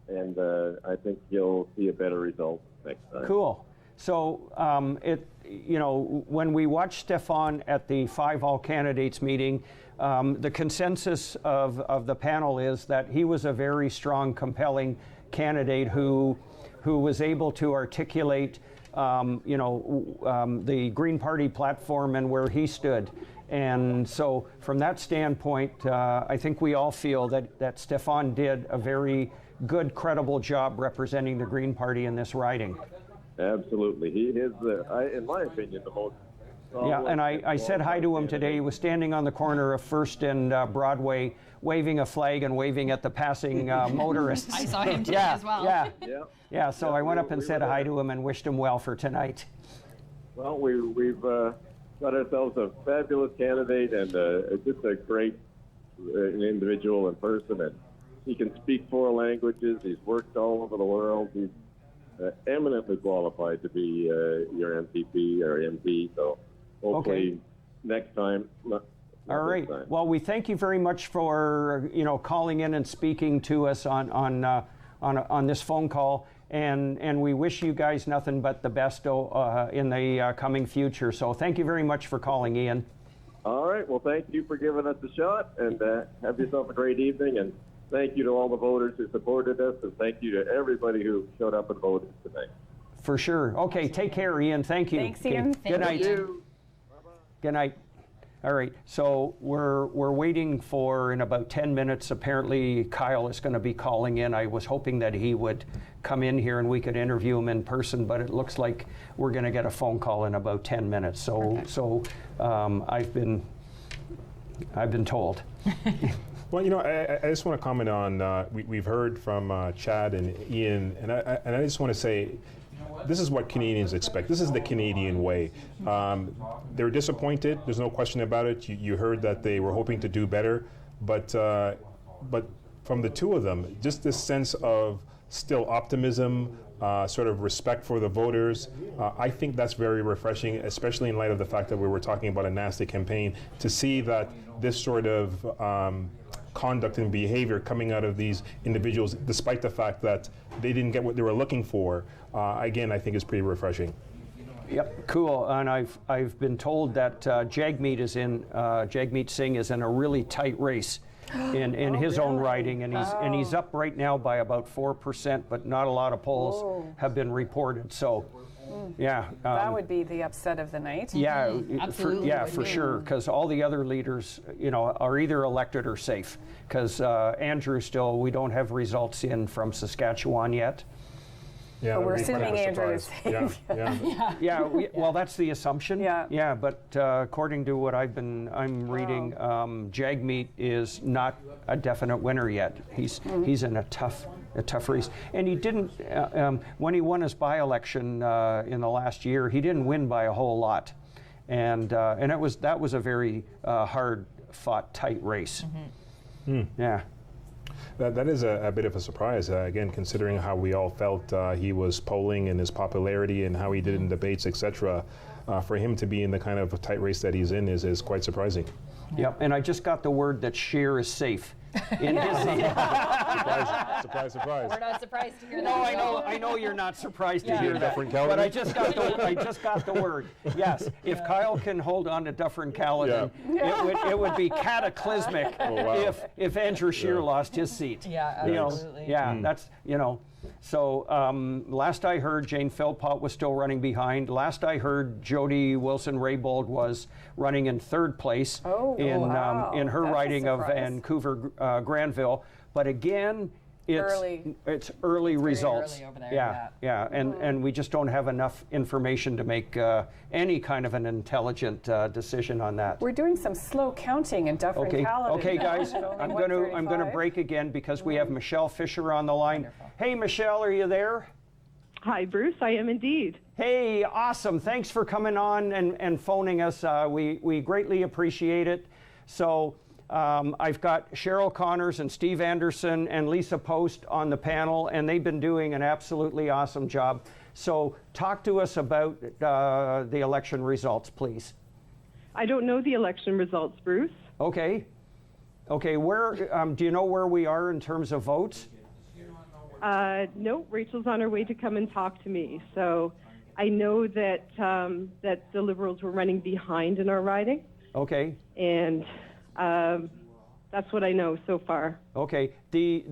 And I think you'll see a better result next time. Cool. So you know, when we watched Stefan at the 5 all candidates meeting, the consensus of the panel is that he was a very strong, compelling candidate who was able to articulate, you know, the Green Party platform and where he stood. And so from that standpoint, I think we all feel that Stefan did a very good, credible job representing the Green Party in this riding. Absolutely. He is, in my opinion, the most... Yeah, and I said hi to him today. He was standing on the corner of First and Broadway, waving a flag and waving at the passing motorists. I saw him today as well. Yeah, so I went up and said hi to him and wished him well for tonight. Well, we've got ourselves a fabulous candidate and just a great individual in person. And he can speak 4 languages. He's worked all over the world. He's eminently qualified to be your MPP or MP. So hopefully next time. All right. Well, we thank you very much for calling in and speaking to us on this phone call, and we wish you guys nothing but the best in the coming future. So thank you very much for calling, Ian. All right. Well, thank you for giving us a shot, and have yourself a great evening. And thank you to all the voters who supported us, and thank you to everybody who showed up and voted tonight. For sure. Okay. Take care, Ian. Thank you. Thanks, Ian. Good night. Good night. All right, so we're waiting for, in about 10 minutes, apparently Kyle is going to be calling in. I was hoping that he would come in here and we could interview him in person, but it looks like we're going to get a phone call in about 10 minutes. So I've been told. Well, I just want to comment on, we've heard from Chad and Ian, and I just want to say, this is what Canadians expect. This is the Canadian way. They're disappointed. There's no question about it. You heard that they were hoping to do better, but from the two of them, just this sense of still optimism, sort of respect for the voters. I think that's very refreshing, especially in light of the fact that we were talking about a nasty campaign. To see that this sort of conduct and behavior coming out of these individuals, despite the fact that they didn't get what they were looking for, again, I think is pretty refreshing. Yep, cool. And I've been told that Jagmeet Singh is in a really tight race in his own riding, and he's up right now by about 4%, but not a lot of polls have been reported. So. Yeah, that would be the upset of the night. Yeah, absolutely. For sure, because all the other leaders, are either elected or safe. Because Andrew, still, we don't have results in from Saskatchewan yet. Yeah, but we're assuming Andrew is safe. Well, that's the assumption. Yeah, but according to what I'm reading, Jagmeet is not a definite winner yet. He's in a tough race, and he didn't. When he won his by-election in the last year, he didn't win by a whole lot, and that was a very hard-fought, tight race. Yeah. That is a bit of a surprise, again, considering how we all felt he was polling and his popularity and how he did in debates, etc. For him to be in the kind of a tight race that he's in is quite surprising. Yep, and I just got the word that Scheer is safe. In his surprise. We're not surprised to hear that. No, I know you're not surprised to hear that. But I just got the word. Yes, if Kyle can hold on to Dufferin-Caledon, it would be cataclysmic if Andrew Scheer lost his seat. Yeah, absolutely. That's So last I heard, Jane Philpott was still running behind. Last I heard, Jody Wilson-Raybould was running in third place in her riding of Vancouver Granville. But again, it's early results. early over there, Yeah. And we just don't have enough information to make any kind of an intelligent decision on that. We're doing some slow counting in Dufferin-Caledon. Okay, guys, I'm going to break again because we have Michelle Fisher on the line. Hey, Michelle, are you there? Hi, Bruce. I am indeed. Hey, awesome. Thanks for coming on and phoning us. We greatly appreciate it. So I've got Cheryl Connors and Steve Anderson and Lisa Post on the panel, and they've been doing an absolutely awesome job. So talk to us about the election results, please. I don't know the election results, Bruce. Okay. Where do you know where we are in terms of votes? No, Rachel's on her way to come and talk to me. So I know that that the Liberals were running behind in our riding. Okay. And that's what I know so far. Okay. The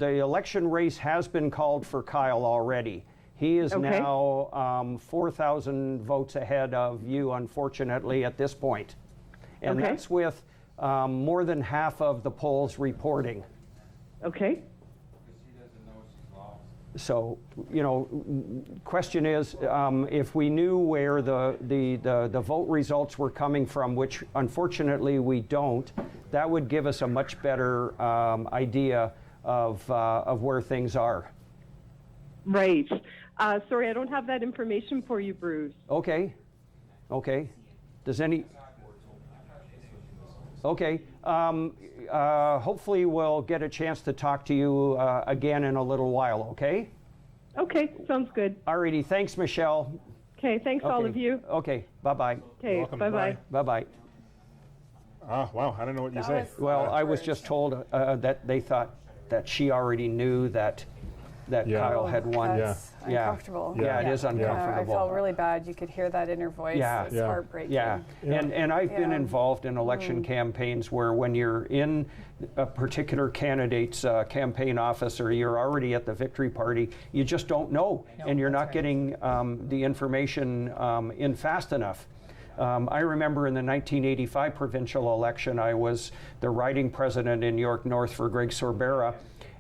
election race has been called for Kyle already. He is now 4,000 votes ahead of you, unfortunately, at this point. And that's with more than half of the polls reporting. Okay. So, question is, if we knew where the vote results were coming from, which unfortunately we don't, that would give us a much better idea of where things are. Right. Sorry, I don't have that information for you, Bruce. Okay. Does any... Okay. Hopefully we'll get a chance to talk to you again in a little while, okay? Okay, sounds good. Alrighty, thanks, Michelle. Okay, thanks all of you. Okay, bye-bye. Okay, bye-bye. Bye-bye. Wow, I don't know what you say. Well, I was just told that they thought that she already knew that Kyle had won. That's uncomfortable. Yeah, it is uncomfortable. I felt really bad. You could hear that in her voice. It's heartbreaking. Yeah. And I've been involved in election campaigns where when you're in a particular candidate's campaign office or you're already at the victory party, you just don't know, and you're not getting the information in fast enough. I remember in the 1985 provincial election, I was the riding president in York North for Greg Sorbera,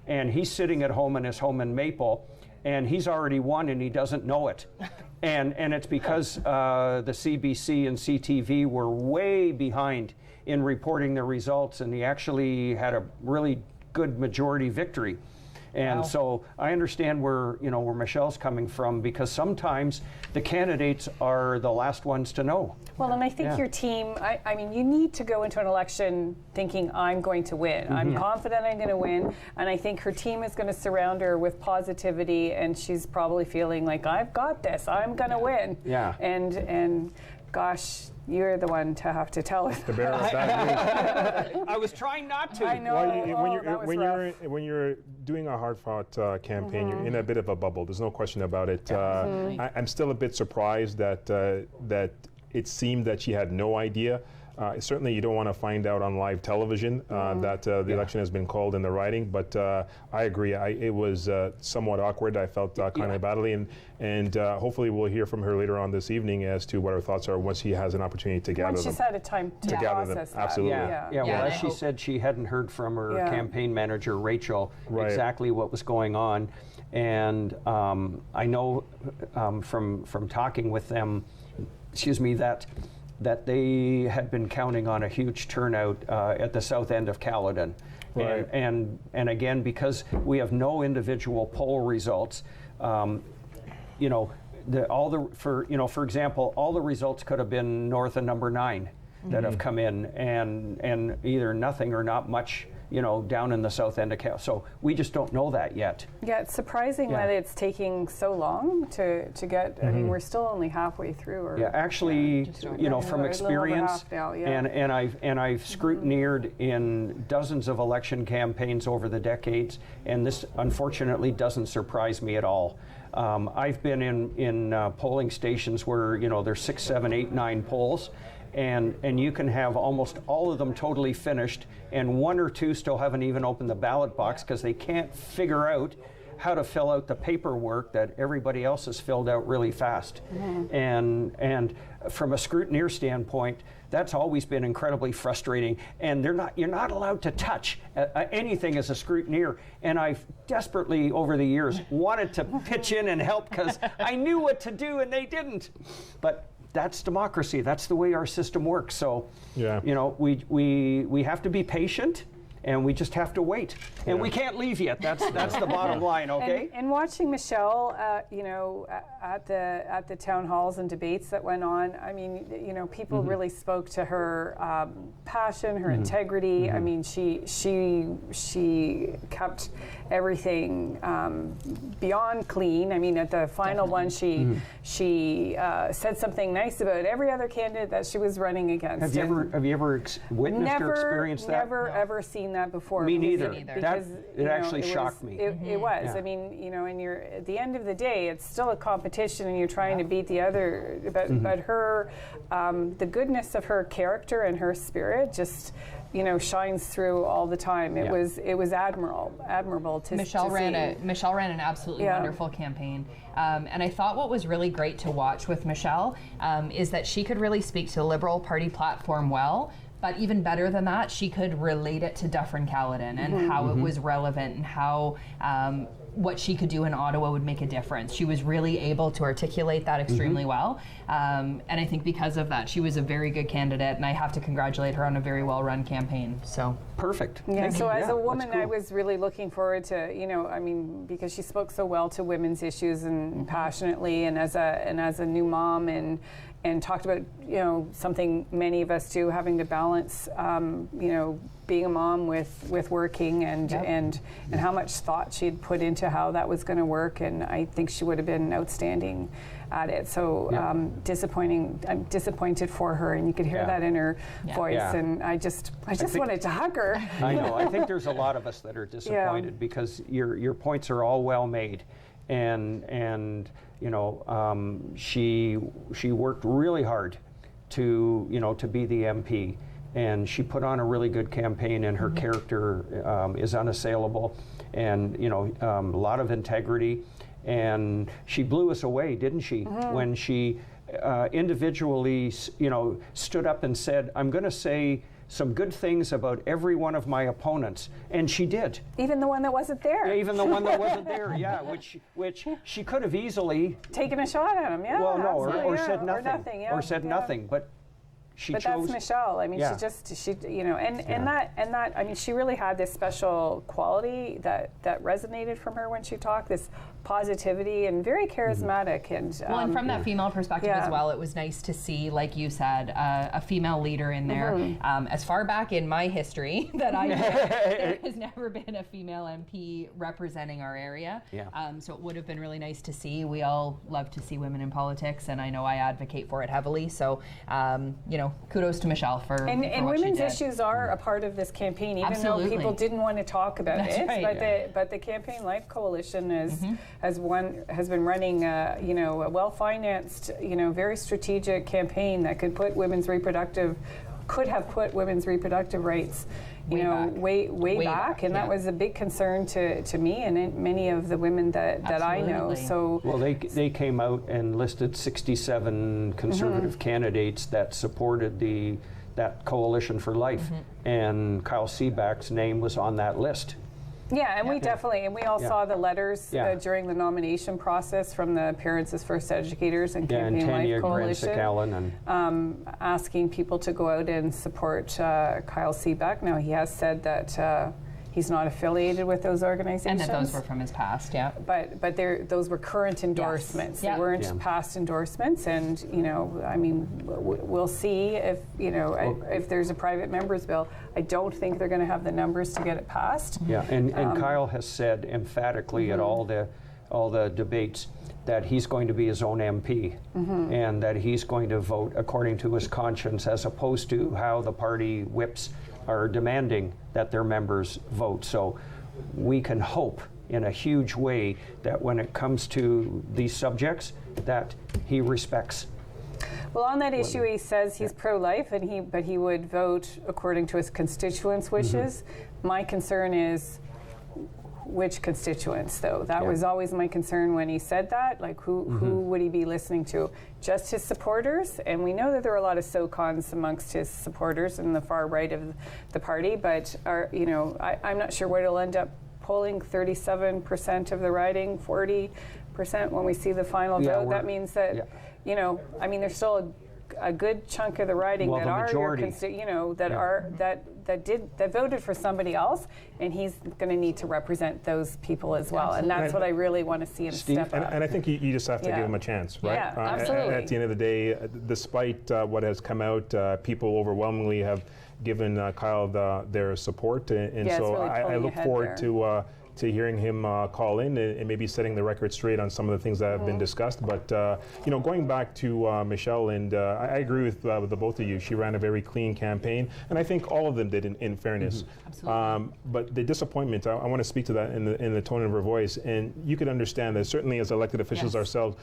and he's sitting at home in his home in Maple, and he's already won and he doesn't know it. And it's because the CBC and CTV were way behind in reporting the results, and he actually had a really good majority victory. And so I understand where Michelle's coming from, because sometimes the candidates are the last ones to know. Well, and I think your team, I mean, you need to go into an election thinking, I'm going to win. I'm confident I'm going to win. And I think her team is going to surround her with positivity, and she's probably feeling like, I've got this, I'm going to win. Yeah. And gosh, you're the one to have to tell us. The bearer of bad news. I was trying not to. I know. When you're doing a hard-fought campaign, you're in a bit of a bubble. There's no question about it. I'm still a bit surprised that it seemed that she had no idea. Certainly, you don't want to find out on live television that the election has been called in the riding. But I agree. It was somewhat awkward. I felt kind of badly, and hopefully we'll hear from her later on this evening as to what her thoughts are once she has an opportunity to gather them. Once she's had a time to process that. Absolutely. Well, as she said, she hadn't heard from her campaign manager, Rachel, exactly what was going on. And I know from talking with them, that they had been counting on a huge turnout at the south end of Caledon. Right. And again, because we have no individual poll results, for example, all the results could have been north of number 9 that have come in, and either nothing or not much, down in the south end of Cal. So we just don't know that yet. Yeah, it's surprising that it's taking so long to get. I mean, we're still only halfway through. Actually, from experience, and I've scrutineered in dozens of election campaigns over the decades, and this unfortunately doesn't surprise me at all. I've been in polling stations where there's 6, 7, 8, 9 polls. And you can have almost all of them totally finished, and 1 or 2 still haven't even opened the ballot box because they can't figure out how to fill out the paperwork that everybody else has filled out really fast. And from a scrutineer standpoint, that's always been incredibly frustrating. And you're not allowed to touch anything as a scrutineer. And I've desperately, over the years, wanted to pitch in and help because I knew what to do and they didn't. But that's democracy. That's the way our system works. So, you know, we have to be patient. And we just have to wait, and we can't leave yet. That's the bottom line, okay? And watching Michelle, you know, at the town halls and debates that went on, I mean, you know, people really spoke to her passion, her integrity. I mean, she kept everything beyond clean. I mean, at the final one, she said something nice about every other candidate that she was running against. Have you ever witnessed or experienced that? Never ever seen that before. Me neither. Because it actually shocked me. It was. I mean, you know, and you're at the end of the day, it's still a competition, and you're trying to beat the other. But her, the goodness of her character and her spirit just, you know, shines through all the time. It was admirable to Michelle see. ran an absolutely wonderful campaign. And I thought what was really great to watch with Michelle is that she could really speak to the Liberal Party platform well. But even better than that, she could relate it to Dufferin-Caledon and how it was relevant and how what she could do in Ottawa would make a difference. She was really able to articulate that extremely well. And I think because of that, she was a very good candidate, and I have to congratulate her on a very well-run campaign. So perfect. Yeah, so as a woman, I was really looking forward to, you know, I mean, because she spoke so well to women's issues and passionately, and as a new mom, and talked about, you know, something many of us do, having to balance, you know, being a mom with working and how much thought she'd put into how that was going to work, and I think she would have been outstanding at it. So I'm disappointed for her, and you could hear that in her voice, and I just wanted to hug her. I know. I think there's a lot of us that are disappointed because your points are all well made, and you know, she worked really hard to be the MP, and she put on a really good campaign, and her character is unassailable, and you know, a lot of integrity, and she blew us away, didn't she? When she individually, you know, stood up and said, "I'm going to say some good things about every one of my opponents," and she did. Even the one that wasn't there. Yeah, even the one that wasn't there. Yeah, which she could have easily taken a shot at him. Yeah. Well, no, or yeah, said nothing. Or said nothing, but. But that's Michelle. I mean, she you know, and that I mean, she really had this special quality that resonated from her when she talked. This positivity and very charismatic, and and from that female perspective as well, it was nice to see, like you said, a female leader in there. As far back in my history that I know, there has never been a female MP representing our area. So it would have been really nice to see. We all love to see women in politics, and I know I advocate for it heavily. So you know, kudos to Michelle for and what women's she did. issues are a part of this campaign, even though people didn't want to talk about it. But the Campaign Life Coalition has been running you know, a well-financed, you know, very strategic campaign that could have put women's reproductive rights, you know, way back, and that was a big concern to me and many of the women that I know. So well, they came out and listed 67 Conservative candidates that supported that Coalition for Life, and Kyle Seebeck's name was on that list. Yeah, and we definitely, and we all saw the letters during the nomination process from the Parents as First Educators and Campaign Life Coalition, asking people to go out and support Kyle Seebeck. Now, he has said that he's not affiliated with those organizations. And that those were from his past, But those were current endorsements. They weren't past endorsements, and you know, I mean, we'll see if you know if there's a private members bill. I don't think they're going to have the numbers to get it passed. Yeah, and Kyle has said emphatically at all the debates that he's going to be his own MP, and that he's going to vote according to his conscience, as opposed to how the party whips are demanding that their members vote. So we can hope in a huge way that when it comes to these subjects, that he respects. Well, on that issue, he says he's pro-life, but he would vote according to his constituents' wishes. My concern is, which constituents, though. That Yeah. was always my concern when he said that. Like, who would he be listening to? Just his supporters? And we know that there are a lot of SOCONs amongst his supporters in the far right of the party, but I'm not sure where it'll end up polling. 37% of the riding, 40% when we see the final vote. That means that, there's still a good chunk of the riding that are your that voted for somebody else, and he's going to need to represent those people as well. Absolutely. And that's what I really want to see him step up. And I think you just have to give him a chance, right? Yeah, absolutely. At the end of the day, despite what has come out, people overwhelmingly have given Kyle their support, and Yeah, so really I look forward to hearing him call in and maybe setting the record straight on some of the things that have been discussed. But going back to Michelle, and I agree with the both of you. She ran a very clean campaign, and I think all of them did, in fairness. Absolutely. But the disappointment, I want to speak to that in the tone of her voice, and you can understand that certainly as elected officials ourselves,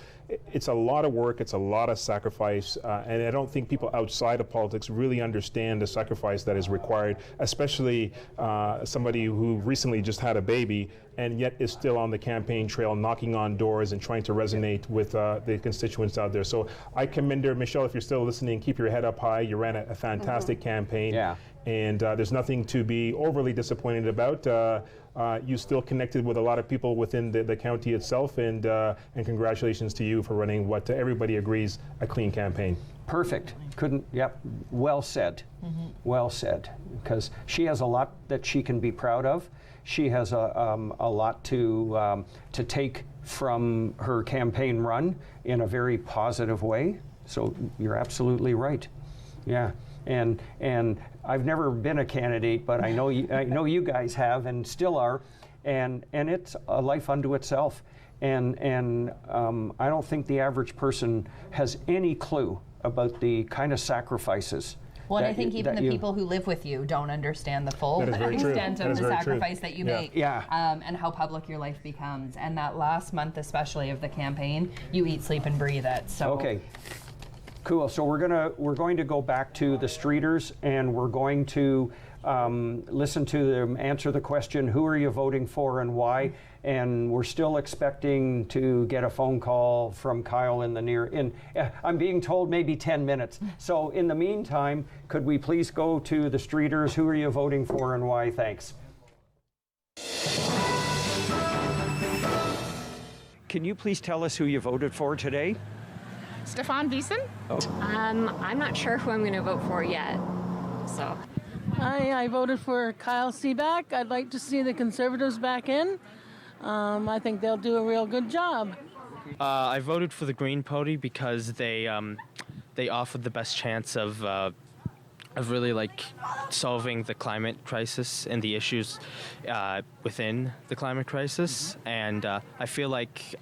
it's a lot of work, it's a lot of sacrifice, and I don't think people outside of politics really understand the sacrifice that is required, especially somebody who recently just had a baby and yet is still on the campaign trail, knocking on doors and trying to resonate with the constituents out there. So I commend her. Michelle, if you're still listening, keep your head up high. You ran a fantastic campaign. Yeah. And there's nothing to be overly disappointed about. You still connected with a lot of people within the county itself, and congratulations to you for running what everybody agrees a clean campaign. Perfect. Well said. Well said. Because she has a lot that she can be proud of. She has a lot to take from her campaign run in a very positive way. So you're absolutely right. Yeah. And I've never been a candidate, but I know you guys have and still are, and it's a life unto itself. And I don't think the average person has any clue about the kind of sacrifices. Well, and I think even the people who live with you don't understand the full extent of the sacrifice that you make, and how public your life becomes. And that last month, especially of the campaign, you eat, sleep, and breathe it. So okay, cool. So we're going to go back to the streeters, and we're going to listen to them answer the question: who are you voting for and why? And we're still expecting to get a phone call from Kyle I'm being told maybe 10 minutes. So in the meantime, could we please go to the streeters? Who are you voting for and why? Thanks. Can you please tell us who you voted for today? Stefan Wiesen? I'm not sure who I'm going to vote for yet. So. I voted for Kyle Seebeck. I'd like to see the Conservatives back in. I think they'll do a real good job. I voted for the Green Party because they offered the best chance of really solving the climate crisis and the issues within the climate crisis. And I feel like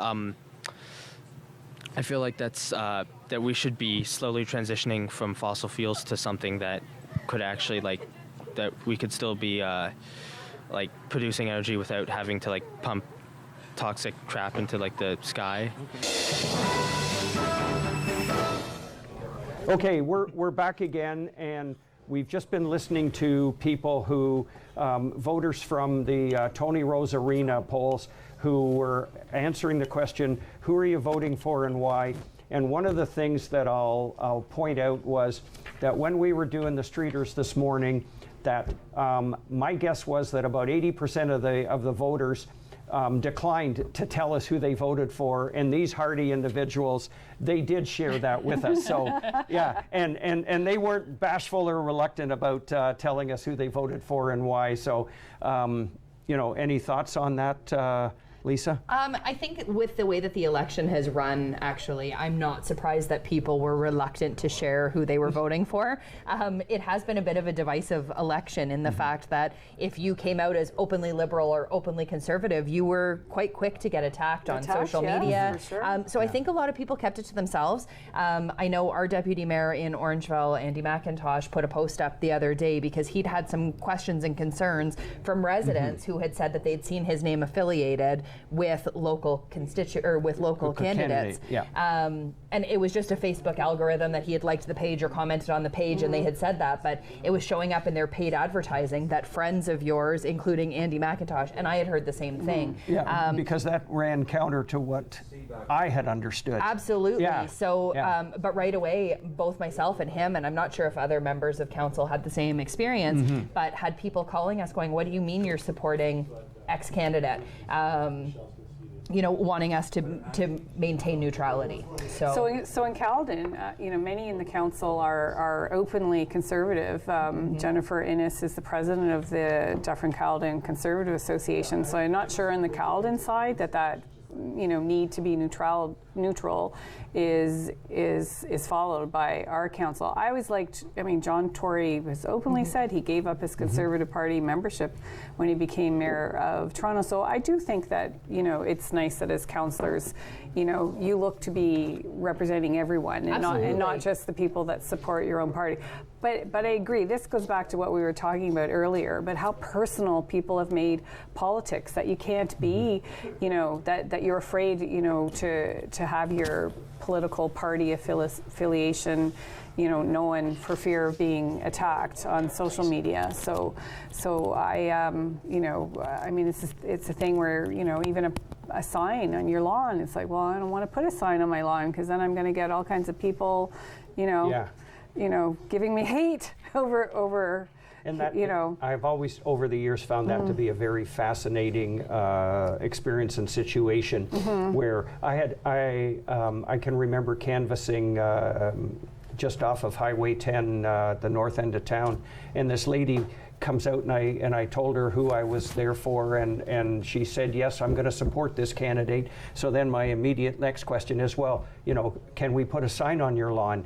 that's that we should be slowly transitioning from fossil fuels to something that could actually that we could still be producing energy without having to pump toxic crap into the sky. Okay, we're back again, and we've just been listening to people who voters from the Tony Rose Arena polls who were answering the question, who are you voting for and why? And one of the things that I'll point out was that when we were doing the streeters this morning, that my guess was that about 80% of the voters declined to tell us who they voted for, and these hardy individuals, they did share that with us. So yeah, and they weren't bashful or reluctant about telling us who they voted for and why. So any thoughts on that, Lisa? I think with the way that the election has run, actually, I'm not surprised that people were reluctant to share who they were voting for. It has been a bit of a divisive election in the fact that if you came out as openly liberal or openly conservative, you were quite quick to get attacked on social media. For sure. So I think a lot of people kept it to themselves. I know our deputy mayor in Orangeville, Andy McIntosh, put a post up the other day because he'd had some questions and concerns from residents who had said that they'd seen his name affiliated with local candidates. Yeah. And it was just a Facebook algorithm that he had liked the page or commented on the page, and they had said that, but it was showing up in their paid advertising that friends of yours, including Andy McIntosh, and I had heard the same thing. Yeah, because that ran counter to what I had understood. Absolutely. Yeah. So, but right away, both myself and him, and I'm not sure if other members of council had the same experience, but had people calling us going, "What do you mean you're supporting X candidate?" Wanting us to maintain neutrality. So in Caledon, many in the council are openly conservative. Jennifer Innes is the president of the Dufferin-Caledon Conservative Association. So I'm not sure on the Caledon side that need to be neutral is followed by our council. I always liked, John Tory was openly said he gave up his Conservative Party membership when he became mayor of Toronto. So I do think that, it's nice that as councillors, you look to be representing everyone and not just the people that support your own party. But I agree, this goes back to what we were talking about earlier, but how personal people have made politics, that you can't be, that you're afraid, to have your political party affiliation, known for fear of being attacked on social media. So I, it's a thing where, even a sign on your lawn, it's like, well, I don't want to put a sign on my lawn because then I'm going to get all kinds of people, giving me hate over. And that, I've always, over the years, found that to be a very fascinating experience and situation where I can remember canvassing just off of Highway 10, the north end of town, and this lady comes out and I told her who I was there for, and she said, yes, I'm going to support this candidate. So then my immediate next question is, well, can we put a sign on your lawn?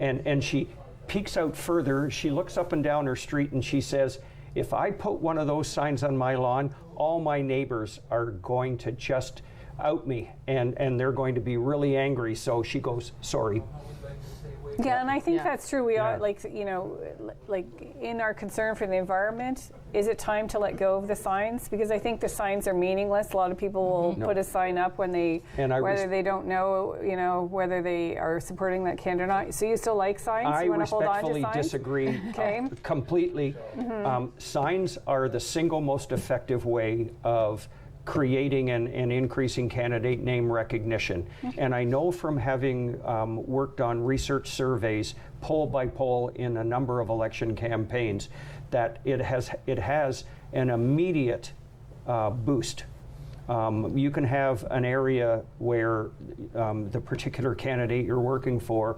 And she peeks out further, she looks up and down her street and she says, if I put one of those signs on my lawn, all my neighbors are going to just out me and they're going to be really angry. So she goes, sorry. Yeah, and I think that's true. We are, like in our concern for the environment, is it time to let go of the signs? Because I think the signs are meaningless. A lot of people will put a sign up when whether they don't know, whether they are supporting that candidate or not. So you still like signs? I you want to hold on to respectfully signs? disagree completely. Signs are the single most effective way of creating and increasing candidate name recognition. And I know from having worked on research surveys, poll by poll in a number of election campaigns, that it has an immediate boost. You can have an area where the particular candidate you're working for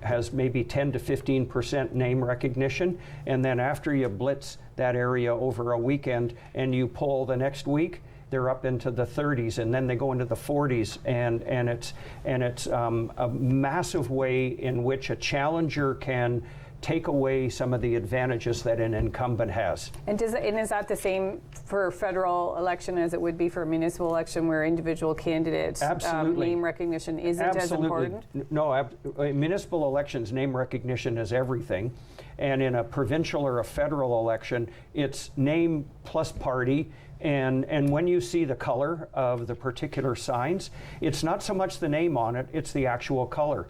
has maybe 10 to 15% name recognition, and then after you blitz that area over a weekend and you poll the next week, they're up into the 30s, and then they go into the 40s, and it's a massive way in which a challenger can take away some of the advantages that an incumbent has. And is that the same for federal election as it would be for a municipal election, where individual candidates name recognition isn't as important? No, municipal elections, name recognition is everything. And in a provincial or a federal election, it's name plus party. And when you see the color of the particular signs, it's not so much the name on it, it's the actual color.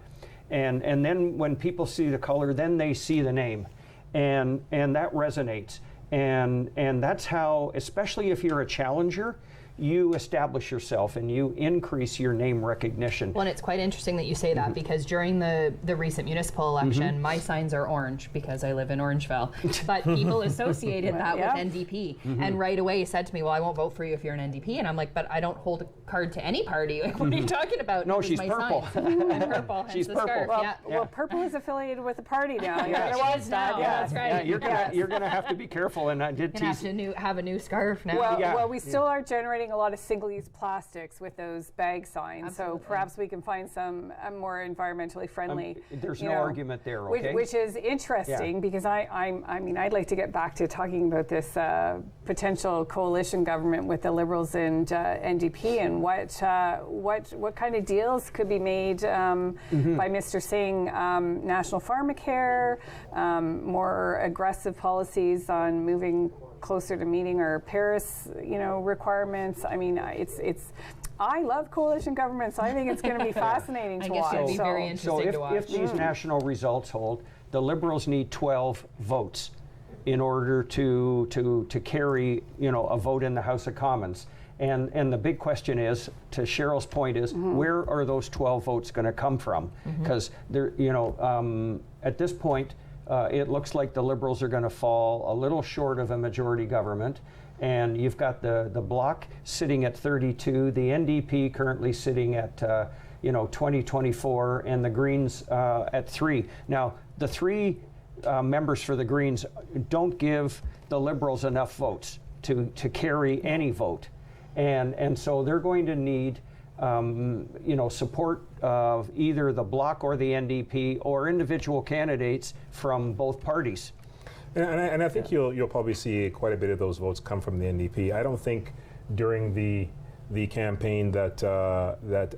And then when people see the color, then they see the name. And that resonates. And that's how, especially if you're a challenger, you establish yourself and you increase your name recognition. Well, and it's quite interesting that you say that, because during the recent municipal election, my signs are orange because I live in Orangeville. But people associated that with NDP and right away said to me, well, I won't vote for you if you're an NDP. And I'm like, but I don't hold a card to any party. Like, what are you talking about? No, she's purple. I'm purple. She's purple. Well, purple is affiliated with the party now. That's right. You're going to have to be careful. And I did tease. Have to have a new scarf now. Well, we still are generating a lot of single-use plastics with those bag signs. Absolutely. So perhaps we can find some more environmentally friendly. There's no argument there, okay? Which is interesting because I'd like to get back to talking about this potential coalition government with the Liberals and NDP, and what kind of deals could be made by Mr. Singh. National pharmacare, more aggressive policies on moving closer to meeting our Paris, requirements. I mean, I love coalition governments. I think it's going to be fascinating to watch. It'll be very interesting to watch. If these national results hold, the Liberals need 12 votes in order to carry, a vote in the House of Commons. And the big question is, to Cheryl's point, is where are those 12 votes going to come from? Because at this point, it looks like the Liberals are going to fall a little short of a majority government. And you've got the Bloc sitting at 32, the NDP currently sitting at 2024, and the Greens at 3. Now, the 3 members for the Greens don't give the Liberals enough votes to carry any vote. And so they're going to need support of either the Bloc or the NDP or individual candidates from both parties. And I think you'll probably see quite a bit of those votes come from the NDP. I don't think during the campaign that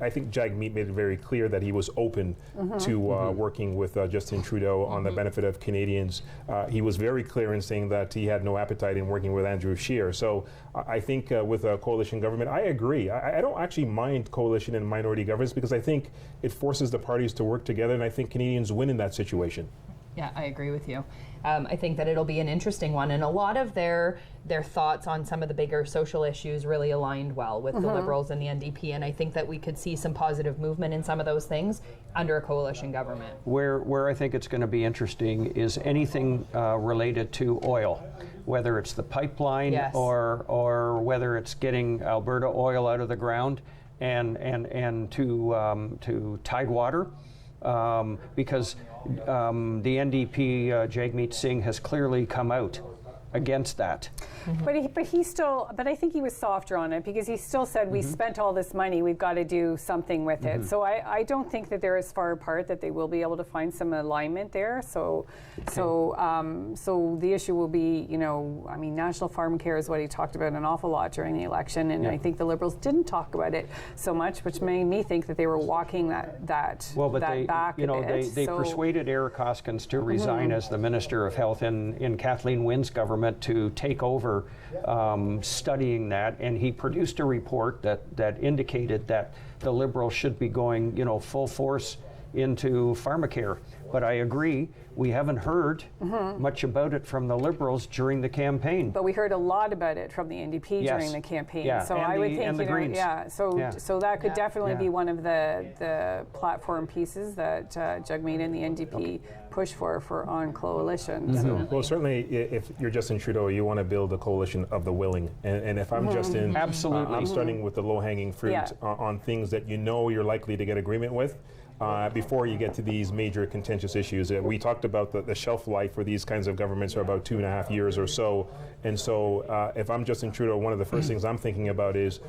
I think Jagmeet made it very clear that he was open to working with Justin Trudeau on the benefit of Canadians. He was very clear in saying that he had no appetite in working with Andrew Scheer. So I think with a coalition government, I agree. I don't actually mind coalition and minority governments because I think it forces the parties to work together, and I think Canadians win in that situation. Yeah, I agree with you. I think that it'll be an interesting one, and a lot of their thoughts on some of the bigger social issues really aligned well with the Liberals and the NDP, and I think that we could see some positive movement in some of those things under a coalition government. Where I think it's going to be interesting is anything related to oil, whether it's the pipeline or whether it's getting Alberta oil out of the ground and to Tidewater. Because the NDP, Jagmeet Singh, has clearly come out against that. But I think he was softer on it because he still said we spent all this money, we've got to do something with it. So I don't think that they're as far apart that they will be able to find some alignment there. So the issue will be, National Farm Care is what he talked about an awful lot during the election, and I think the Liberals didn't talk about it so much, which made me think that they were walking that back a bit. They persuaded Eric Hoskins to resign as the Minister of Health in Kathleen Wynne's government to take over studying that, and he produced a report that indicated that the Liberals should be going, full force into pharmacare. But I agree, we haven't heard much about it from the Liberals during the campaign. But we heard a lot about it from the NDP during the campaign. Yeah. So and I would think, the Greens. So that could definitely be one of the platform pieces that Jagmeet and the NDP push for on coalition. Well, certainly, if you're Justin Trudeau, you want to build a coalition of the willing. And if I'm Justin, absolutely, I'm starting with the low-hanging fruit on things that you're likely to get agreement with. Before you get to these major contentious issues. We talked about the shelf life for these kinds of governments are about 2.5 years or so. And so if I'm Justin Trudeau, one of the first things I'm thinking about is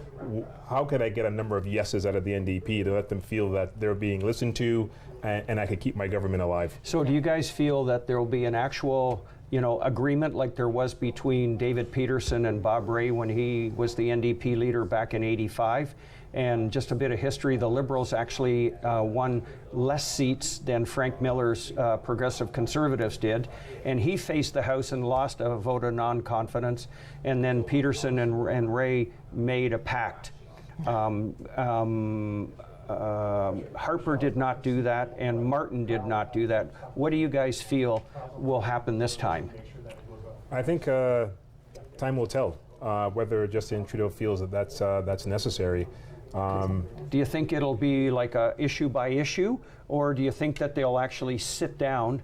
how could I get a number of yeses out of the NDP to let them feel that they're being listened to and I could keep my government alive. So do you guys feel that there will be an actual agreement like there was between David Peterson and Bob Rae when he was the NDP leader back in '85? And just a bit of history, the Liberals actually won less seats than Frank Miller's Progressive Conservatives did. And he faced the House and lost a vote of non-confidence. And then Peterson and Rae made a pact. Harper did not do that, and Martin did not do that. What do you guys feel will happen this time? I think time will tell whether Justin Trudeau feels that that's necessary. Do you think it'll be like a issue by issue, or do you think that they'll actually sit down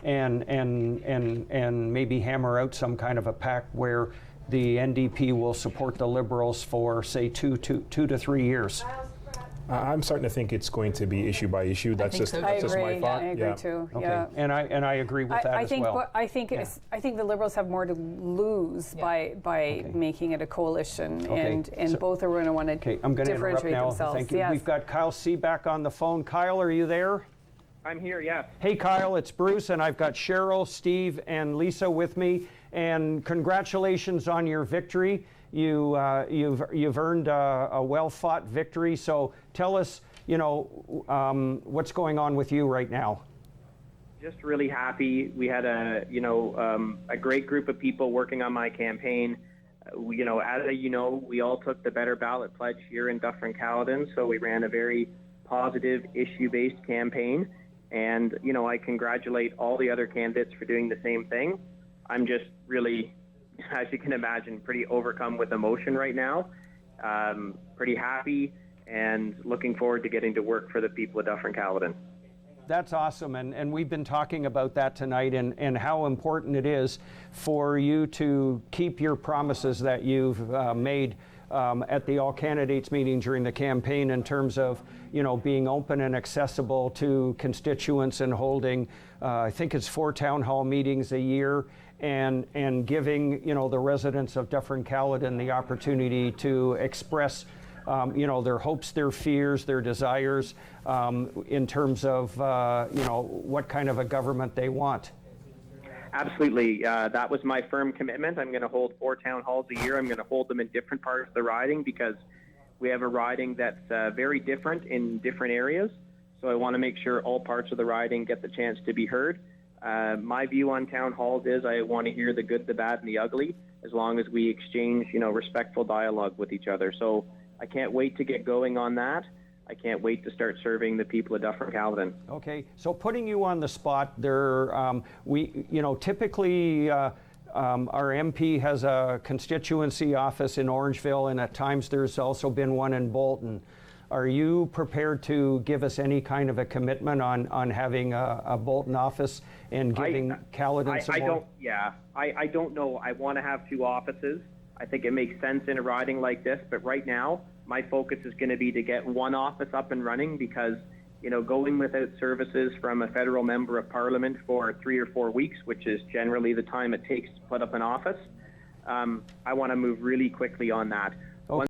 and maybe hammer out some kind of a pact where the NDP will support the Liberals for, say, two to 3 years? I'm starting to think it's going to be issue by issue. That's just my thought. I agree too. Okay. Yeah. And I agree with that as well. I think the Liberals have more to lose by making it a coalition, and both are going to want to I'm going to interrupt differentiate now. themselves. Thank you. Yes. We've got Kyle Seebeck on the phone. Kyle, are you there? I'm here, yes. Hey, Kyle, it's Bruce, and I've got Cheryl, Steve, and Lisa with me. And congratulations on your victory. You've earned a well-fought victory. So tell us, what's going on with you right now? Just really happy. We had a great group of people working on my campaign. We all took the Better Ballot pledge here in Dufferin-Caledon, so we ran a very positive issue-based campaign. And, I congratulate all the other candidates for doing the same thing. I'm just really, as you can imagine, pretty overcome with emotion right now. Pretty happy and looking forward to getting to work for the people of Dufferin-Caledon. That's awesome, and we've been talking about that tonight and how important it is for you to keep your promises that you've made at the all candidates meeting during the campaign in terms of being open and accessible to constituents and holding I think it's 4 town hall meetings a year and giving the residents of Dufferin-Caledon the opportunity to express their hopes, their fears, their desires in terms of, what kind of a government they want. Absolutely. That was my firm commitment. I'm going to hold 4 town halls a year. I'm going to hold them in different parts of the riding because we have a riding that's very different in different areas. So I want to make sure all parts of the riding get the chance to be heard. My view on town halls is I want to hear the good, the bad, and the ugly as long as we exchange, respectful dialogue with each other. So I can't wait to get going on that. I can't wait to start serving the people of Dufferin-Caledon. Okay, so putting you on the spot, typically our MP has a constituency office in Orangeville, and at times there's also been one in Bolton. Are you prepared to give us any kind of a commitment on having a Bolton office and giving Caledon some more? I don't know. I want to have 2 offices. I think it makes sense in a riding like this, but right now, my focus is going to be to get 1 office up and running because, going without services from a federal member of parliament for 3 or 4 weeks, which is generally the time it takes to put up an office, I want to move really quickly on that.